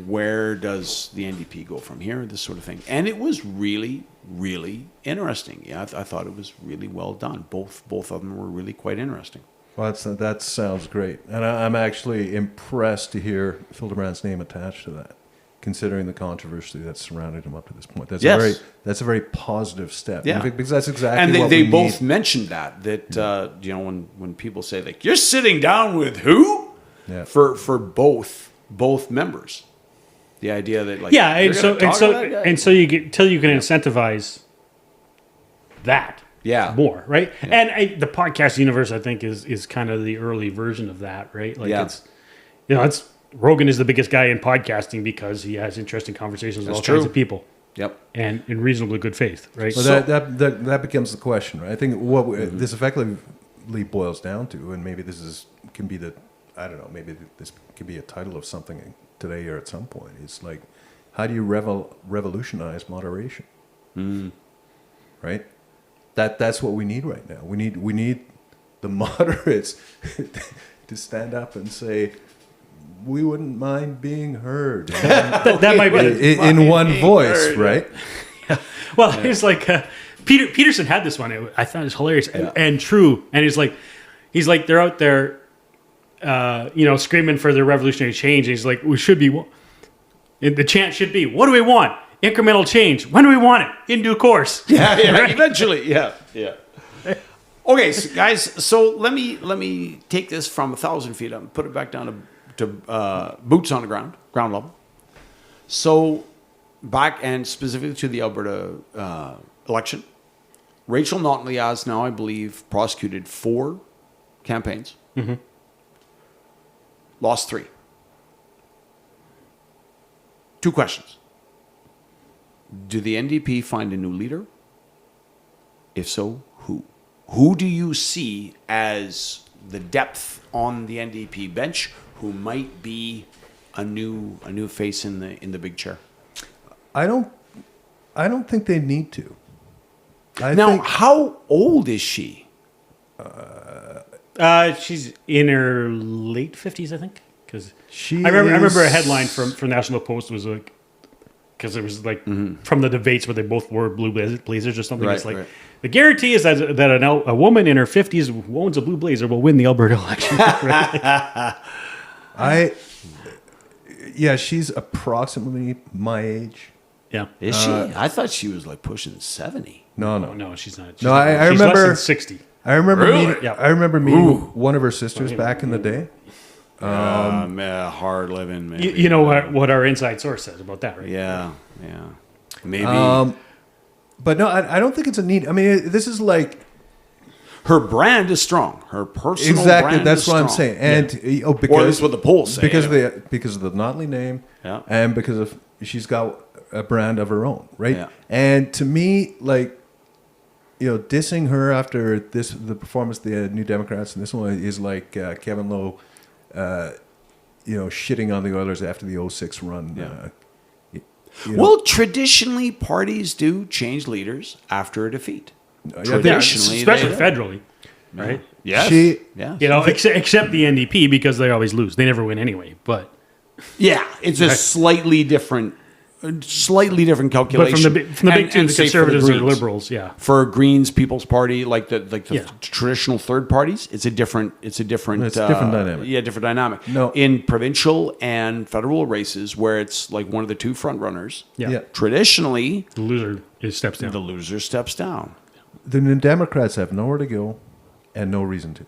Where does the NDP go from here? This sort of thing." And it was really, really interesting. Yeah, I thought it was really well done. Both of them were really quite interesting. Well, that sounds great. And I'm actually impressed to hear Phil DeBrandt's name attached to that, considering the controversy that's surrounded him up to this point. That's a very positive step. Yeah. Because that's exactly And what they we both need. mentioned that when people say, like, "You're sitting down with who?" Yeah. For both members. The idea that, like, Yeah, you're gonna talk to that guy? so you get till you can incentivize that. Yeah. More, right? Yeah. And the podcast universe, I think, is kind of the early version of that, right? Like it's Rogan is the biggest guy in podcasting because he has interesting conversations with all kinds of people. Yep. And in reasonably good faith, right? Well, that becomes the question, right? I think what this effectively boils down to, and maybe this can be maybe this could be a title of something today or at some point. It's like, how do you revolutionize moderation? Right? That's what we need right now. We need the moderates to stand up and say, we wouldn't mind being heard. that might be in one voice, right? Yeah. Well, it's like Peterson had this one. I thought it was hilarious and true. And he's like they're out there, screaming for their revolutionary change. And he's like, we should be. The chant should be, what do we want? Incremental change. When do we want it? In due course. Yeah, right? Eventually. Yeah. Okay, so guys. So let me take this from 1,000 feet up and put it back down to boots on the ground level. So back and specifically to the Alberta election, Rachel Notley has now, I believe, prosecuted 4 campaigns. Lost 3. 2 questions. Do the NDP find a new leader? If so, who? Who do you see as the depth on the NDP bench who might be a new face in the big chair? I don't think they need to. How old is she? She's in her late 50s, I think. Because She I remember a is- headline from National Post was like, because it was like from the debates where they both wore blue blazers or something. Right, It's like right. the guarantee is that a woman in her 50s who owns a blue blazer will win the Alberta election. She's approximately my age. Yeah. Is she? I thought she was like pushing 70. No. No, she's not. She's No, not. I She's remember- less than 60. I remember Really? meeting. Yeah. I remember meeting one of her sisters back in the day. Hard living, maybe. You know what our inside source says about that, right? Yeah. Maybe But no, I don't think it's a need. I mean, this is like her brand is strong. Her personal exactly. brand That's is what I'm strong. saying. And because Or at least what the polls say. because anyway. of the Notley name, Yeah. and because of she's got a brand of her own, right? Yeah. And to me, like, dissing her after the performance of the New Democrats and this one is like Kevin Lowe, shitting on the Oilers after the 06 run. Yeah. Well, Traditionally, parties do change leaders after a defeat. Yeah, Traditionally, especially they- federally, right? Yes. She- Except the NDP because they always lose. They never win anyway. But It's a slightly different calculation. from the big two, the say for Conservatives or Greens. Liberals, yeah. For Greens, People's Party, like the Yeah. traditional third parties, it's a different It's a different dynamic. Yeah, different dynamic. No. In provincial and federal races, where it's like one of the 2 front runners, Yeah. traditionally The loser steps down. the loser steps down. The New Democrats have nowhere to go and no reason to.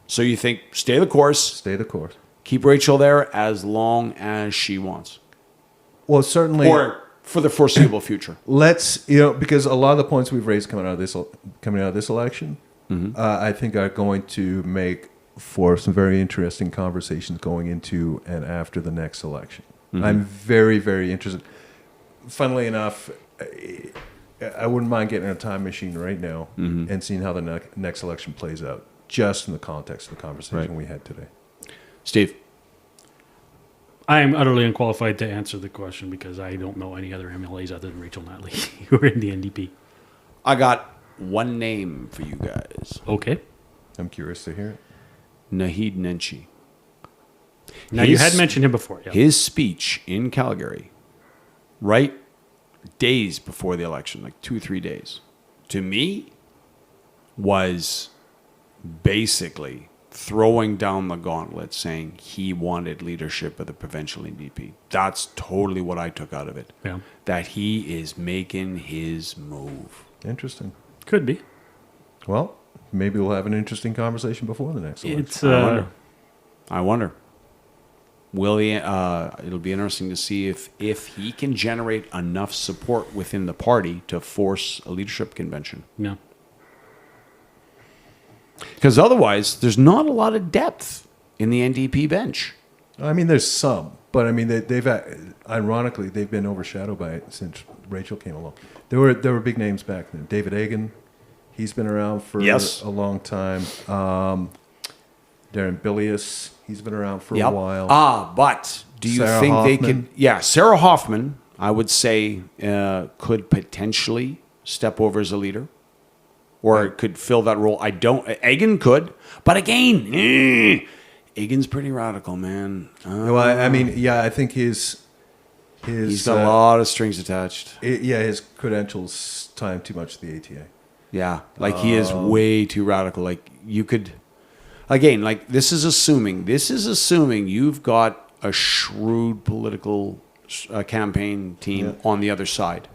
So you think stay the course, Stay the course. keep Rachel there as long as she wants, Well, certainly. or for the foreseeable future. Let's because a lot of the points we've raised coming out of this election, I think are going to make for some very interesting conversations going into and after the next election. I'm very, very interested. Funnily enough, I wouldn't mind getting in a time machine right now and seeing how the next election plays out, just in the context of the conversation we had today. Steve, I am utterly unqualified to answer the question because I don't know any other MLAs other than Rachel Notley who are in the NDP. I got one name for you guys: Okay. I'm curious to hear it. Naheed Nenshi. Now, you had mentioned him before. Yeah. His speech in Calgary, right days before the election, like 2-3 days, to me, was basically throwing down the gauntlet, saying he wanted leadership of the provincial NDP. That's totally what I took out of it. Yeah. That he is making his move. Interesting. Could be. Well, maybe we'll have an interesting conversation before the next election. It's I wonder. Will he? It'll be interesting to see if he can generate enough support within the party to force a leadership convention. yeah. Because otherwise, there's not a lot of depth in the NDP bench. I mean, there's some, but I mean, they've ironically they've been overshadowed by it since Rachel came along. There were big names back then. David Egan, he's been around for Yes. a long time. Darren Bilius, he's been around for Yep. a while. But do you Sarah think they Hoffman. could? Yeah, Sarah Hoffman, I would say, could potentially step over as a leader, or could fill that role. I don't. Egan could, but again, Egan's pretty radical, man. Well, I mean, yeah, I think his He's got a lot of strings attached. his credentials tie him too much to the ATA. Yeah, like he is way too radical. Like you could, again, like this is assuming you've got a shrewd political campaign team on the other side.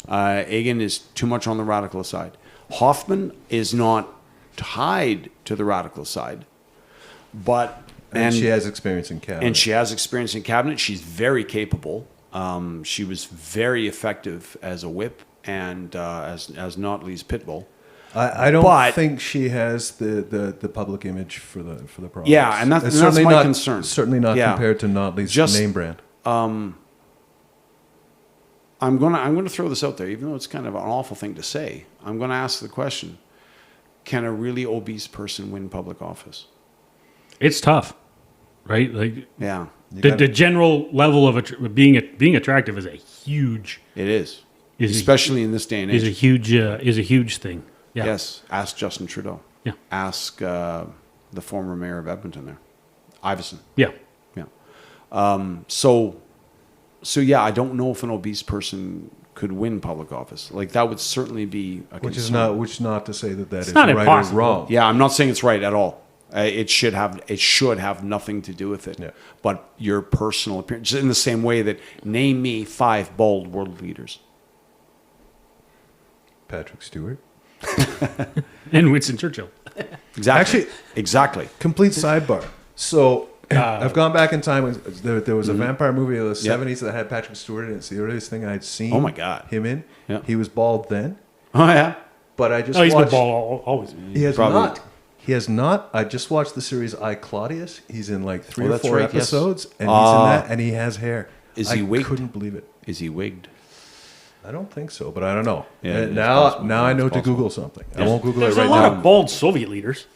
Egan is too much on the radical side. Hoffman is not tied to the radical side, but And she has experience in cabinet. and she has experience in cabinet. She's very capable. She was very effective as a whip and as Notley's pit bull. I don't but- think she has the public image for the province. Yeah, and that's It's my not, concern. Certainly not Yeah. compared to Notley's Just- name brand. I'm gonna throw this out there, even though it's kind of an awful thing to say. I'm gonna ask the question: can a really obese person win public office? It's tough, right? Like Yeah, the general level of being attractive is a huge it is, Is a- especially in this day and age. is a huge thing. Yeah. Yes, ask Justin Trudeau. Yeah. Ask the former mayor of Edmonton there, Iveson. Yeah. Yeah. So yeah, I don't know if an obese person could win public office. Like that would certainly be a Which concern. is not to say that is not right impossible. or wrong. Yeah, I'm not saying it's right at all. It should have nothing to do with it. Yeah. But your personal appearance, in the same way that name me 5 bald world leaders. Patrick Stewart. And Winston Churchill. Exactly. Actually- exactly. Complete sidebar. So I've gone back in time. There was a vampire movie of the Yep. 70s that had Patrick Stewart in it. It's the earliest thing I'd seen. Oh my God. Him in. Yeah. He was bald then, Oh yeah. but I just Oh, he's been watched. bald always. He has Probably. not. He has not. I just watched the series I, Claudius. He's in like 3 Oh, or that's 4 right, yes. episodes, and he's in that, and he has hair. Is he I wigged? couldn't believe it. Is he wigged? I don't think so, but I don't know. Yeah, it's now possible. now I know It's to possible. Google something. I won't Google it There's right a lot now. of bald Soviet leaders.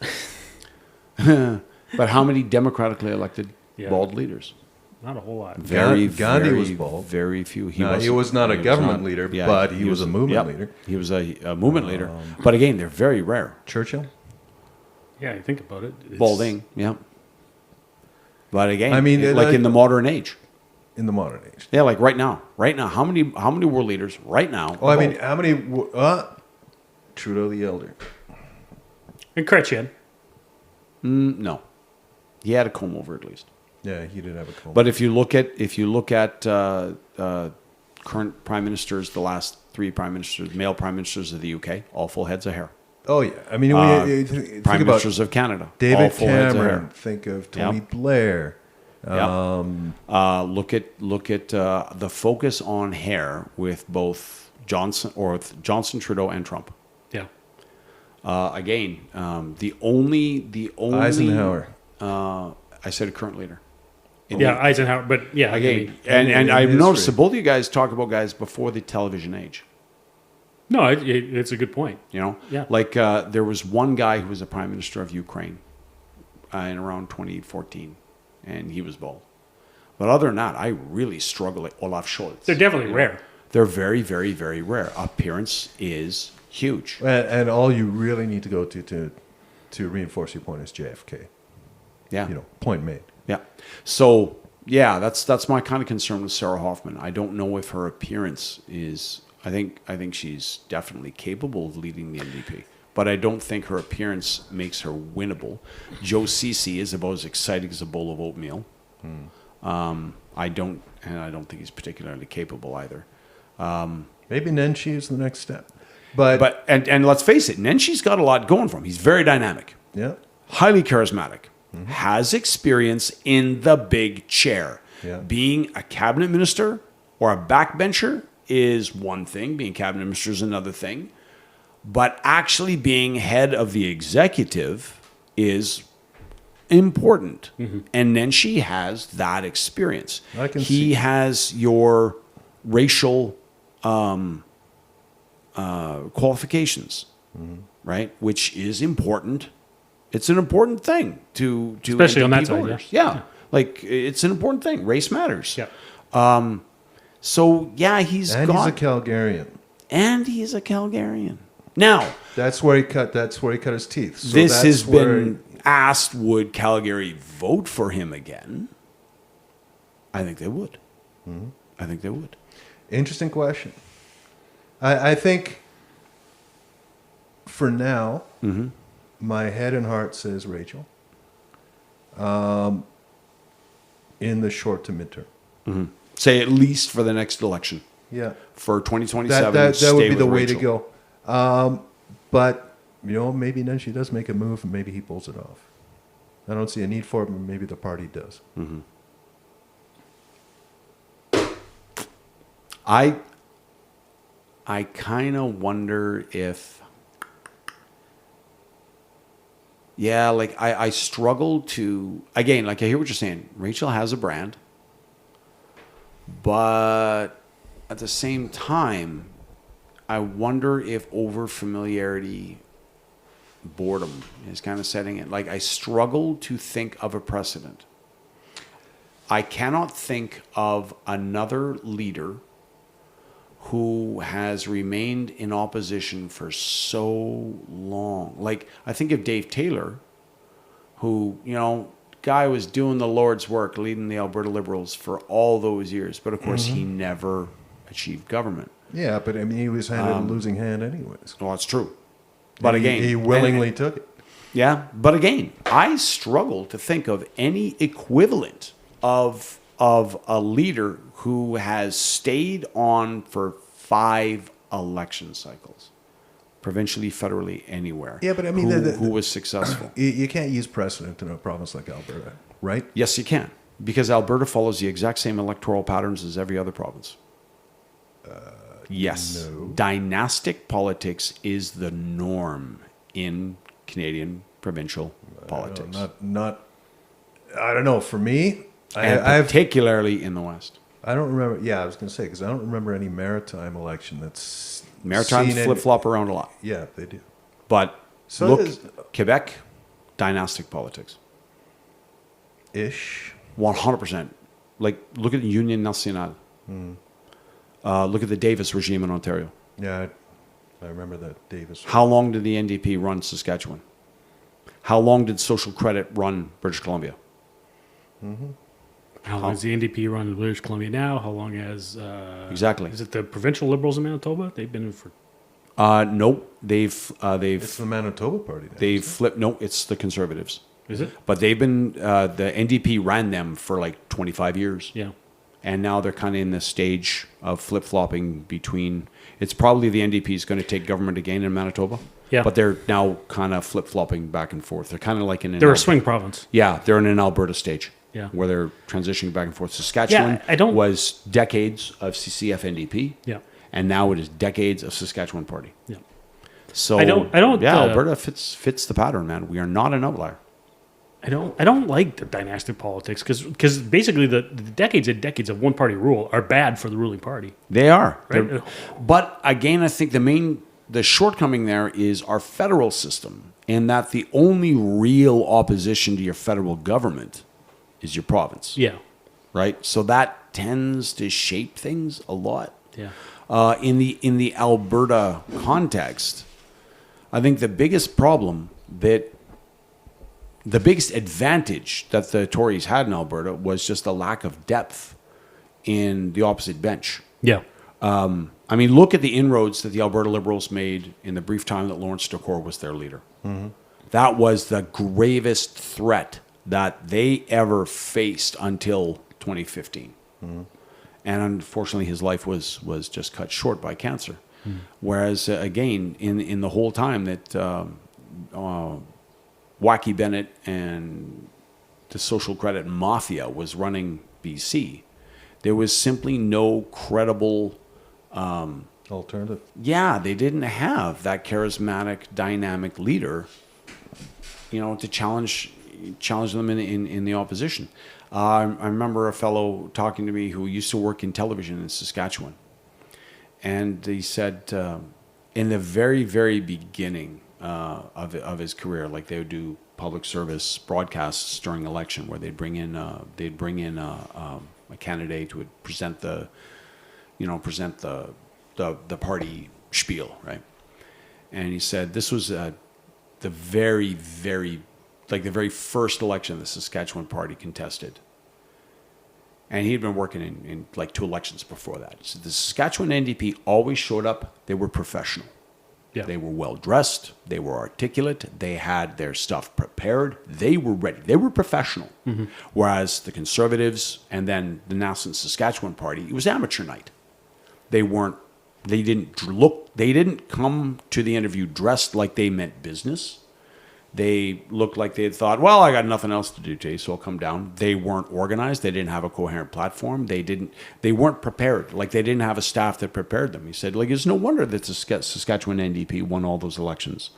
But how many democratically elected Yeah. bald leaders? Not a whole lot. Very, Gandhi very, was bald. Very few. No, he wasn't. was not a He government not. leader, Yeah, but he was a movement yep. leader. He was a movement leader. But again, they're very rare. Churchill. Yeah, you think about it. It's- Balding, yeah. But again, I mean, like in the modern age. In the modern age. Yeah, like right now, how many world leaders right now? Oh, I are mean, bald? how many? Trudeau the Elder. And Chrétien. No, he had a comb over at least. Yeah, he did have a comb. But if you look at current prime ministers, the last 3 prime ministers, male prime ministers of the UK, all full heads of hair. oh yeah, I mean, think Prime about ministers of Canada, all David full heads of Cameron. hair. Think of Tony Yep. Blair. Yep. Look at the focus on hair with both Johnson, Trudeau, and Trump. Yeah. Again, the only Eisenhower. I said a current leader. Yeah, Eisenhower. But yeah, Again, I mean, and I've history. noticed that both of you guys talk about guys before the television age. no, it's a good point. You know, Yeah. like there was one guy who was the prime minister of Ukraine in around 2014, and he was bald. But other than that, I really struggle with Olaf Scholz. They're definitely rare. They're very, very, very rare. Appearance is huge. And all you really need to go to reinforce your point is JFK. Yeah. Point made. Yeah. So yeah, that's my kind of concern with Sarah Hoffman. I don't know if her appearance is. I think she's definitely capable of leading the NDP, but I don't think her appearance makes her winnable. Joe Cece is about as exciting as a bowl of oatmeal. I don't think he's particularly capable either. Maybe Nenshi is the next step. But And let's face it, Nenshi's got a lot going for him. He's very dynamic, yeah. highly charismatic, has experience in the big chair. Yeah. Being a cabinet minister or a backbencher is one thing. Being cabinet minister is another thing. But actually being head of the executive is important. And then she has that experience. I can he see. has your racial qualifications, right? Which is important It's an important thing to Especially on that NDP side, voters. yeah. Like, it's an important thing. Race matters. Yeah. So, yeah, he's And he's a Calgarian. And he's a Calgarian. Now, That's where he cut his teeth. So this that's has where been asked, would Calgary vote for him again? I think they would. I think they would. Interesting question. I think for now, my head and heart says Rachel. In the short to midterm. Say at least for the next election. Yeah. For 2027, That would be with the way to Rachel. go. But, maybe then she does make a move and maybe he pulls it off. I don't see a need for it, but maybe the party does. I kind of wonder if, like I struggle to, again, like I hear what you're saying. Rachel has a brand, but at the same time, I wonder if over familiarity, boredom is kind of setting it. Like I struggle to think of a precedent. I cannot think of another leader who has remained in opposition for so long. Like, I think of Dave Taylor, who, guy was doing the Lord's work, leading the Alberta Liberals for all those years. But, of course, he never achieved government. Yeah, but he was handed a losing hand anyways. Well, that's true. But And again... he willingly took it. Yeah, but again, I struggle to think of any equivalent of a leader who has stayed on for 5 election cycles, provincially, federally, anywhere. Yeah, but who was successful? You can't use precedent in a province like Alberta, right? Yes, you can, because Alberta follows the exact same electoral patterns as every other province. Yes, no. Dynastic politics is the norm in Canadian provincial politics, I don't know. For me, and particularly in the West. I don't remember. Yeah, I was going to say, because I don't remember any maritime election that's Maritimes flip-flop around a lot. Yeah, they do. But So look, does- Quebec, dynastic politics. Ish. 100%. Like, look at the Union Nationale. Look at the Davis regime in Ontario. Yeah, I remember that Davis. How long did the NDP run Saskatchewan? How long did Social Credit run British Columbia? How long has the NDP run in British Columbia now? How long has... Exactly. Is it the provincial Liberals in Manitoba? They've been in for... Nope. It's the Manitoba Party now. They've flipped... No, it's the Conservatives. Is it? But they've been... the NDP ran them for like 25 years. Yeah. And now they're kind of in this stage of flip-flopping between... It's probably the NDP is going to take government again in Manitoba. Yeah. But they're now kind of flip-flopping back and forth. They're kind of like in an... They're a swing province. Yeah, they're in an Alberta stage. Yeah. Where they're transitioning back and forth. Saskatchewan was decades of CCF NDP. Yeah. And now it is decades of Saskatchewan Party. Yeah. So I don't. Yeah, Alberta fits the pattern, man. We are not an outlier. I don't like the dynastic politics because basically the decades and decades of one party rule are bad for the ruling party. They are. Right? But again, I think the shortcoming there is our federal system, in that the only real opposition to your federal government is your province. Yeah. Right? So that tends to shape things a lot. Yeah. In the Alberta context, I think the biggest advantage that the Tories had in Alberta was just the lack of depth in the opposite bench. Yeah. I mean, look at the inroads that the Alberta Liberals made in the brief time that Lawrence Dacor was their leader. Mm-hmm. That was the gravest threat that they ever faced until 2015. Mm-hmm. And unfortunately, his life was just cut short by cancer. Mm-hmm. Whereas, again, in the whole time that Wacky Bennett and the social credit mafia was running BC, there was simply no credible alternative. Yeah, they didn't have that charismatic, dynamic leader, to challenge them in the opposition. I remember a fellow talking to me who used to work in television in Saskatchewan, and he said in the very, very beginning of his career, like they would do public service broadcasts during election where they'd bring in a candidate who would present the party spiel, right? And he said this was the very first election the Saskatchewan Party contested. And he'd been working in like 2 elections before that. So the Saskatchewan NDP always showed up. They were professional. Yeah. They were well dressed. They were articulate. They had their stuff prepared. They were ready. They were professional. Mm-hmm. Whereas the Conservatives and then the Nascent Saskatchewan Party, it was amateur night. They didn't come to the interview dressed like they meant business. They looked like they had thought, well, I got nothing else to do today, so I'll come down. They weren't organized. They didn't have a coherent platform. They weren't prepared. Like, they didn't have a staff that prepared them. He said, like, it's no wonder that the Saskatchewan NDP won all those elections.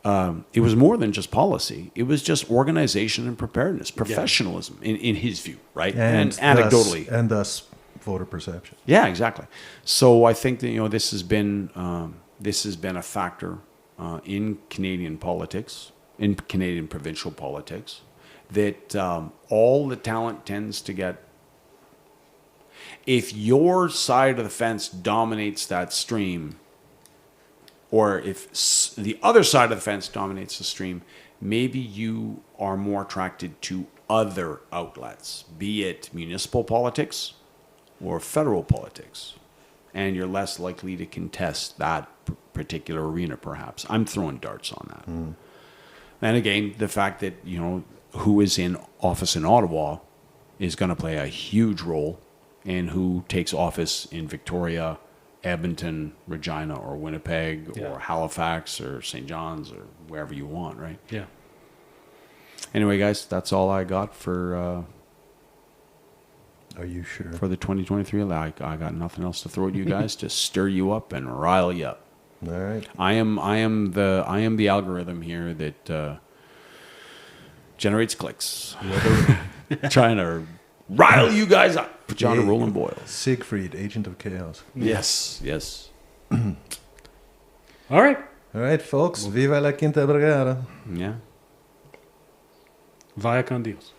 It was more than just policy. It was just organization and preparedness, professionalism, in his view, right? And anecdotally. And thus voter perception. Yeah, exactly. So I think that, this has been a factor in Canadian politics, in Canadian provincial politics, that all the talent tends to get. If your side of the fence dominates that stream, or if the other side of the fence dominates the stream, maybe you are more attracted to other outlets, be it municipal politics or federal politics, and you're less likely to contest that particular arena, perhaps. I'm throwing darts on that. Mm. And again, the fact that, who is in office in Ottawa is going to play a huge role in who takes office in Victoria, Edmonton, Regina, or Winnipeg, or Halifax, or St. John's, or wherever you want, right? Yeah. Anyway, guys, that's all I got for... Are you sure? For the 2023, I got nothing else to throw at you guys to stir you up and rile you up. All right. I am the algorithm here that generates clicks. Trying to rile you guys up. Put you on a rolling boil. Siegfried, agent of chaos. Yes. All right. All right, folks. Viva la Quinta Brigada. Yeah. Vaya con Dios.